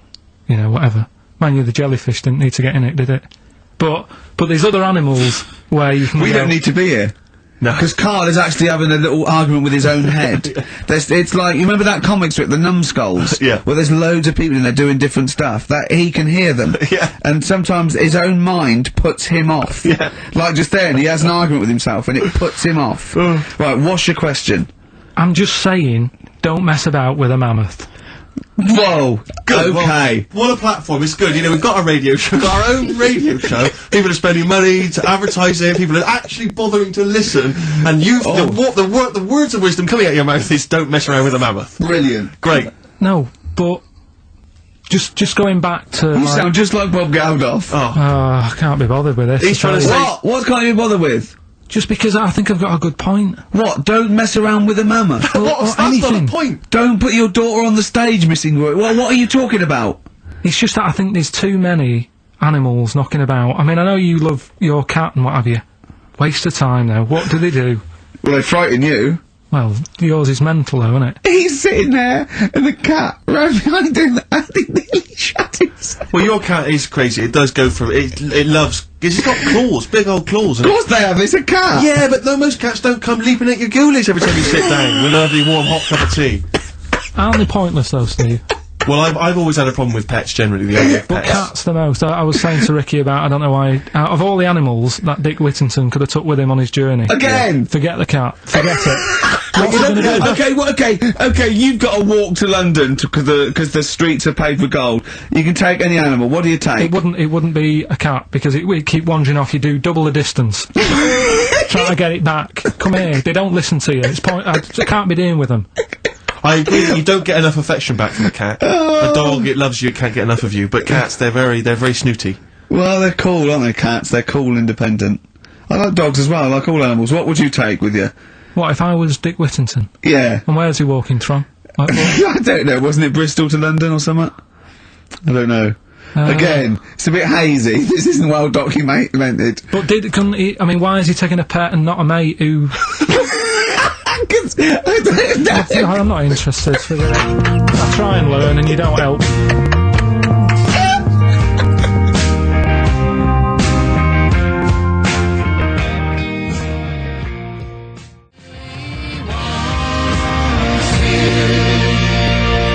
you know, whatever. Mind you, the jellyfish didn't need to get in it, did it? But there's other animals where you can We go, don't need to be here. No. Because Karl is actually having a little argument with his own head. It's like, you remember that comic strip, The Numbskulls? Yeah. Where there's loads of people in there doing different stuff, that he can hear them. Yeah. And sometimes his own mind puts him off. Yeah. Like just then, he has an argument with himself and it puts him off. Right, what's your question? I'm just saying, don't mess about with a mammoth. Whoa! Good, Okay. well, what a platform, it's good, you know, we've got a radio show, we've got our own radio show, people are spending money to advertise it, people are actually bothering to listen, and the words of wisdom coming out of your mouth is, don't mess around with a mammoth. Brilliant. Great. No, but just going back to, You like, sound just like Bob Geldof. I can't be bothered with this. He's trying to say... What can't you be bothered with? Just because I think I've got a good point. What? Don't mess around with a mammoth. That's not anything. the point. Don't put your daughter on the stage, missing word. What are you talking about? It's just that I think there's too many animals knocking about. I mean, I know you love your cat and what have you. Waste of time, though. What do they do? Well, they frighten you. Well, yours is mental, though, isn't it? He's sitting there, and the cat right behind him, and he nearly shut himself. Well, your cat is crazy, it does go for it loves... It's got claws, big old claws. Of course they have, it's a cat. Yeah, but no, most cats don't come leaping at your ghoulies every time you sit down with a lovely warm hot cup of tea. Aren't they pointless, though, Steve? Well, I've always had a problem with pets, generally, the idea of But pets. cats the most. I was saying to Ricky about, I don't know why, out of all the animals that Dick Whittington could have took with him on his journey. Again! Forget the cat. Forget it. What's he gonna do? Okay, you've got to walk to London because the streets are paved with gold. You can take any animal, what do you take? It wouldn't be a cat, because it would keep wandering off. You do double the distance. Try to get it back. Come here. They don't listen to you. I can't be dealing with them. I agree, you don't get enough affection back from a cat. A dog, it loves you, it can't get enough of you, but cats, they're very snooty. Well, they're cool, aren't they, cats? They're cool, independent. I like dogs as well, I like all animals. What would you take with you? What, if I was Dick Whittington? Yeah. And where's he walking from? Like, I don't know, wasn't it Bristol to London or something? I don't know. Again, it's a bit hazy. This isn't well documented. But couldn't he, I mean, why is he taking a pet and not a mate who... I'm not interested. Forget it. I try and learn and you don't help.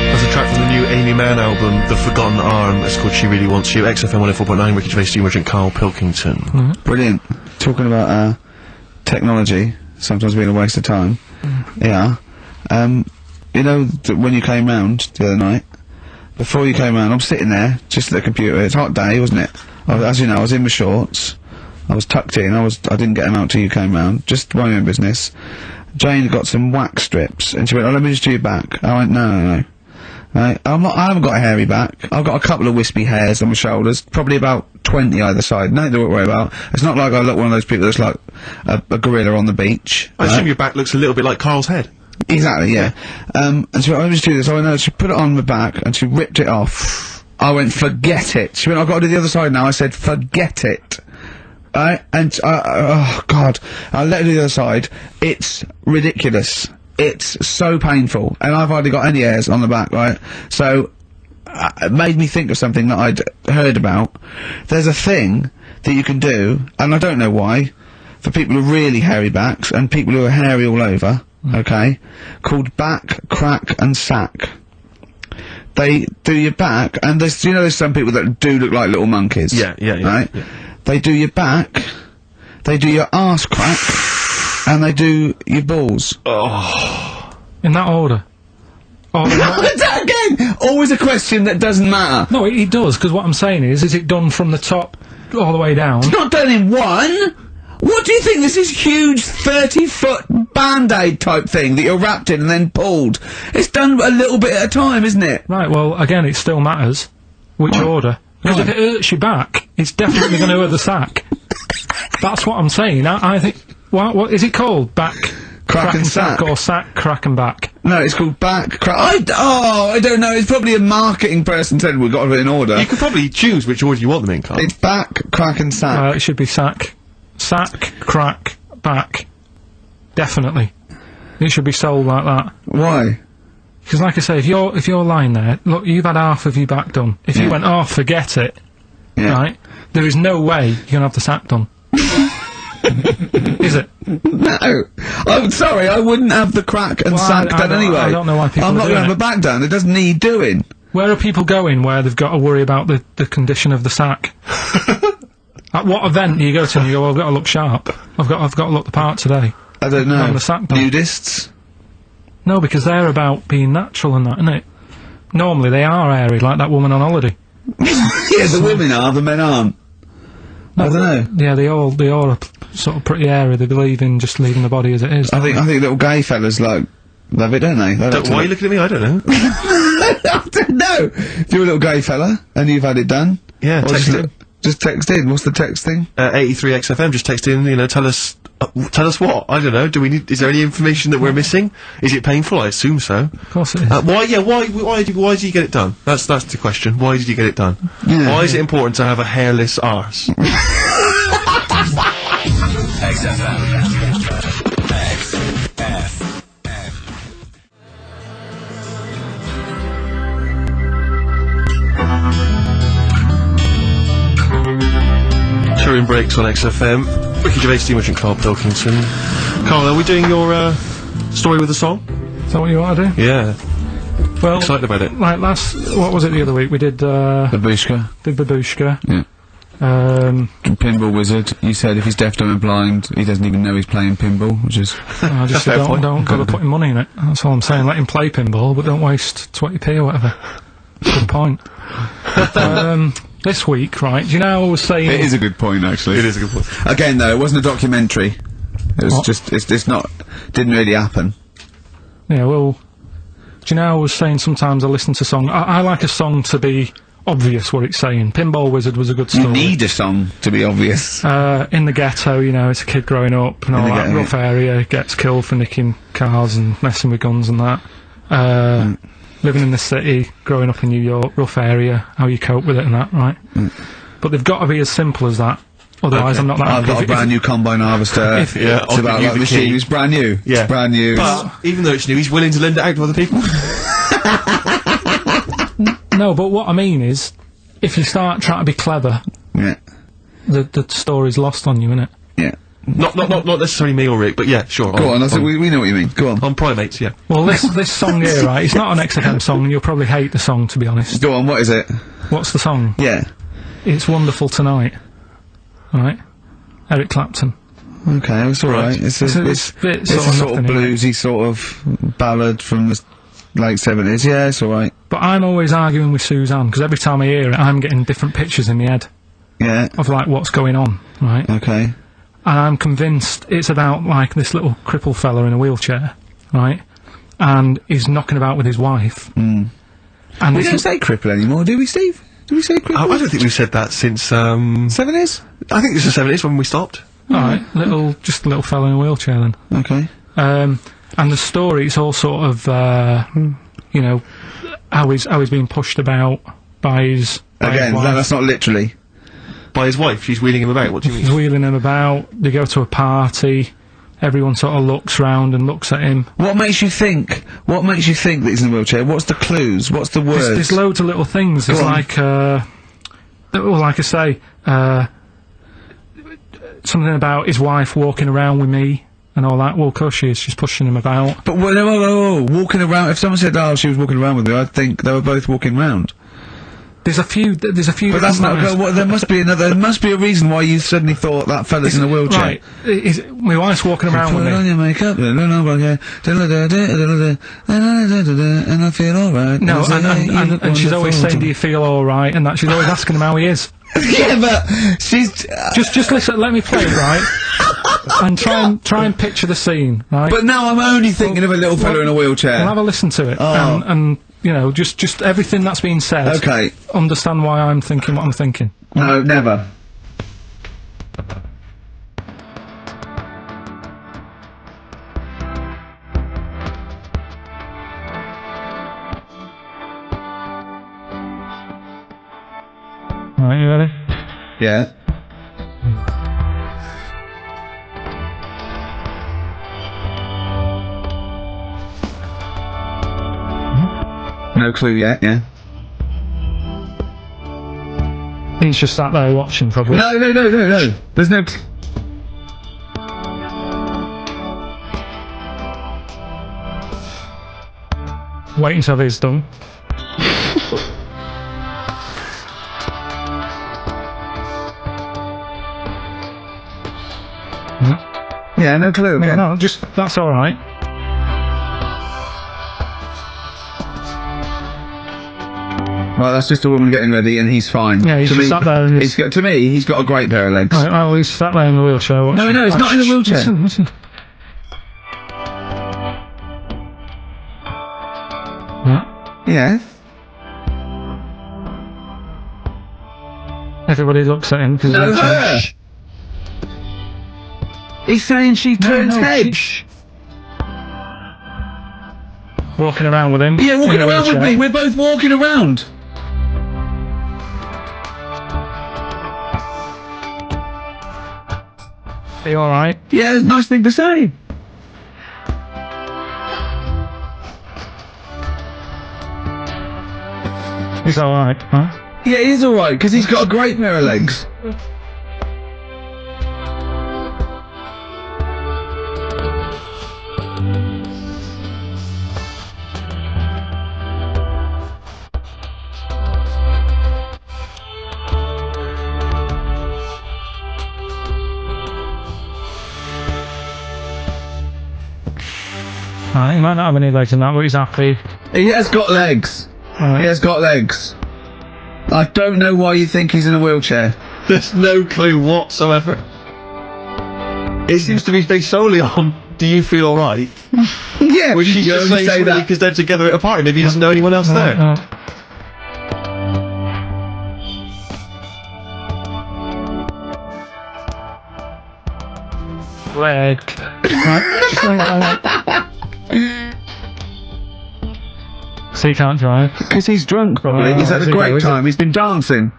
That's a track from the new Amy Mann album, The Forgotten Arm. It's called She Really Wants You. XFM 104.9, Ricky Gervais, Steve Merchant, Karl Pilkington. Brilliant. Talking about, technology, sometimes being a waste of time. Yeah. You know, when you came round the other night, before you came round, I'm sitting there, just at the computer. It's a hot day, wasn't it? As you know, I was in my shorts. I was tucked in. I didn't get them out till you came round. Just my own business. Jane got some wax strips, and she went, "Oh, let me just do your back." I went, "No. Right? I haven't got a hairy back. I've got a couple of wispy hairs on my shoulders, probably about 20 either side. Nothing to worry about. It's not like I look one of those people that's like a gorilla on the beach. I assume your back looks a little bit like Karl's head. Exactly, yeah. And so I just do this. I know she put it on my back and she ripped it off. I went, forget it. She went, I've got to do the other side now. I said, forget it. And oh god, I let her do the other side. It's ridiculous. It's so painful, and I've hardly got any hairs on the back, right? So, it made me think of something that I'd heard about. There's a thing that you can do, and I don't know why, for people with really hairy backs, and people who are hairy all over, okay, called back, crack, and sack. They do your back, and there's, you know, there's some people that do look like little monkeys. Yeah, right? Yeah. They do your back, they do your arse crack, and they do your balls. Oh. In that order. Oh, Again! Always a question that doesn't matter. no, it does, because what I'm saying is it done from the top all the way down? It's not done in one! What do you think? This is huge 30-foot Band-Aid type thing that you're wrapped in and then pulled. It's done a little bit at a time, isn't it? Right, well, again, it still matters. Which order? Because if it hurts your back, it's definitely going to hurt the sack. That's what I'm saying. I think... What is it called? Back... Crack and sack. Or sack, crack and back? No, it's called back, crack... I don't know. It's probably a marketing person said we've got to put it in order. You could probably choose which order you want them in, Karl. It's back, crack and sack. It should be sack. Sack, crack, back. Definitely. It should be sold like that. Why? Because like I say, if you're lying there, look, you've had half of your back done. If you went, oh, forget it, right, there is no way you're gonna have the sack done. Is it? No. I'm sorry, I wouldn't have the crack and sack done anyway. I don't know why people I'm not are gonna doing have my back done. It doesn't need doing. Where are people going where they've got to worry about the condition of the sack? At what event do you go to and you go, well, I've got to look sharp. I've got to look the part today. I don't know. Having the sack done. Nudists? No, because they're about being natural and that, isn't it? Normally they are airy, like that woman on holiday. Yeah, the women are, the men aren't. No, I don't know. Yeah, they all are sort of pretty airy. They believe in just leaving the body as it is. I think little gay fellas love it, don't they? Why are you looking at me? I don't know. I don't know. If you're a little gay fella and you've had it done, Yeah, text in. Just text in. What's the text thing? 83XFM, just text in, you know, tell us what? I don't know, is there any information that we're missing? Is it painful? I assume so. Of course it is. Why did you get it done? That's the question. Why did you get it done? Yeah. Why is it important to have a hairless arse? XFM. Touring breaks on XFM. Ricky Gervais, Steve and Karl Pilkington. Karl, are we doing your story with a song? Is that what you want to do? Yeah. Well, Excited about it. like what was it the other week? We did Babushka. Babushka. Yeah. Pinball Wizard. You said if he's deaf, dumb and blind, he doesn't even know he's playing pinball, which is... I just said don't bother putting money in it. That's all I'm saying. Let him play pinball, but don't waste 20p or whatever. Good point. This week, right, do you know I was saying... It is a good point, actually. It is a good point. Again, though, it wasn't a documentary. It was just... It's not... Didn't really happen. Yeah, well... Do you know I was saying sometimes I listen to songs... I like a song to be obvious what it's saying. Pinball Wizard was a good story. You need a song to be obvious. In the ghetto, you know, it's a kid growing up and all that rough area, gets killed for nicking cars and messing with guns and that. Living in the city, growing up in New York, rough area, how you cope with it and that, right? But they've got to be as simple as that. Otherwise, I'm not that I've got a brand new combine harvester. It's about like the machine. It's brand new. Yeah. It's brand new. But even though it's new, he's willing to lend it out to other people. No, but what I mean is, if you start trying to be clever, the story's lost on you, innit? Yeah. Not necessarily me or Rick, but yeah, sure. Go on, we know what you mean. Go on. On Primates, yeah. Well, this song here, right, it's not an XFM song, and you'll probably hate the song, to be honest. Go on, what is it? What's the song? Yeah. It's Wonderful Tonight. Right? Eric Clapton. Okay, it's alright. It's a sort of bluesy sort of ballad from the late 70s. Yeah, it's alright. But I'm always arguing with Suzanne, because every time I hear it, I'm getting different pictures in my head. Yeah. Of, like, what's going on, right? Okay. And I'm convinced it's about, like, this little cripple fella in a wheelchair, right? And he's knocking about with his wife. And we don't say cripple anymore, do we, Steve? Do we say cripple? I don't think we've said that since, 70s? I think it's the 70s when we stopped. Alright, just a little fella in a wheelchair then. Okay. And the story is all sort of, you know, how he's being pushed about by his... Again, that's not literally. By his wife, she's wheeling him about, what do you mean? He's wheeling him about, they go to a party, everyone sort of looks round and looks at him. What makes you think that he's in a wheelchair? What's the clues? What's the words? There's loads of little things. There's like, well, like I say, something about his wife walking around with me and all that. Well, of course she is. She's pushing him about. But whoa, walking around. If someone said, "Oh, she was walking around with me," I'd think they were both walking round. There's a few. But that's not. There must be another. There must be a reason why you suddenly thought that fella's in a wheelchair. Right. My wife's walking around with me. Put on your makeup, and I feel alright. No, and she's always saying, "Do you feel alright?" And that she's always asking him how he is. Yeah, but she's just listen. Let me play, right? And try and picture the scene, right? But now I'm only thinking of a little fella in a wheelchair. Well, have a listen to it, and you know, just everything that's been said. Okay. Understand why I'm thinking what I'm thinking. No, never. Right, you ready? Yeah. No clue yet, yeah. He's just sat there watching, probably. No. There's no... Wait until he's done. Yeah, no clue. Yeah, no, just, that's alright. Right, that's just a woman getting ready, and he's fine. Yeah, he's just sat there. And to me, he's got a great pair of legs. Right, well, he's sat there in the wheelchair. Watching. No, he's not in a wheelchair. Listen. Yeah. Everybody looks at him because No, her. He's saying she turns heads. Walking around with him. Yeah, walking around with me. We're both walking around. Are you alright? Yeah, it's a nice thing to say. He's alright, huh? Yeah, he's alright, because he's got a great pair of legs. He might not have any legs in that, but he's happy. He has got legs. Right. He has got legs. I don't know why you think he's in a wheelchair. There's no clue whatsoever. It seems to be based solely on, do you feel alright? Yeah, Which he's just saying say that because they're together at a party, maybe he doesn't know anyone else there. Leg. So he can't drive. Because he's drunk, probably. He's had a great time. He's been dancing.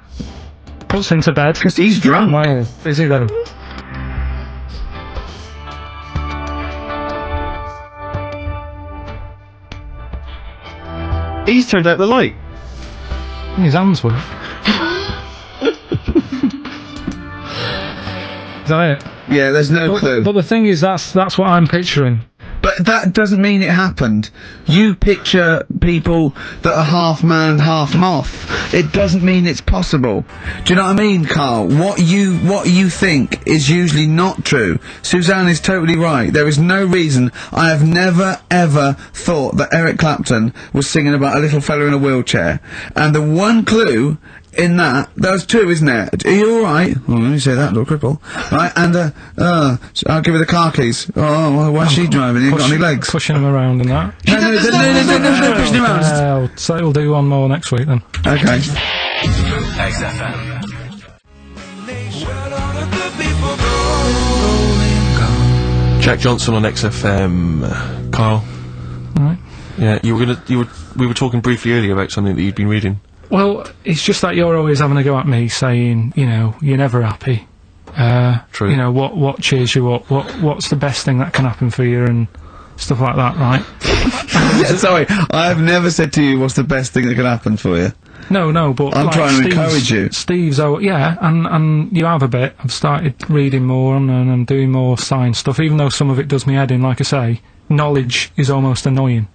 Puts him to bed. Because he's drunk. Why is he then? He's turned out the light. His hands were. Is that it? Yeah, there's no clue. But the thing is, that's what I'm picturing. But that doesn't mean it happened. You picture people that are half man, half moth. It doesn't mean it's possible. Do you know what I mean, Karl? What you think is usually not true. Suzanne is totally right. There is no reason. I have never, ever thought that Eric Clapton was singing about a little fella in a wheelchair. And the one clue in that. There's 2, isn't there? Are you alright? Well, let me say that, little cripple. Right, and, so I'll give her the car keys. Oh, why's she driving? You got any legs? Pushing him around and that. No, pushing him around. So we'll do one more next week then. Okay. XFM. Jack Johnson on XFM. Carl. Right. Yeah, we were talking briefly earlier about something that you'd been reading. Well, it's just that you're always having a go at me, saying, you know, you're never happy. True. You know, what cheers you up? What's the best thing that can happen for you and stuff like that, right? Yeah, sorry, I've never said to you what's the best thing that can happen for you. No, but I'm like trying to encourage you. Steve's, and you have a bit. I've started reading more and I'm doing more science stuff, even though some of it does me head in, like I say. Knowledge is almost annoying.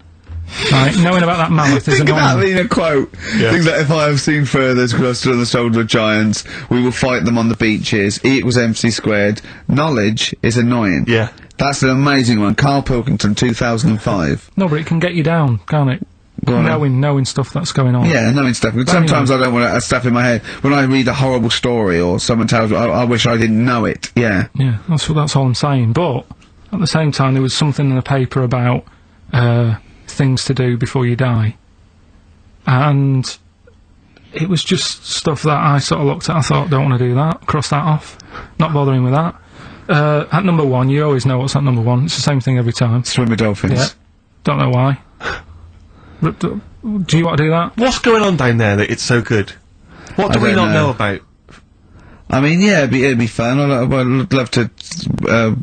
Right, knowing about that mammoth is Think annoying. about being a quote. Yeah. Think that if I have seen furthers crossed on the shoulder of giants, we will fight them on the beaches. E equals MC squared. Knowledge is annoying. Yeah. That's an amazing one. Karl Pilkington, 2005. No, but it can get you down, can't it? Go on. Knowing stuff that's going on. Yeah, knowing stuff. Sometimes I don't want stuff in my head. When I read a horrible story or someone tells me, I wish I didn't know it. Yeah. Yeah, that's all I'm saying. But at the same time, there was something in the paper about things to do before you die, and it was just stuff that I sort of looked at. I thought, don't want to do that. Cross that off. Not bothering with that. At number 1, you always know what's at number 1. It's the same thing every time. Swim with dolphins. Yeah. Don't know why. Do you want to do that? What's going on down there that it's so good? What do we not know about? I mean, yeah, it'd be fun. I'd love to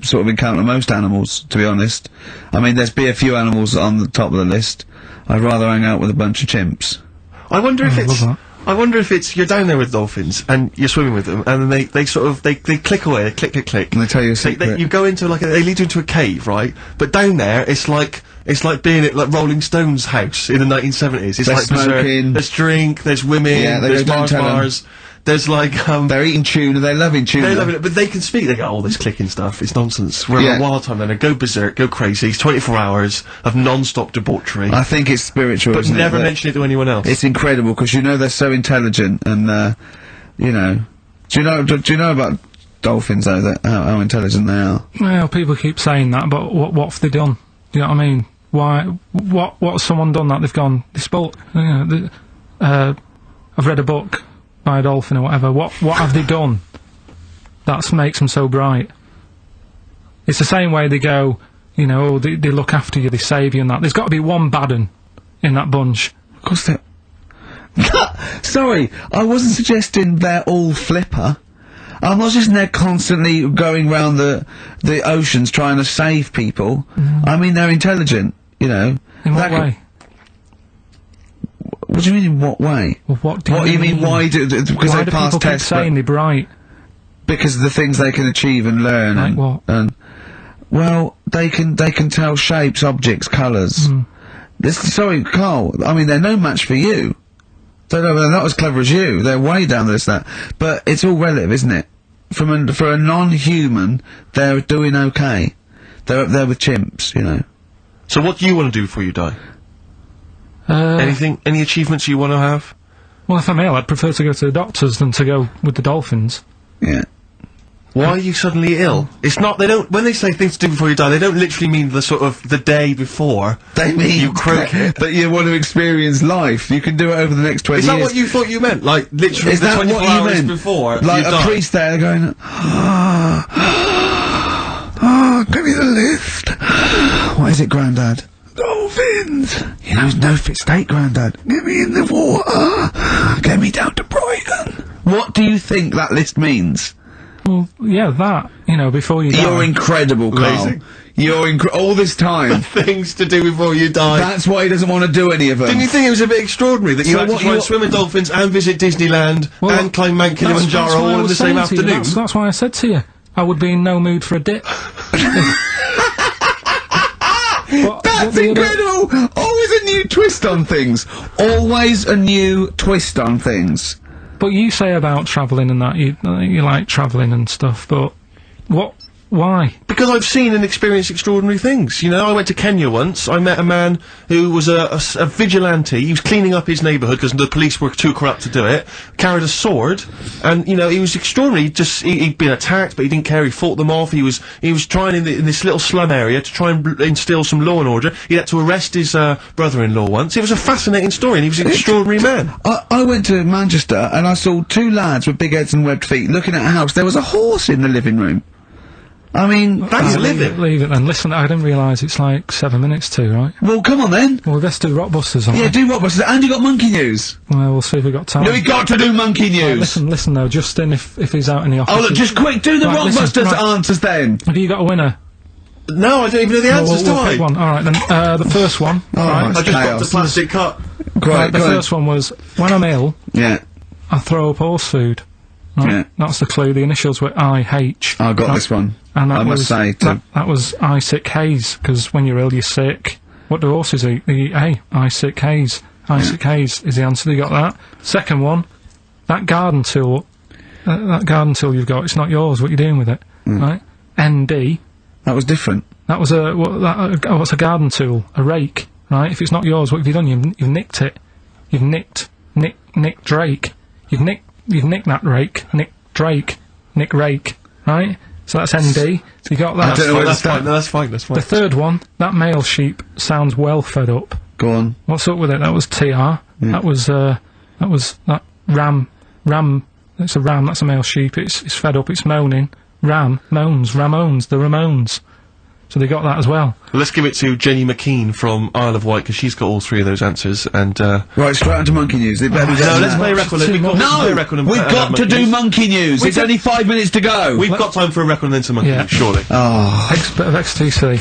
sort of encounter most animals, to be honest. I mean, there's be a few animals on the top of the list. I'd rather hang out with a bunch of chimps. I wonder if I love that. I wonder if it's you're down there with dolphins and you're swimming with them, and then they sort of they click away, they click, And they tell you a secret. you go into they lead you into a cave, right? But down there, it's like being at like Rolling Stones' house in the 1970s. It's They're like smoking. There's drink, there's women, Yeah, there's don't tell 'em. bars. There's like They're eating tuna, they're loving tuna. they're loving it, but they can speak. They go, "Oh, this clicking stuff, it's nonsense." We're Yeah. a wild time then. They go berserk, go crazy. It's 24 hours of non-stop debauchery, I think it's spiritual, but isn't never it? mention it to anyone else. It's incredible, because you know they're so intelligent, and, you know... Do you know about dolphins, though, that how intelligent they are? Well, people keep saying that, but what have they done? You know what I mean? Why? What's someone done that they've gone? They spoke. You know, I've read a book by a dolphin or whatever. What have they done? That makes them so bright. It's the same way they go. You know, they look after you, they save you, and that. There's got to be one bad un in that bunch. Of course they're... Sorry, I wasn't suggesting they're all flipper. I'm not just they're constantly going round the oceans trying to save people. I mean, they're intelligent, you know. In what way? What do you mean, in what way? Well, what do you mean, why do... Because why they do pass people keep tests, saying they're bright? because of the things they can achieve and learn. Like and, what? And, well, they can tell shapes, objects, colours. Sorry, Carl, I mean, they're no match for you. They're not as clever as you. They're way down this, that. But it's all relative, isn't it? For a non-human, they're doing okay. They're up there with chimps, you know. So what do you want to do before you die? Anything? Any achievements you want to have? Well, if I'm ill, I'd prefer to go to the doctors than to go with the dolphins. Yeah. Why are you suddenly ill? It's not, they don't, when they say things to do before you die, they don't literally mean the sort of, the day before. They mean you croak it. that you want to experience life. You can do it over the next 20 Is years. that what you thought you meant? Like, literally Is the that 24 what you hours meant? before Like you a die? priest there going, give me the lift. What is it, Grandad? Dolphins. You know, it's no fit state, Grandad. Get me in the water. Get me down to Brighton. What do you think that list means? Well, yeah, that, you know, before you die. You're incredible, Carl. Amazing. You're all this time. Things to do before you die. That's why he doesn't want to do any of them. Didn't you think it was a bit extraordinary that you So had to what try you- and swim with dolphins and visit Disneyland and climb Mount Kilimanjaro That's why I all in was the same saying to you, afternoon? That's why I said to you, I would be in no mood for a dip. That's incredible! Always a new twist on things. Always a new twist on things. But you say about travelling and that, you like travelling and stuff, but what Why? Because I've seen and experienced extraordinary things. You know, I went to Kenya once. I met a man who was a vigilante. He was cleaning up his neighbourhood because the police were too corrupt to do it. Carried a sword, and you know, he was extraordinary. He'd been attacked, but he didn't care. He fought them off. He was trying in this little slum area to try and instill some law and order. He had to arrest his brother-in-law once. It was a fascinating story, and he was an extraordinary man. I went to Manchester and I saw two lads with big heads and webbed feet looking at a house. There was a horse in the living room. I mean, that's living. Leave it then. Listen, I didn't realise it's like 7 minutes to, right? Well, come on then. Well, let's do Rockbusters, Yeah, do Rockbusters. And you got monkey news. Well, we'll see if we got time. No, we got to do monkey news. Listen though, Justin, if he's out in the office. Oh, look, just quick, do the Rockbusters answers then. Have you got a winner? No, I don't even know the answers, do I? Pick one. Alright then, the first one. Right. I just got the plastic cup. The first one was, when I'm ill, I throw up horse food. Right? Yeah. That's the clue. The initials were I-H. I got this one. And that I must say, too. That was I sick haze, because when you're ill, you're sick. What do horses eat? They eat hay. I sick haze. I sick haze is the answer. You got that. Second one, that garden tool you've got, it's not yours. What you doing with it? Right? ND. That was different. That was what's a garden tool? A rake. Right? If it's not yours, what have you done? You've nicked it. You've nicked Drake. You've nicked that rake. Nick Drake. Nick Rake. Right? So that's ND. So you got that. I don't know where that's fine. No, that's fine. That's fine. The third one, that male sheep sounds well fed up. Go on. What's up with it? That was TR. Yeah. That was that ram. It's a ram. That's a male sheep. It's fed up. It's moaning. Ram moans. Ramones. The Ramones. So they got that as well. Let's give it to Jenny McKean from Isle of Wight, because she's got all three of those answers, and, Right, straight on to monkey news. No, let's play a record. We've got to do monkey news. It's only 5 minutes to go. We've got time for a record and then some monkey news, surely. Oh. Bit of XTC.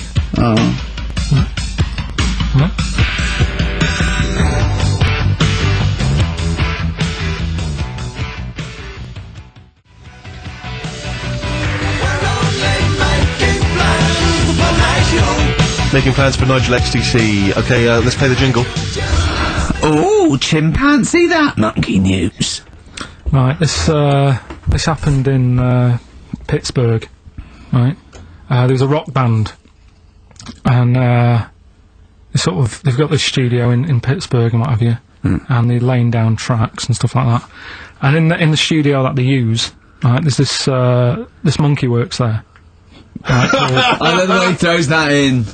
Making plans for Nigel XTC. Okay, let's play the jingle. Oh, chimpanzee, that monkey news. Right, this happened in Pittsburgh. Right, there was a rock band, and they've got this studio in Pittsburgh and what have you, and they're laying down tracks and stuff like that. And in the studio that they use, right, there's this monkey works there. Right, I love the way he throws that in.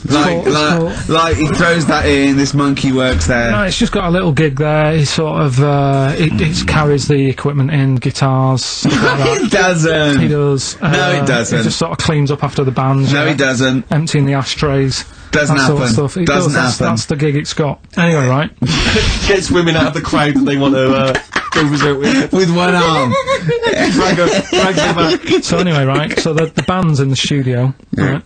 Like he throws that in, this monkey works there. No, it's just got a little gig there. He sort of, it carries the equipment in, guitars, stuff like that. It doesn't. He does. No, it doesn't. He just sort of cleans up after the bands. No, he doesn't. Emptying the ashtrays. Doesn't happen. Sort of stuff. Doesn't happen. That's the gig it's got. Anyway, right? Gets women out of the crowd that they want to, go visit with one arm. Drag them back. So anyway, right, so the band's in the studio, right,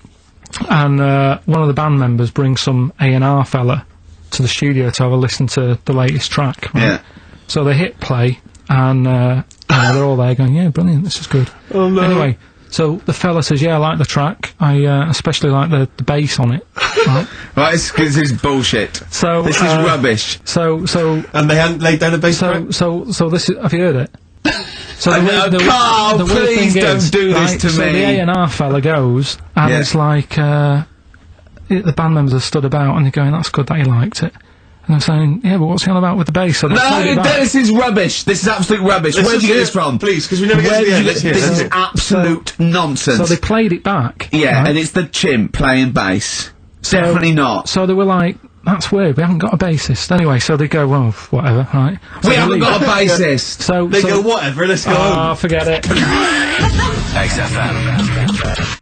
and one of the band members brings some A&R fella to the studio to have a listen to the latest track, right? Yeah. So they hit play, and they're all there going, yeah, brilliant, this is good. Oh no. Anyway, so the fella says, yeah, I like the track, I especially like the bass on it, right? Right, this is bullshit. So this is rubbish. So and they hadn't laid down a bass track? So this is, have you heard it? So Carl, please don't do this to me. So the A&R fella goes, and it's like, the band members are stood about, and they're going, that's good that you liked it. And I'm saying, yeah, but what's he on about with the bass? So no, this is rubbish. This is absolute rubbish. Where did you get this from? Please, because we never get to the end. This is absolute nonsense. So they played it back. Yeah, right? and it's the chimp playing bass. Definitely not. So they were like, that's weird, we haven't got a bassist. Anyway, so they go, well, whatever, right? So we haven't got a bassist! So they go, whatever, let's go home. Oh, forget it. XFM.